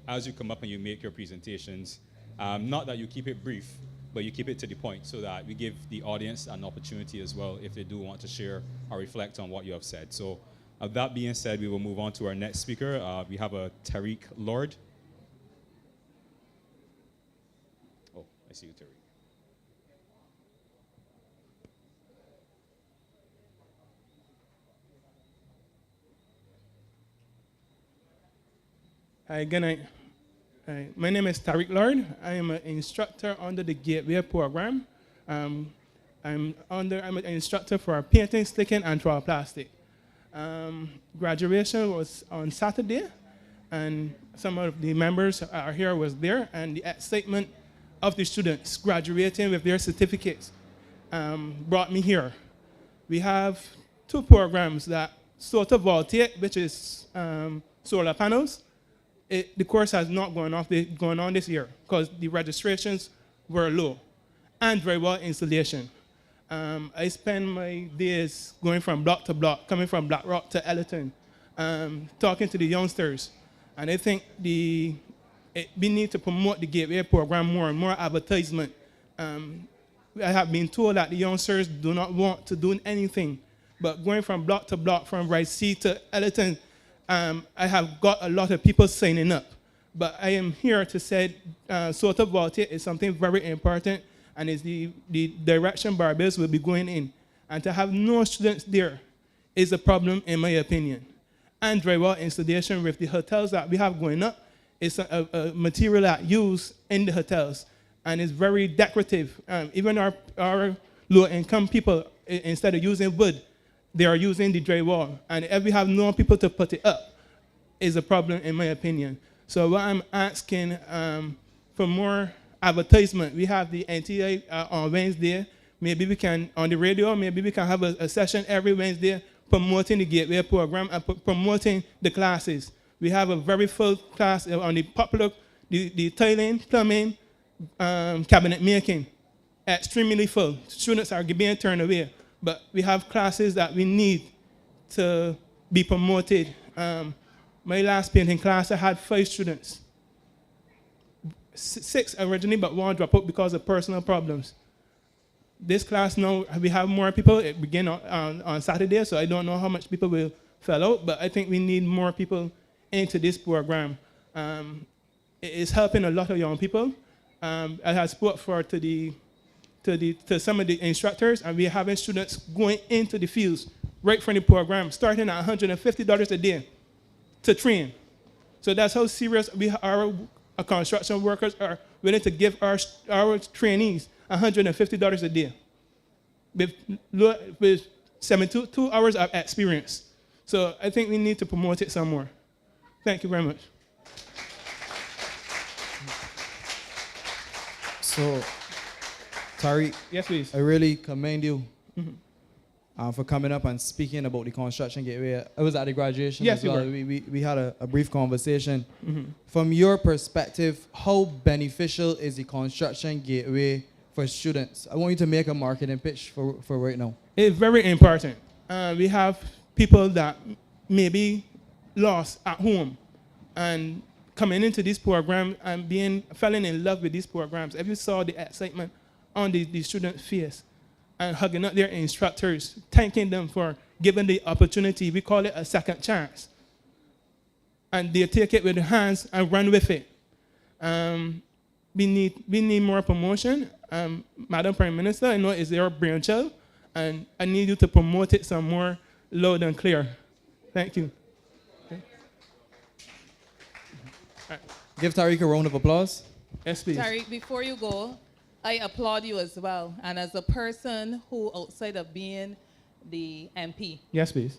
as you come up and you make your presentations, not that you keep it brief, but you keep it to the point so that we give the audience an opportunity as well if they do want to share or reflect on what you have said. So that being said, we will move on to our next speaker. We have a Tariq Lord. Oh, I see you, Tariq. Hi, good night. Hi, my name is Tariq Lord. I am an instructor under the Gateway program. I'm an instructor for painting, sticking, and trial plastic. Graduation was on Saturday, and some of the members are here was there, and the excitement of the students graduating with their certificates brought me here. We have two programs that photovoltaic, which is solar panels. The course has not gone on this year because the registrations were low, and very well installation. I spend my days going from block to block, coming from Black Rock to Ellerton, talking to the youngsters. And I think we need to promote the Gateway program more and more advertisement. I have been told that the youngsters do not want to do anything, but going from block to block, from Rice C to Ellerton, I have got a lot of people signing up. But I am here to say photovoltaic is something very important, and is the direction Barbados will be going in. And to have no students there is a problem, in my opinion. And very well installation with the hotels that we have going up is a material that used in the hotels, and it's very decorative. Even our low-income people, instead of using wood, they are using the drywall. And if we have no people to put it up, is a problem, in my opinion. So what I'm asking for more advertisement. We have the NTA on Wednesday. Maybe we can, on the radio, maybe we can have a session every Wednesday promoting the Gateway program and promoting the classes. We have a very full class on the popular, the tiling, plumbing, cabinet making, extremely full. Students are being turned away. But we have classes that we need to be promoted. My last painting class, I had 5 students. 6 originally, but 1 dropped out because of personal problems. This class now, we have more people. It began on Saturday, so I don't know how much people will fill out, but I think we need more people into this program. It is helping a lot of young people. I have spoke to some of the instructors, and we're having students going into the fields right from the program, starting at $150 a day to train. So that's how serious our construction workers are willing to give our trainees $150 a day with 72 hours of experience. So I think we need to promote it some more. Thank you very much. So, Tariq, yes, please. I really commend you. for coming up and speaking about the construction gateway. I was at the graduation Yes, as you well. were. We had a brief conversation. Mhm. From your perspective, how beneficial is the construction gateway for students? I want you to make a marketing pitch for right now. It's very important. We have people that may be lost at home and coming into this program and falling in love with these programs. If you saw the excitement on the students' face and hugging up their instructors, thanking them for giving the opportunity, we call it a second chance. And they take it with their hands and run with it. We need more promotion. Madam Prime Minister, I know it's your brainchild, and I need you to promote it some more loud and clear. Thank you. Okay. Give Tariq a round of applause. Yes, please. Tariq, before you go, I applaud you as well. And as a person who, outside of being the MP Yes, please.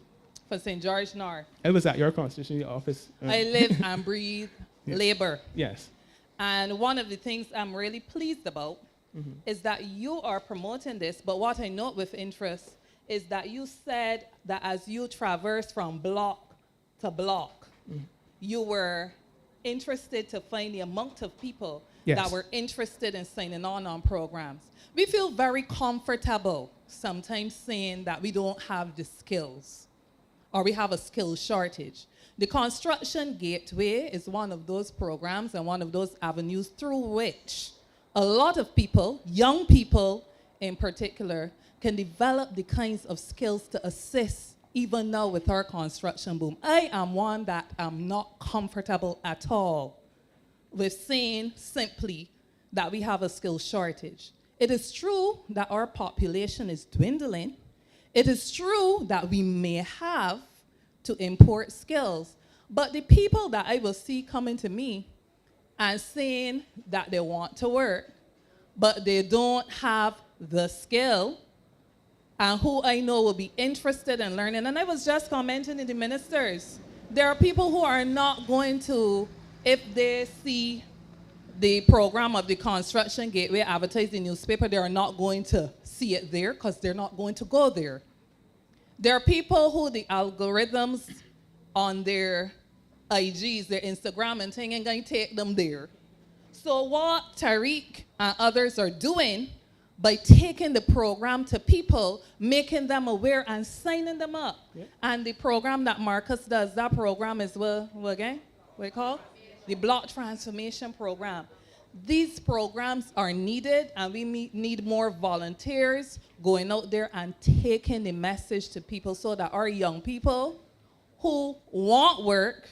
for St. George North, I was at your constituency office. I live and breathe Yes. labor. Yes. And one of the things I'm really pleased about Mhm. is that you are promoting this, but what I note with interest is that you said that as you traverse from block to block, you were interested to find the amount of people Yes. that were interested in signing on programs. We feel very comfortable sometimes saying that we don't have the skills or we have a skill shortage. The Construction Gateway is one of those programs and one of those avenues through which a lot of people, young people in particular, can develop the kinds of skills to assist even now with our construction boom. I am one that am not comfortable at all with saying simply that we have a skill shortage. It is true that our population is dwindling. It is true that we may have to import skills, but the people that I will see coming to me and saying that they want to work, but they don't have the skill, and who I know will be interested in learning. And I was just commenting to the ministers. There are people who are not going to, if they see the program of the Construction Gateway advertised in the newspaper, they are not going to see it there because they're not going to go there. There are people who the algorithms on their IGs, their Instagram and thing, ain't going to take them there. So what Tariq and others are doing by taking the program to people, making them aware and signing them up. Yeah. And the program that Marcus does, that program is what again? What it called? The Block Transformation Program. These programs are needed, and we need more volunteers going out there and taking the message to people so that our young people who want work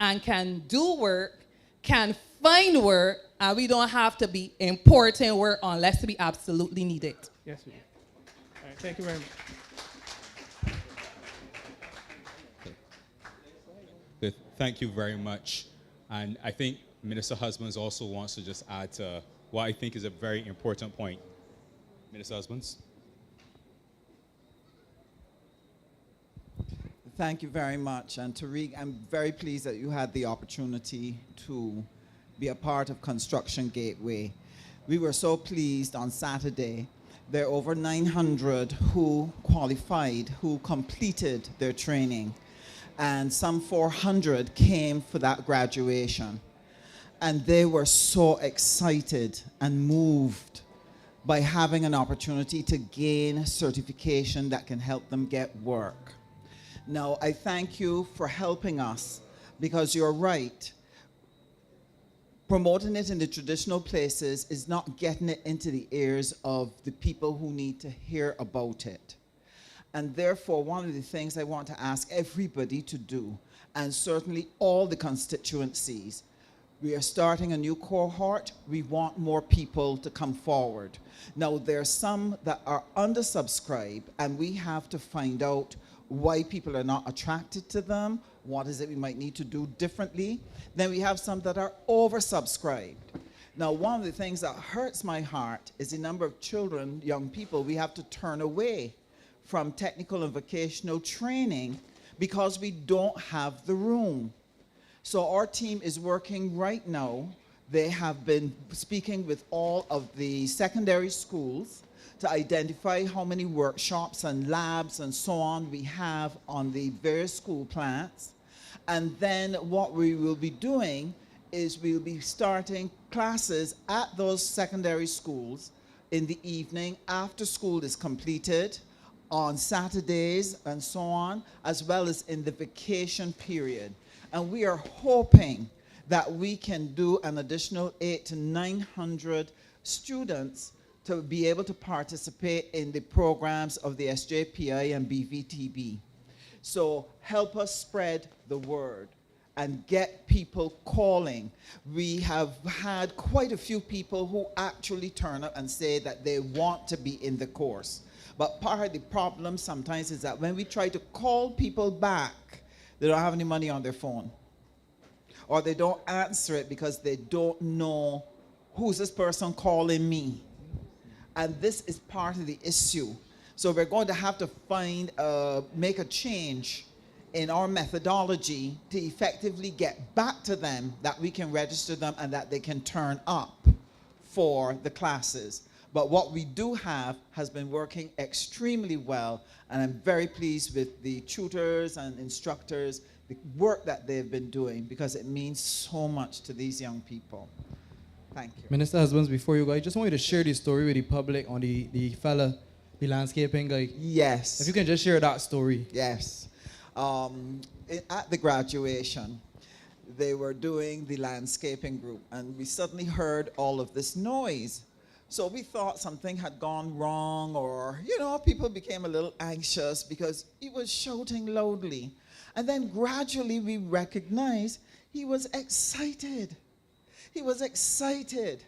and can do work can find work, and we don't have to be importing work unless we absolutely need it. Yes, we do. All right, thank you very much. Thank you very much. And I think Minister Husbands also wants to just add to what I think is a very important point. Minister Husbands. Thank you very much. And Tariq, I'm very pleased that you had the opportunity to be a part of Construction Gateway. We were so pleased on Saturday. There are over 900 who qualified, who completed their training, and some 400 came for that graduation. And they were so excited and moved by having an opportunity to gain certification that can help them get work. Now, I thank you for helping us, because you're right. Promoting it in the traditional places is not getting it into the ears of the people who need to hear about it. And therefore, one of the things I want to ask everybody to do, and certainly all the constituencies, we are starting a new cohort. We want more people to come forward. Now, there are some that are undersubscribed, and we have to find out why people are not attracted to them. What is it we might need to do differently? Then we have some that are oversubscribed. Now, one of the things that hurts my heart is the number of children, young people, we have to turn away from technical and vocational training because we don't have the room. So our team is working right now They have been speaking with all of the secondary schools to identify how many workshops and labs and so on we have on the various school plants. And then what we will be doing is we'll be starting classes at those secondary schools in the evening after school is completed, on Saturdays and so on, as well as in the vacation period. And we are hoping that we can do an additional 800 to 900 students to be able to participate in the programs of the SJPI and BVTB. So help us spread the word and get people calling. We have had quite a few people who actually turn up and say that they want to be in the course. But part of the problem sometimes is that when we try to call people back, they don't have any money on their phone. Or they don't answer it because they don't know who's this person calling me. And this is part of the issue. So we're going to have to make a change in our methodology to effectively get back to them, that we can register them and that they can turn up for the classes. But what we do have has been working extremely well, and I'm very pleased with the tutors and instructors, the work that they've been doing, because it means so much to these young people. Thank you. Minister Husbands, before you go, I just want you to share the story with the public on the fella, the landscaping guy. Yes. If you can just share that story. Yes. At the graduation, they were doing the landscaping group, and we suddenly heard all of this noise. So we thought something had gone wrong, or, you know, people became a little anxious because he was shouting loudly. And then gradually we recognized he was excited. He was excited.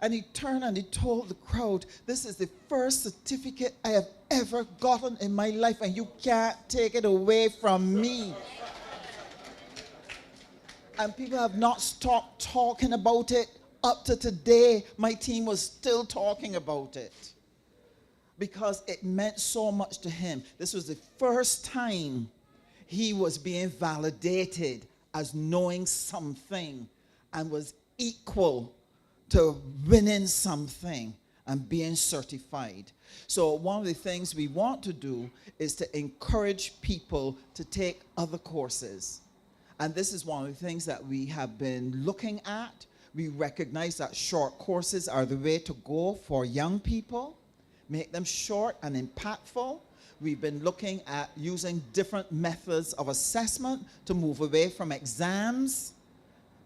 And he turned and he told the crowd, "This is the first certificate I have ever gotten in my life, and you can't take it away from me." And people have not stopped talking about it. Up to today, my team was still talking about it because it meant so much to him. This was the first time he was being validated as knowing something and was equal to winning something and being certified. So one of the things we want to do is to encourage people to take other courses. And this is one of the things that we have been looking at. We recognize that short courses are the way to go for young people. Make them short and impactful. We've been looking at using different methods of assessment to move away from exams,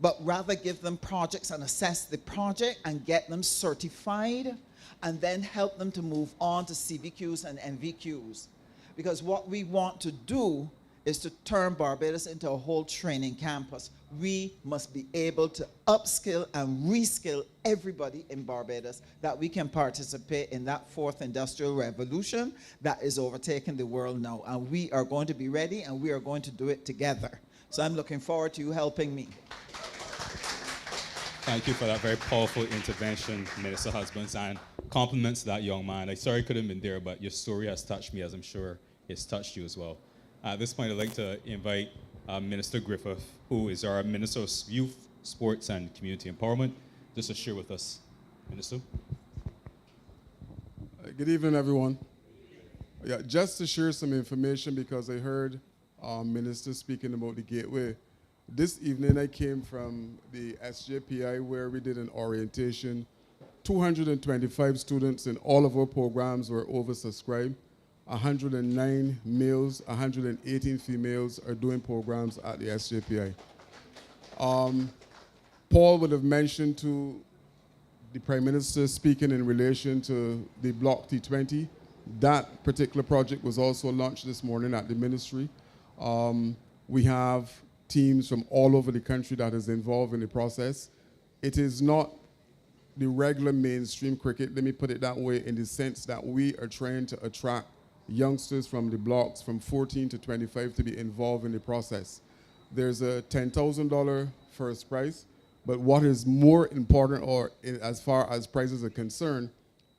but rather give them projects and assess the project and get them certified, and then help them to move on to CBQs and NVQs. Because what we want to do is to turn Barbados into a whole training campus. We must be able to upskill and reskill everybody in Barbados, that we can participate in that fourth industrial revolution that is overtaking the world now. And we are going to be ready, and we are going to do it together. So I'm looking forward to you helping me. Thank you for that very powerful intervention, Minister Husbands, and compliments to that young man. I'm sorry I couldn't have been there, but your story has touched me, as I'm sure it's touched you as well. At this point, I'd like to invite Minister Griffith, who is our Minister of Youth, Sports and Community Empowerment, just to share with us. Minister. Good evening, everyone. Yeah, just to share some information, because I heard Minister speaking about the Gateway. This evening I came from the SJPI, where we did an orientation. 225 students in all of our programs were oversubscribed. 109 males, 118 females are doing programs at the SJPI. Paul would have mentioned to the Prime Minister, speaking in relation to the Block T20. That particular project was also launched this morning at the ministry. We have teams from all over the country that is involved in the process. It is not the regular mainstream cricket, let me put it that way, in the sense that we are trying to attract youngsters from the blocks from 14 to 25 to be involved in the process. There's a $10,000 first prize, but what is more important, or as far as prizes are concerned,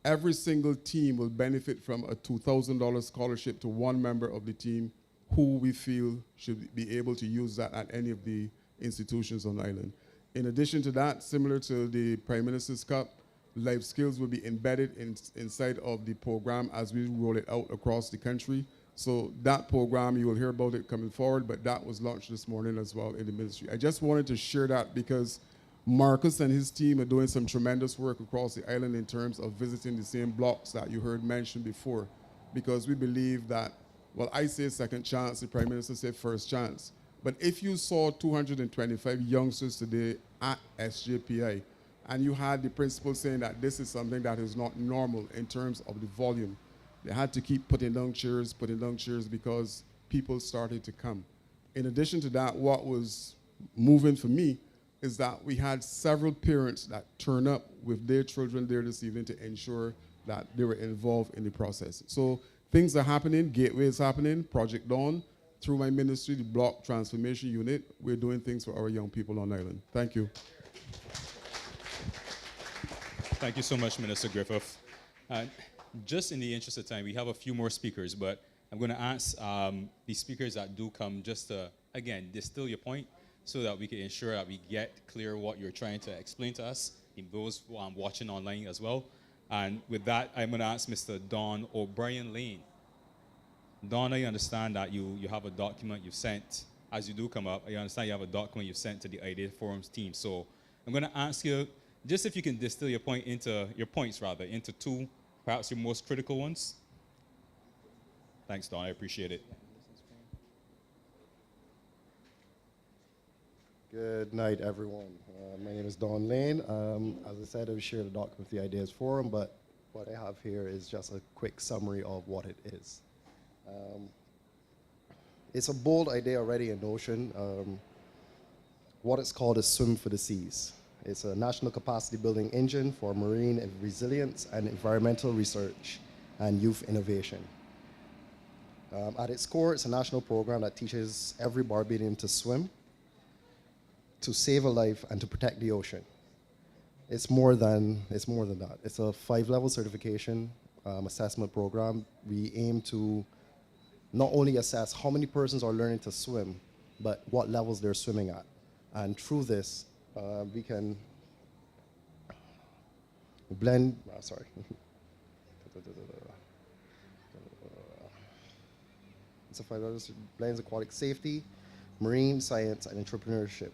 every single team will benefit from a $2,000 scholarship to one member of the team who we feel should be able to use that at any of the institutions on the island. In addition to that, similar to the Prime Minister's Cup, life skills will be embedded inside of the program as we roll it out across the country. So that program, you will hear about it coming forward, but that was launched this morning as well in the ministry. I just wanted to share that because Marcus and his team are doing some tremendous work across the island in terms of visiting the same blocks that you heard mentioned before, because we believe that, well, I say second chance, the Prime Minister said first chance. But if you saw 225 youngsters today at SJPI, and you had the principal saying that this is something that is not normal in terms of the volume, they had to keep putting down chairs because people started to come. In addition to that, what was moving for me is that we had several parents that turned up with their children there this evening to ensure that they were involved in the process. So things are happening, Gateway is happening, Project Dawn, through my ministry, the Block Transformation Unit, we're doing things for our young people on island. Thank you. Thank you so much, Minister Griffith. Just in the interest of time, we have a few more speakers, but I'm going to ask the speakers that do come just to, again, distill your point so that we can ensure that we get clear what you're trying to explain to us, and those watching online as well. And with that, I'm going to ask Mr. Don O'Brien Lane. Don, I understand that you have a document you've sent. As you do come up, I understand you have a document you've sent to the Idea Forums team. So I'm going to ask you, just if you can distill your points into two, perhaps your most critical ones. Thanks, Don. I appreciate it. Good night, everyone. My name is Don Lane. As I said, I will share the document with the Ideas Forum, but what I have here is just a quick summary of what it is. It's a bold idea already in notion. What it's called is Swim for the Seas. It's a national capacity building engine for marine resilience and environmental research and youth innovation. At its core, it's a national program that teaches every Barbadian to swim, to save a life, and to protect the ocean. It's more than that. It's a 5-level certification assessment program. We aim to not only assess how many persons are learning to swim, but what levels they're swimming at. And through this, we can blend, It's a 5-level blends aquatic safety, marine science, and entrepreneurship.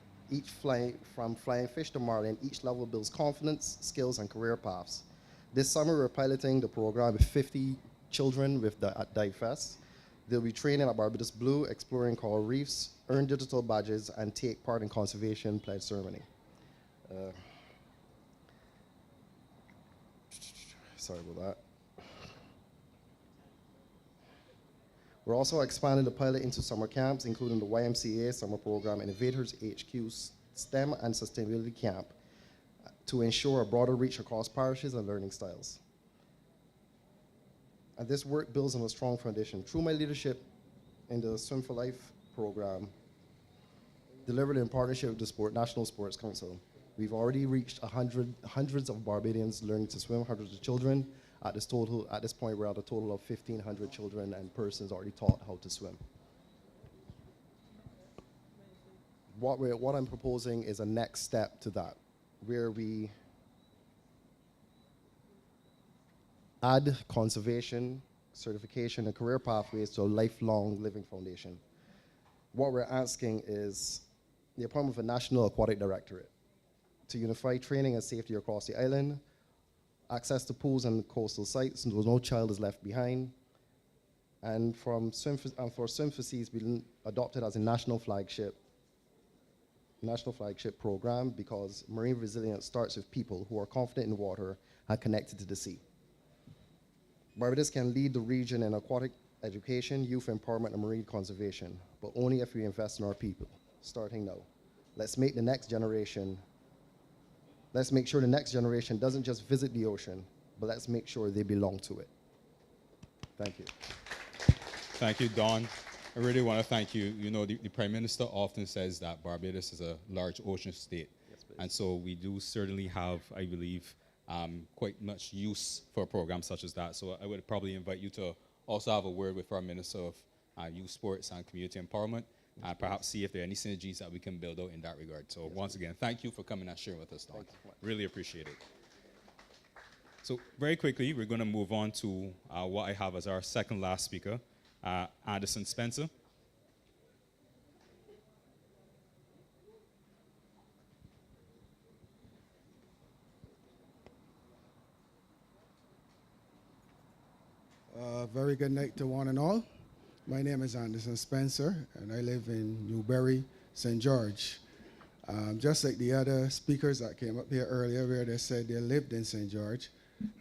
From flying fish to marlin, each level builds confidence, skills, and career paths. This summer, we're piloting the program with 50 children at Dive Fest. They'll be training at Barbados Blue, exploring coral reefs, earn digital badges, and take part in conservation pledge ceremony. Sorry about that. We're also expanding the pilot into summer camps, including the YMCA summer program, Innovators HQ STEM and Sustainability Camp, to ensure a broader reach across parishes and learning styles. And this work builds on a strong foundation. Through my leadership in the Swim for Life program, delivered in partnership with the National Sports Council, we've already reached hundreds of Barbadians learning to swim, hundreds of children. At this point, we're at a total of 1,500 children and persons already taught how to swim. What I'm proposing is a next step to that, where we add conservation, certification, and career pathways to a lifelong living foundation. What we're asking is the appointment of a National Aquatic Directorate to unify training and safety across the island, access to pools and coastal sites, and no child is left behind. And for Swim for Seas, we adopted as a national flagship program, because marine resilience starts with people who are confident in water and connected to the sea. Barbados can lead the region in aquatic education, youth empowerment, and marine conservation, but only if we invest in our people, starting now. Let's make sure the next generation doesn't just visit the ocean, but let's make sure they belong to it. Thank you. Thank you, Don. I really want to thank you. You know, the Prime Minister often says that Barbados is a large ocean state. Yes, and so we do certainly have, I believe, quite much use for a program such as that. So I would probably invite you to also have a word with our Minister of Youth, Sports, and Community Empowerment and perhaps see if there are any synergies that we can build out in that regard. So once again, thank you for coming and sharing with us, Don. Really appreciate it. So very quickly, we're going to move on to what I have as our second last speaker, Anderson Spencer. Very good night to one and all. My name is Anderson Spencer, and I live in Newberry, St. George. Just like the other speakers that came up here earlier where they said they lived in St. George,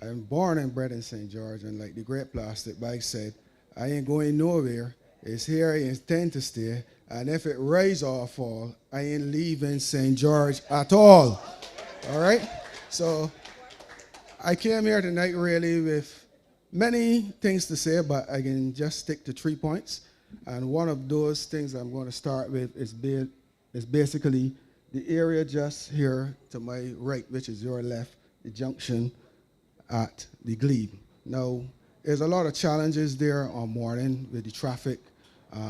I'm born and bred in St. George, and like the great plastic bag said, I ain't going nowhere. It's here, I intend to stay, and if it rise or fall, I ain't leaving St. George at all. All right? So I came here tonight really with many things to say, but I can just stick to 3 points. And one of those things I'm going to start with is basically the area just here to my right, which is your left, the junction at the GLEBE. Now, there's a lot of challenges there on morning with the traffic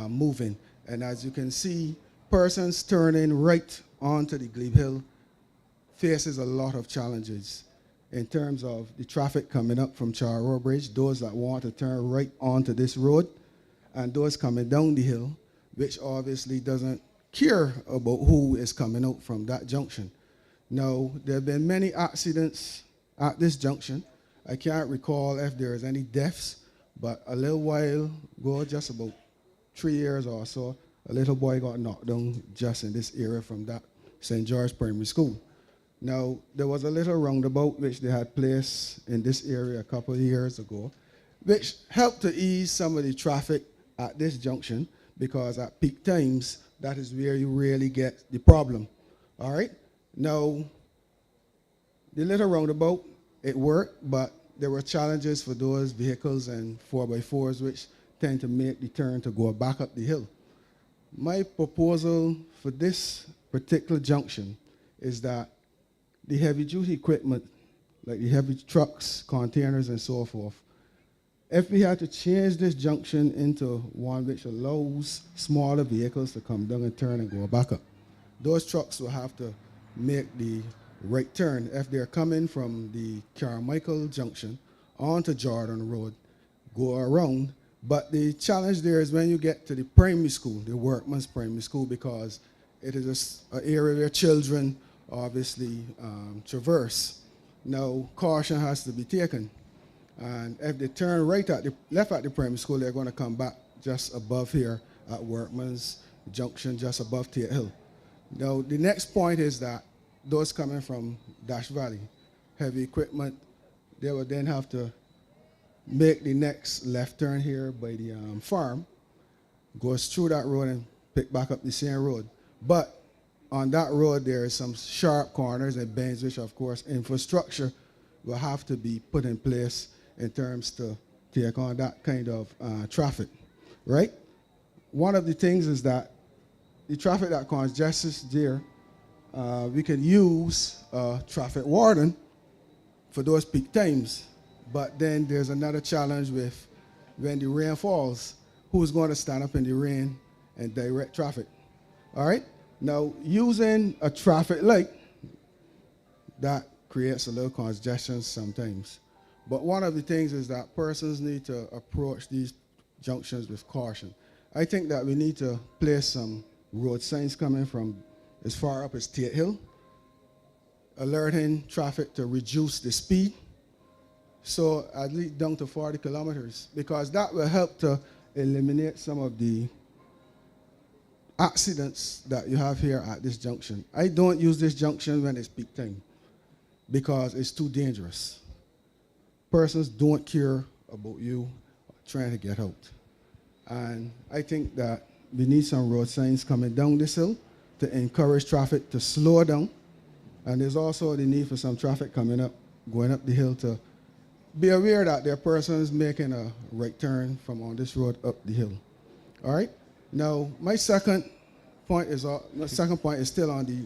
moving. And as you can see, persons turning right onto the GLEBE Hill faces a lot of challenges in terms of the traffic coming up from Charrow Bridge, those that want to turn right onto this road, and those coming down the hill, which obviously doesn't care about who is coming out from that junction. Now, there have been many accidents at this junction. I can't recall if there's any deaths, but a little while ago, just about 3 years or so, a little boy got knocked down just in this area from that St. George Primary School. Now, there was a little roundabout which they had placed in this area a couple of years ago, which helped to ease some of the traffic at this junction, because at peak times, that is where you really get the problem. All right? Now, the little roundabout, it worked, but there were challenges for those vehicles and 4x4s which tend to make the turn to go back up the hill. My proposal for this particular junction is that the heavy-duty equipment, like the heavy trucks, containers, and so forth, if we had to change this junction into one which allows smaller vehicles to come down and turn and go back up, those trucks will have to make the right turn if they're coming from the Carmichael Junction onto Jordan Road, go around. But the challenge there is when you get to the primary school, the Workman's Primary School, because it is an area where children obviously traverse. Now, caution has to be taken. And if they turn left at the primary school, they're going to come back just above here at Workman's Junction, just above Tate Hill. Now, the next point is that those coming from Dash Valley, heavy equipment, they will then have to make the next left turn here by the farm, goes through that road and pick back up the same road. But on that road, there are some sharp corners and bends, which, of course, infrastructure will have to be put in place in terms to take on that kind of traffic, right? One of the things is that the traffic that congests there, we can use a traffic warden for those peak times. But then there's another challenge with when the rain falls, who's going to stand up in the rain and direct traffic, all right? Now, using a traffic light, that creates a little congestion sometimes. But one of the things is that persons need to approach these junctions with caution. I think that we need to place some road signs coming from as far up as Tate Hill, alerting traffic to reduce the speed, so at least down to 40 kilometers, because that will help to eliminate some of the accidents that you have here at this junction. I don't use this junction when it's peak time because it's too dangerous. Persons don't care about you trying to get out. And I think that we need some road signs coming down this hill to encourage traffic to slow down. And there's also the need for some traffic coming up, going up the hill, to be aware that there are persons making a right turn from on this road up the hill. All right? Now, my second point is still on the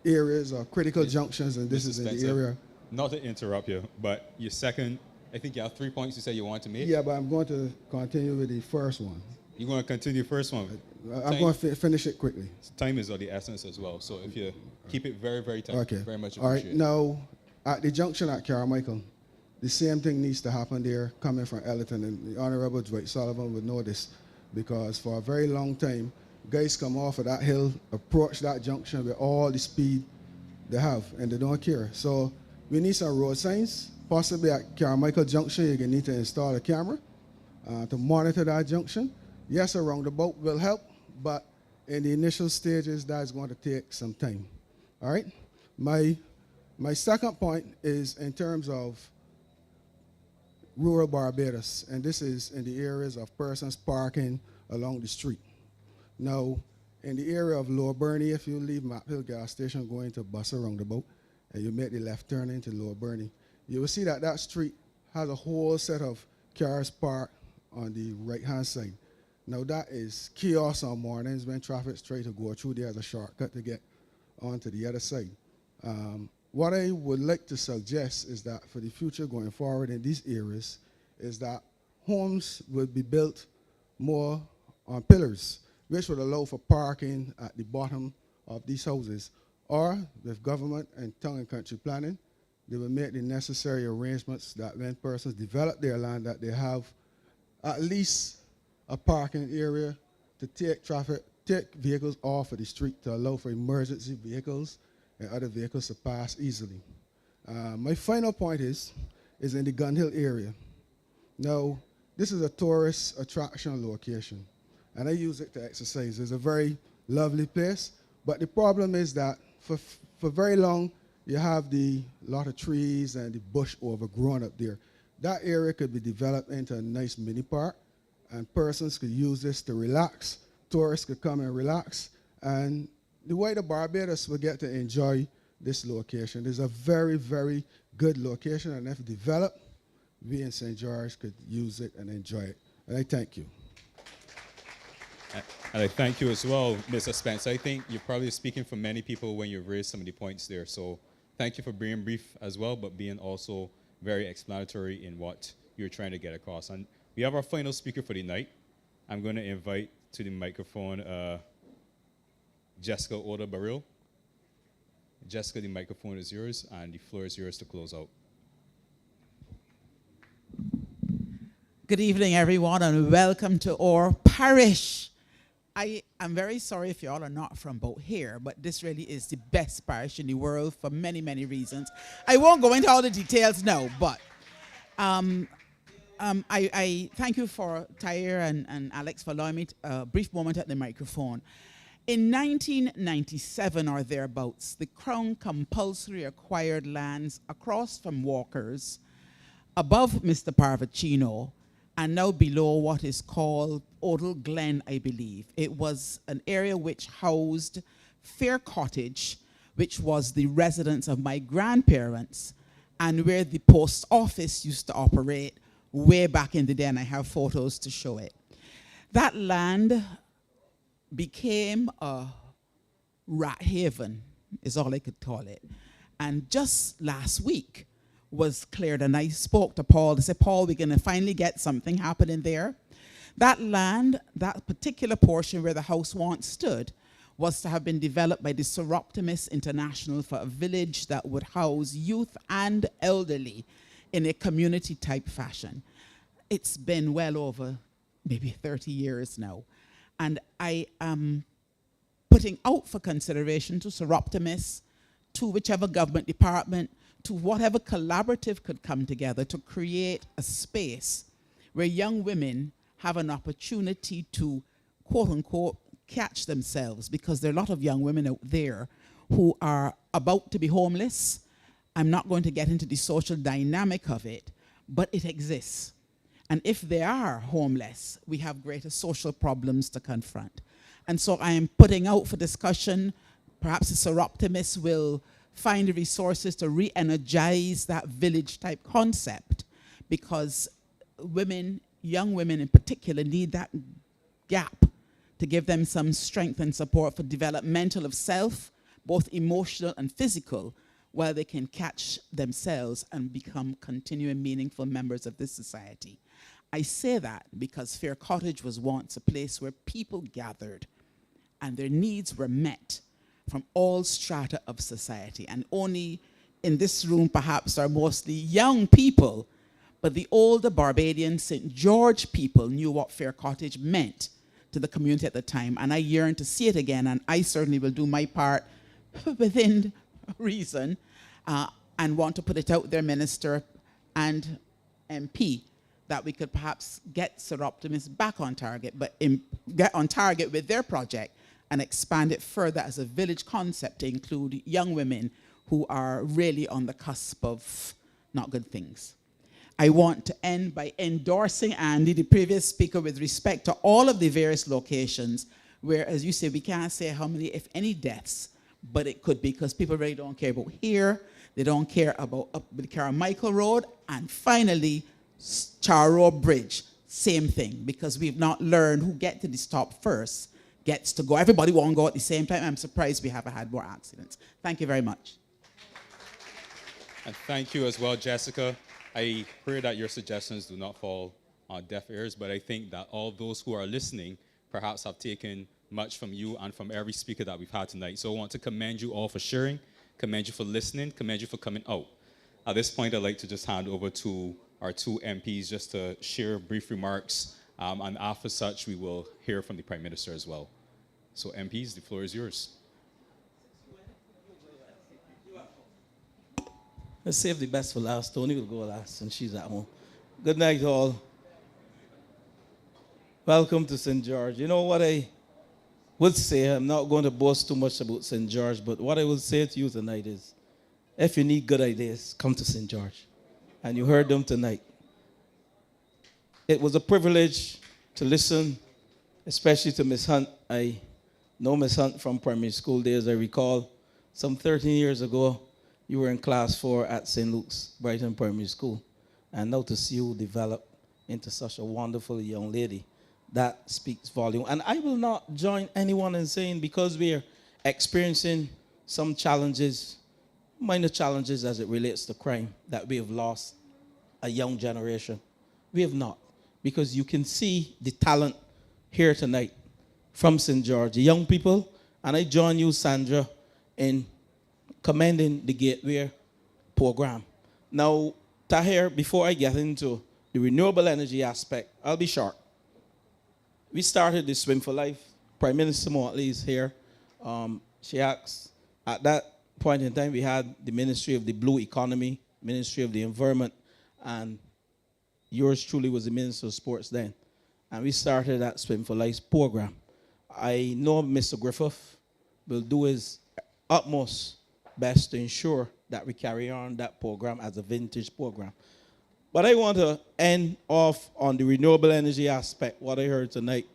areas of critical junctions, and this is in the area. Not to interrupt you, but your second, I think you have 3 points you said you want to make. Yeah, but I'm going to continue with the first one. You're going to continue the first one. I'm going to finish it quickly. Time is of the essence as well. So if you keep it very, very tight, Okay. very much All right. appreciated. Now, at the junction at Carmichael, the same thing needs to happen there coming from Ellerton. And the Honorable Dwight Sullivan would know this because for a very long time, guys come off of that hill, approach that junction with all the speed they have, and they don't care. So we need some road signs. Possibly at Carmichael Junction, you're going to need to install a camera to monitor that junction. Yes, a roundabout will help, but in the initial stages, that's going to take some time. All right? My second point is in terms of rural Barbados, and this is in the areas of persons parking along the street. Now, in the area of Lower Burney, if you leave Map Hill gas station going to Bussa roundabout, and you make the left turn into Lower Burney, you will see that that street has a whole set of cars parked on the right-hand side. Now, that is chaos on mornings when traffic's trying to go through there as a shortcut to get onto the other side. What I would like to suggest is that for the future going forward in these areas is that homes would be built more on pillars, which would allow for parking at the bottom of these houses. Or with government and town and country planning, they will make the necessary arrangements that when persons develop their land, that they have at least a parking area to take vehicles off of the street to allow for emergency vehicles and other vehicles to pass easily. My final point is in the Gun Hill area. Now, this is a tourist attraction location, and I use it to exercise. It's a very lovely place, but the problem is that for very long, you have the lot of trees and the bush overgrown up there. That area could be developed into a nice mini park, and persons could use this to relax. Tourists could come and relax, and the way the Barbados will get to enjoy this location. It's a very, very good location, and if developed, we in St. George could use it and enjoy it. And I thank you. And I thank you as well, Mr. Spence. I think you're probably speaking for many people when you raised some of the points there. So thank you for being brief as well, but being also very explanatory in what you're trying to get across. And we have our final speaker for the night. I'm going to invite to the microphone Jessica Oda Baril. Jessica, the microphone is yours, and the floor is yours to close out. Good evening, everyone, and welcome to our parish. I am very sorry if you all are not from about here, but this really is the best parish in the world for many, many reasons. I won't go into all the details now, but I thank you for Tyre and Alex for allowing me a brief moment at the microphone. In 1997 or thereabouts, the Crown compulsory acquired lands across from Walker's, above Mr. Parvacino, and now below what is called Odell Glen, I believe. It was an area which housed Fair Cottage, which was the residence of my grandparents, and where the post office used to operate way back in the day, and I have photos to show it. That land became a rat haven, is all I could call it. And just last week was cleared, and I spoke to Paul. I said, Paul, we're going to finally get something happening there. That land, that particular portion where the house once stood, was to have been developed by the Soroptimist International for a village that would house youth and elderly in a community-type fashion. It's been well over maybe 30 years now. And I am putting out for consideration to Soroptimists, to whichever government department, to whatever collaborative could come together to create a space where young women have an opportunity to, quote unquote, catch themselves, because there are a lot of young women out there who are about to be homeless. I'm not going to get into the social dynamic of it, but it exists. And if they are homeless, we have greater social problems to confront. And so I am putting out for discussion, perhaps the Soroptimists will find the resources to re-energize that village-type concept, because women, young women in particular, need that gap to give them some strength and support for developmental of self, both emotional and physical, while they can catch themselves and become continuing meaningful members of this society. I say that because Fair Cottage was once a place where people gathered and their needs were met from all strata of society. And only in this room perhaps are mostly young people, but the older Barbadian St. George people knew what Fair Cottage meant to the community at the time. And I yearn to see it again, and I certainly will do my part within reason and want to put it out there, Minister and MP, that we could perhaps get Sir Optimus back on target, but get on target with their project and expand it further as a village concept to include young women who are really on the cusp of not good things. I want to end by endorsing Andy, the previous speaker, with respect to all of the various locations where, as you say, we can't say how many, if any, deaths, but it could be because people really don't care about here, they don't care about up the Carmichael Road, and finally, Charro Bridge, same thing, because we've not learned who get to the stop first gets to go. Everybody won't go at the same time. I'm surprised we haven't had more accidents. Thank you very much. And thank you as well, Jessica. I pray that your suggestions do not fall on deaf ears, but I think that all those who are listening perhaps have taken much from you and from every speaker that we've had tonight. So I want to commend you all for sharing, commend you for listening, commend you for coming out. At this point, I'd like to just hand over to our two MPs just to share brief remarks, and after such, we will hear from the Prime Minister as well. So MPs, the floor is yours. Let's save the best for last. Tony will go last, and she's at home. Good night, all. Welcome to St. George. You know what I would say? I'm not going to boast too much about St. George, but what I will say to you tonight is, if you need good ideas, come to St. George. And you heard them tonight. It was a privilege to listen, especially to Miss Hunt. I know Miss Hunt from primary school days. I recall some 13 years ago, you were in class 4 at St. Luke's Brighton Primary School. And now to see you develop into such a wonderful young lady, that speaks volume. And I will not join anyone in saying because we are experiencing some challenges, minor challenges as it relates to crime, that we have lost a young generation. We have not. Because you can see the talent here tonight from St. George, the young people. And I join you, Sandra, in commending the Gateway program. Now, Tahir, before I get into the renewable energy aspect, I'll be short. We started the Swim for Life. Prime Minister Motley is here. She asked, at that point in time, we had the Ministry of the Blue Economy, Ministry of the Environment, and yours truly was the Minister of Sports then. And we started that Swim for Life program. I know Mr. Griffith will do his utmost best to ensure that we carry on that program as a vintage program. But I want to end off on the renewable energy aspect, what I heard tonight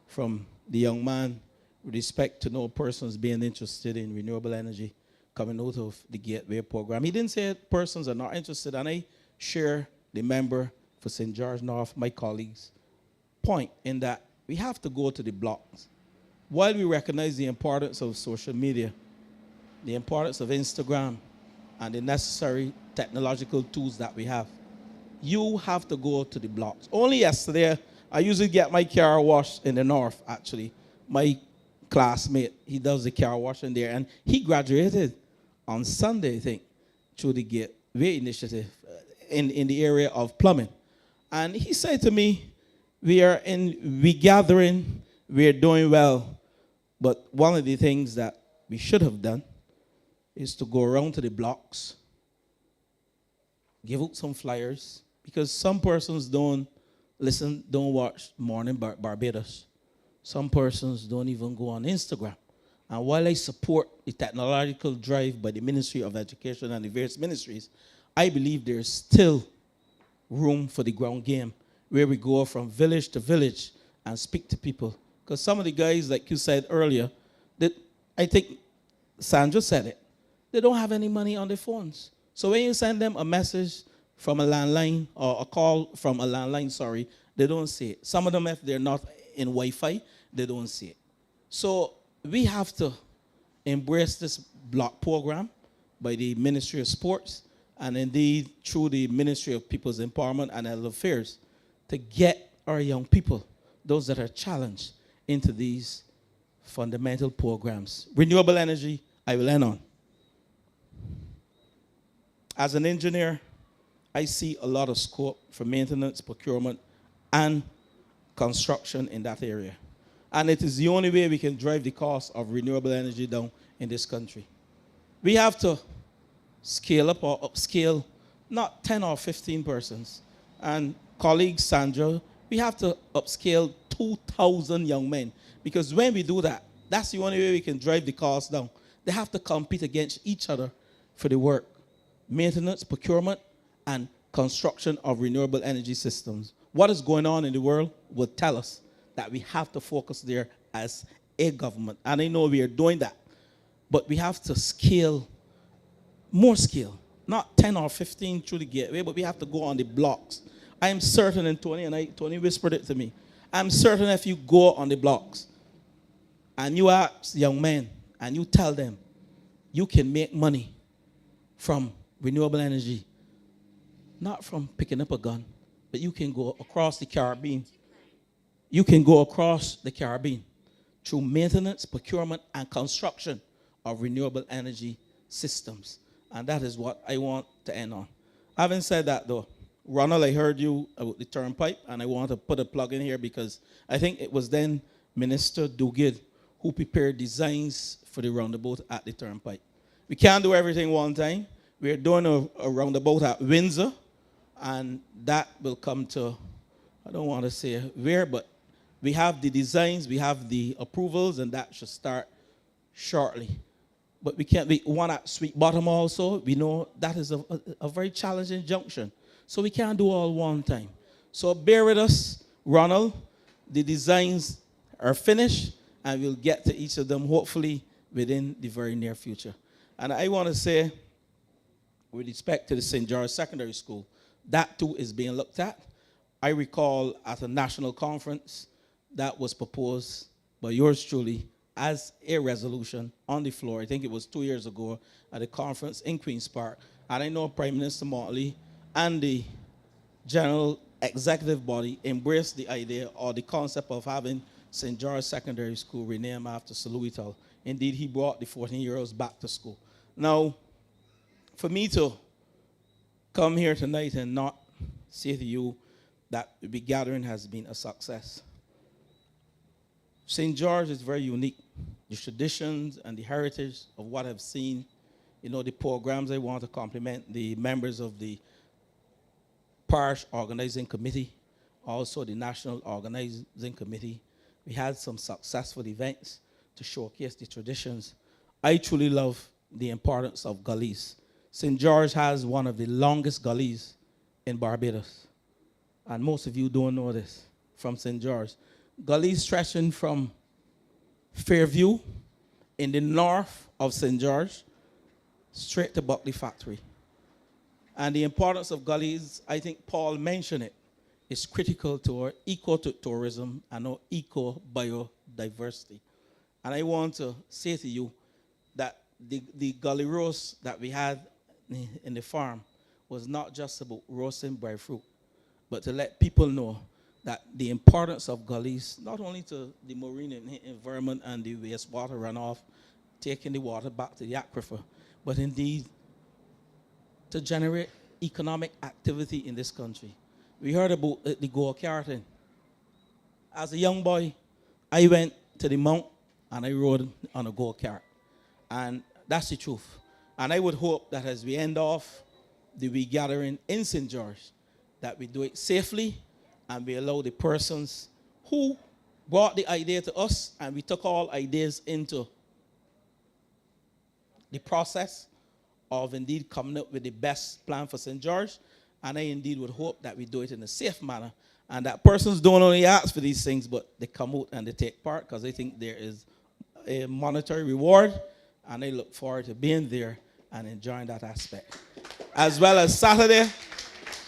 from the young man with respect to no persons being interested in renewable energy coming out of the Gateway program. He didn't say persons are not interested, and I share the member for St. George North, my colleagues' point in that we have to go to the blocks. While we recognize the importance of social media, the importance of Instagram, and the necessary technological tools that we have, you have to go to the blocks. Only yesterday, I usually get my car washed in the north, actually. My classmate, he does the car washing there, and he graduated on Sunday, I think, through the Gateway initiative in the area of plumbing. And he said to me, we gathering, we're doing well, but one of the things that we should have done is to go around to the blocks, give out some flyers, because some persons don't listen, don't watch Morning Barbados. Some persons don't even go on Instagram. And while I support the technological drive by the Ministry of Education and the various ministries, I believe there's still room for the ground game where we go from village to village and speak to people. Because some of the guys, like you said earlier, that I think Sandra said it, they don't have any money on their phones. So when you send them a message from a landline or a call from a landline, sorry, they don't see it. Some of them, if they're not in Wi-Fi, they don't see it. So we have to embrace this block program by the Ministry of Sports and indeed through the Ministry of People's Empowerment and Health Affairs to get our young people, those that are challenged, into these fundamental programs. Renewable energy, I will end on. As an engineer, I see a lot of scope for maintenance, procurement, and construction in that area. And it is the only way we can drive the cost of renewable energy down in this country. We have to scale up or upscale not 10 or 15 persons. And colleague Sandra, we have to upscale 2,000 young men. Because when we do that, that's the only way we can drive the cost down. They have to compete against each other for the work. Maintenance, procurement, and construction of renewable energy systems. What is going on in the world will tell us that we have to focus there as a government. And I know we are doing that. But we have to scale, more scale. Not 10 or 15 through the gateway, but we have to go on the blocks. I am certain, and Tony whispered it to me, I'm certain if you go on the blocks and you ask young men and you tell them you can make money from renewable energy, not from picking up a gun, but you can go across the Caribbean. You can go across the Caribbean through maintenance, procurement, and construction of renewable energy systems. And that is what I want to end on. Having said that, though, Ronald, I heard you about the turnpike, and I want to put a plug in here because I think it was then Minister Duguid who prepared designs for the roundabout at the turnpike. We can't do everything one time. We're doing a roundabout at Windsor, and that will come to, I don't want to say where, but we have the designs, we have the approvals, and that should start shortly. But we can't be one at Sweet Bottom also. We know that is a very challenging junction. So we can't do all one time. So bear with us, Ronald. The designs are finished, and we'll get to each of them hopefully within the very near future. And I want to say, with respect to the St. George Secondary School, that too is being looked at. I recall at a national conference that was proposed by yours truly as a resolution on the floor. I think it was 2 years ago at a conference in Queen's Park. And I know Prime Minister Motley and the general executive body embraced the idea or the concept of having St. George Secondary School renamed after Sir Louis Tull. Indeed, he brought the 14-year-olds back to school. Now, for me to come here tonight and not say to you that the gathering has been a success. St. George is very unique. The traditions and the heritage of what I've seen, you know, the programs, I want to compliment the members of the parish organizing committee, also the national organizing committee. We had some successful events to showcase the traditions. I truly love the importance of gullies. St. George has one of the longest gullies in Barbados. And most of you don't know this from St. George. Gullies stretching from Fairview in the north of St. George straight to Buckley Factory. And the importance of gullies, I think Paul mentioned it, is critical to our eco-tourism and our eco-biodiversity. And I want to say to you that the gully roast that we had in the farm was not just about roasting breadfruit, but to let people know that the importance of gullies, not only to the marine environment and the wastewater runoff, taking the water back to the aquifer, but indeed to generate economic activity in this country. We heard about the go-karting. As a young boy, I went to the mount and I rode on a go-kart. And that's the truth. And I would hope that as we end off the regathering in St. George, that we do it safely and we allow the persons who brought the idea to us, and we took all ideas into the process of indeed coming up with the best plan for St. George. And I indeed would hope that we do it in a safe manner, and that persons don't only ask for these things, but they come out and they take part because they think there is a monetary reward, and I look forward to being there and enjoying that aspect. As well as Saturday,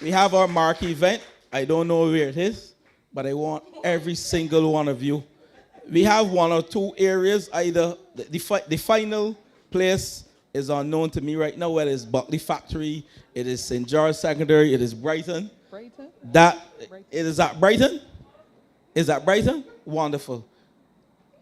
we have our marquee event. I don't know where it is, but I want every single one of you. We have one or two areas, either the final place is unknown to me right now, whether it's Buckley Factory, it is St. George Secondary, it is Brighton. Brighton? Is that Brighton? Is that Brighton? Wonderful.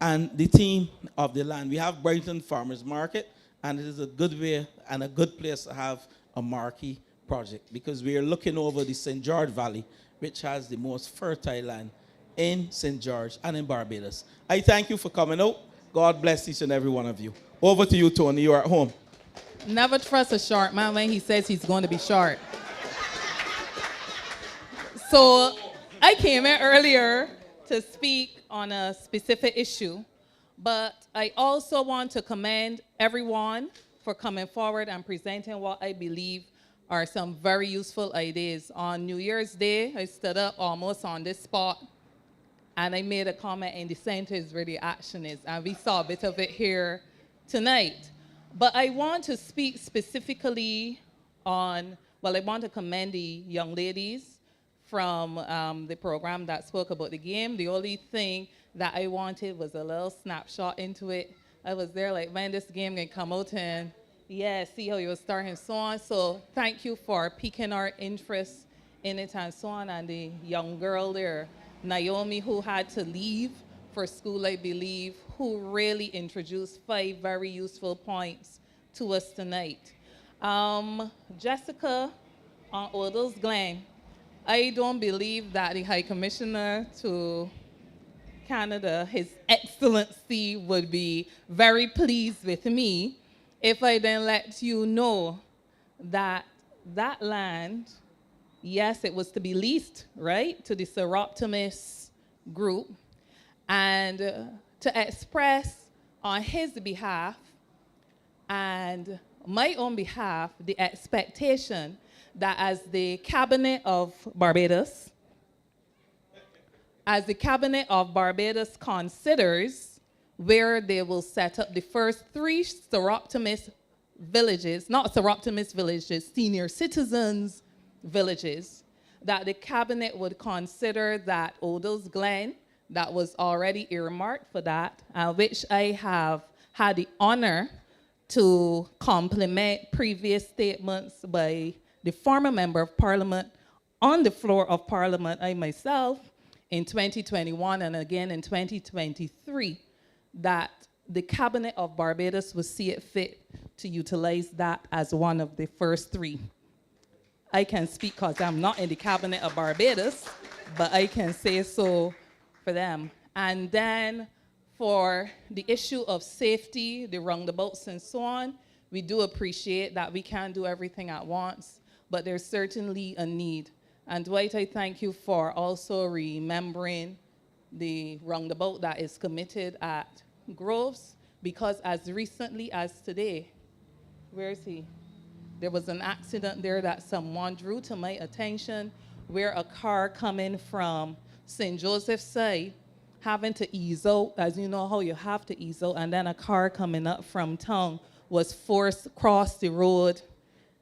And the theme of the land, we have Brighton Farmers Market, and it is a good way and a good place to have a marquee project because we are looking over the St. George Valley, which has the most fertile land in St. George and in Barbados. I thank you for coming out. God bless each and every one of you. Over to you, Tony. You are at home. Never trust a short man when he says he's going to be short. So I came in earlier to speak on a specific issue, but I also want to commend everyone for coming forward and presenting what I believe are some very useful ideas. On New Year's Day, I stood up almost on this spot, and I made a comment, and the center is where the action is, and we saw a bit of it here tonight. But I want to speak specifically on, well, I want to commend the young ladies from the program that spoke about the game. The only thing that I wanted was a little snapshot into it. I was there like, man, this game can come out and, yeah, see how you were starting and so on. So thank you for piquing our interest in it and so on. And the young girl there, Naomi, who had to leave for school, I believe, who really introduced 5 very useful points to us tonight. Jessica on Odell's Glen, I don't believe that the High Commissioner to Canada, His Excellency, would be very pleased with me if I then let you know that that land, yes, it was to be leased, right, to the Seroptimus group, and to express on his behalf and my own behalf the expectation that as the Cabinet of Barbados considers where they will set up the first 3 Seroptimus villages, not Seroptimus villages, senior citizens villages, that the Cabinet would consider that Odell's Glen, that was already earmarked for that, which I have had the honor to complement previous statements by the former Member of Parliament on the floor of Parliament, I myself, in 2021 and again in 2023, that the Cabinet of Barbados would see it fit to utilize that as one of the first 3. I can speak because I'm not in the Cabinet of Barbados, but I can say so for them. And then for the issue of safety, the roundabouts and so on, we do appreciate that we can't do everything at once, but there's certainly a need. And Dwight, I thank you for also remembering the roundabout that is committed at Groves, because as recently as today, where is he? There was an accident there that someone drew to my attention where a car coming from St. Joseph's side having to ease out, as you know how you have to ease out, and then a car coming up from town was forced across the road,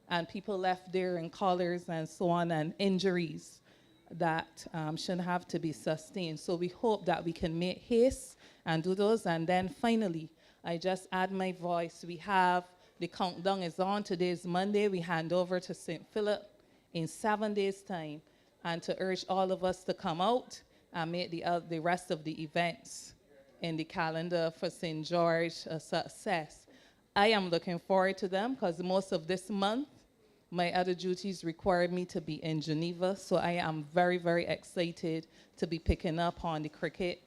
and people left there in collars and so on, and injuries that shouldn't have to be sustained. So we hope that we can make haste and do those. And then finally, I just add my voice. We have, the countdown is on. Today's Monday. We hand over to St. Philip in 7 days' time, and to urge all of us to come out and make the rest of the events in the calendar for St. George a success. I am looking forward to them because most of this month, my other duties required me to be in Geneva, so I am very, very excited to be picking up on the cricket.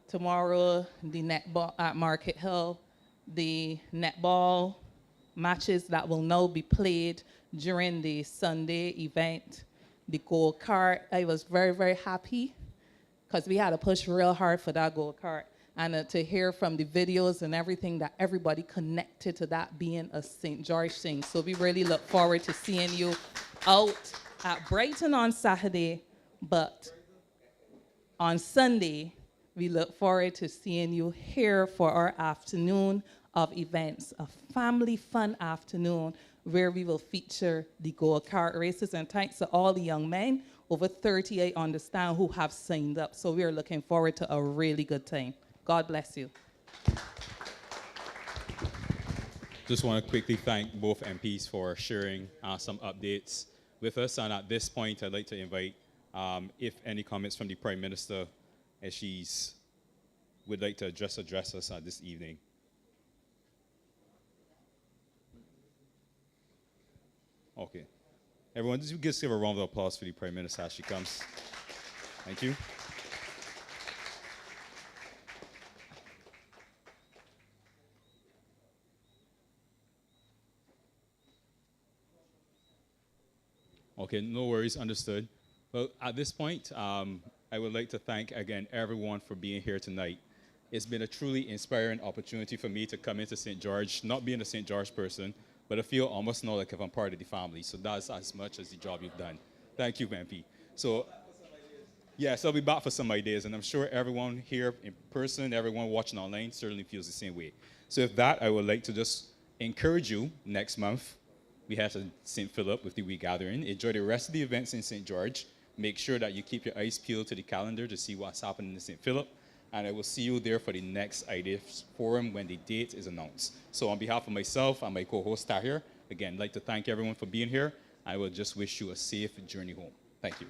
Tomorrow, the netball at Market Hill, the netball matches that will now be played during the Sunday event. The go-kart, I was very, very happy because we had to push real hard for that go-kart. And to hear from the videos and everything that everybody connected to that being a St. George thing. So we really look forward to seeing you out at Brighton on Saturday, but on Sunday, we look forward to seeing you here for our afternoon of events, a family fun afternoon where we will feature the go-kart races. And thanks to all the young men, over 30, I understand, who have signed up. So we are looking forward to a really good time. God bless you. Just want to quickly thank both MPs for sharing some updates with us. And at this point, I'd like to invite, if any comments from the Prime Minister, as she's would like to address us this evening. Okay. Everyone, just give a round of applause for the Prime Minister as she comes. Thank you. Okay, no worries, understood. Well, at this point, I would like to thank again everyone for being here tonight. It's been a truly inspiring opportunity for me to come into St. George, not being a St. George person, but I feel almost now like if I'm part of the family. So that's as much as the job you've done. Thank you, MP. So, yes, I'll be back for some ideas, and I'm sure everyone here in person, everyone watching online certainly feels the same way. So with that, I would like to just encourage you next month. We have to St. Philip with the Week Gathering. Enjoy the rest of the events in St. George. Make sure that you keep your eyes peeled to the calendar to see what's happening in St. Philip. And I will see you there for the next Ideas Forum when the date is announced. So on behalf of myself and my co-host Tahir, again, I'd like to thank everyone for being here. I will just wish you a safe journey home. Thank you.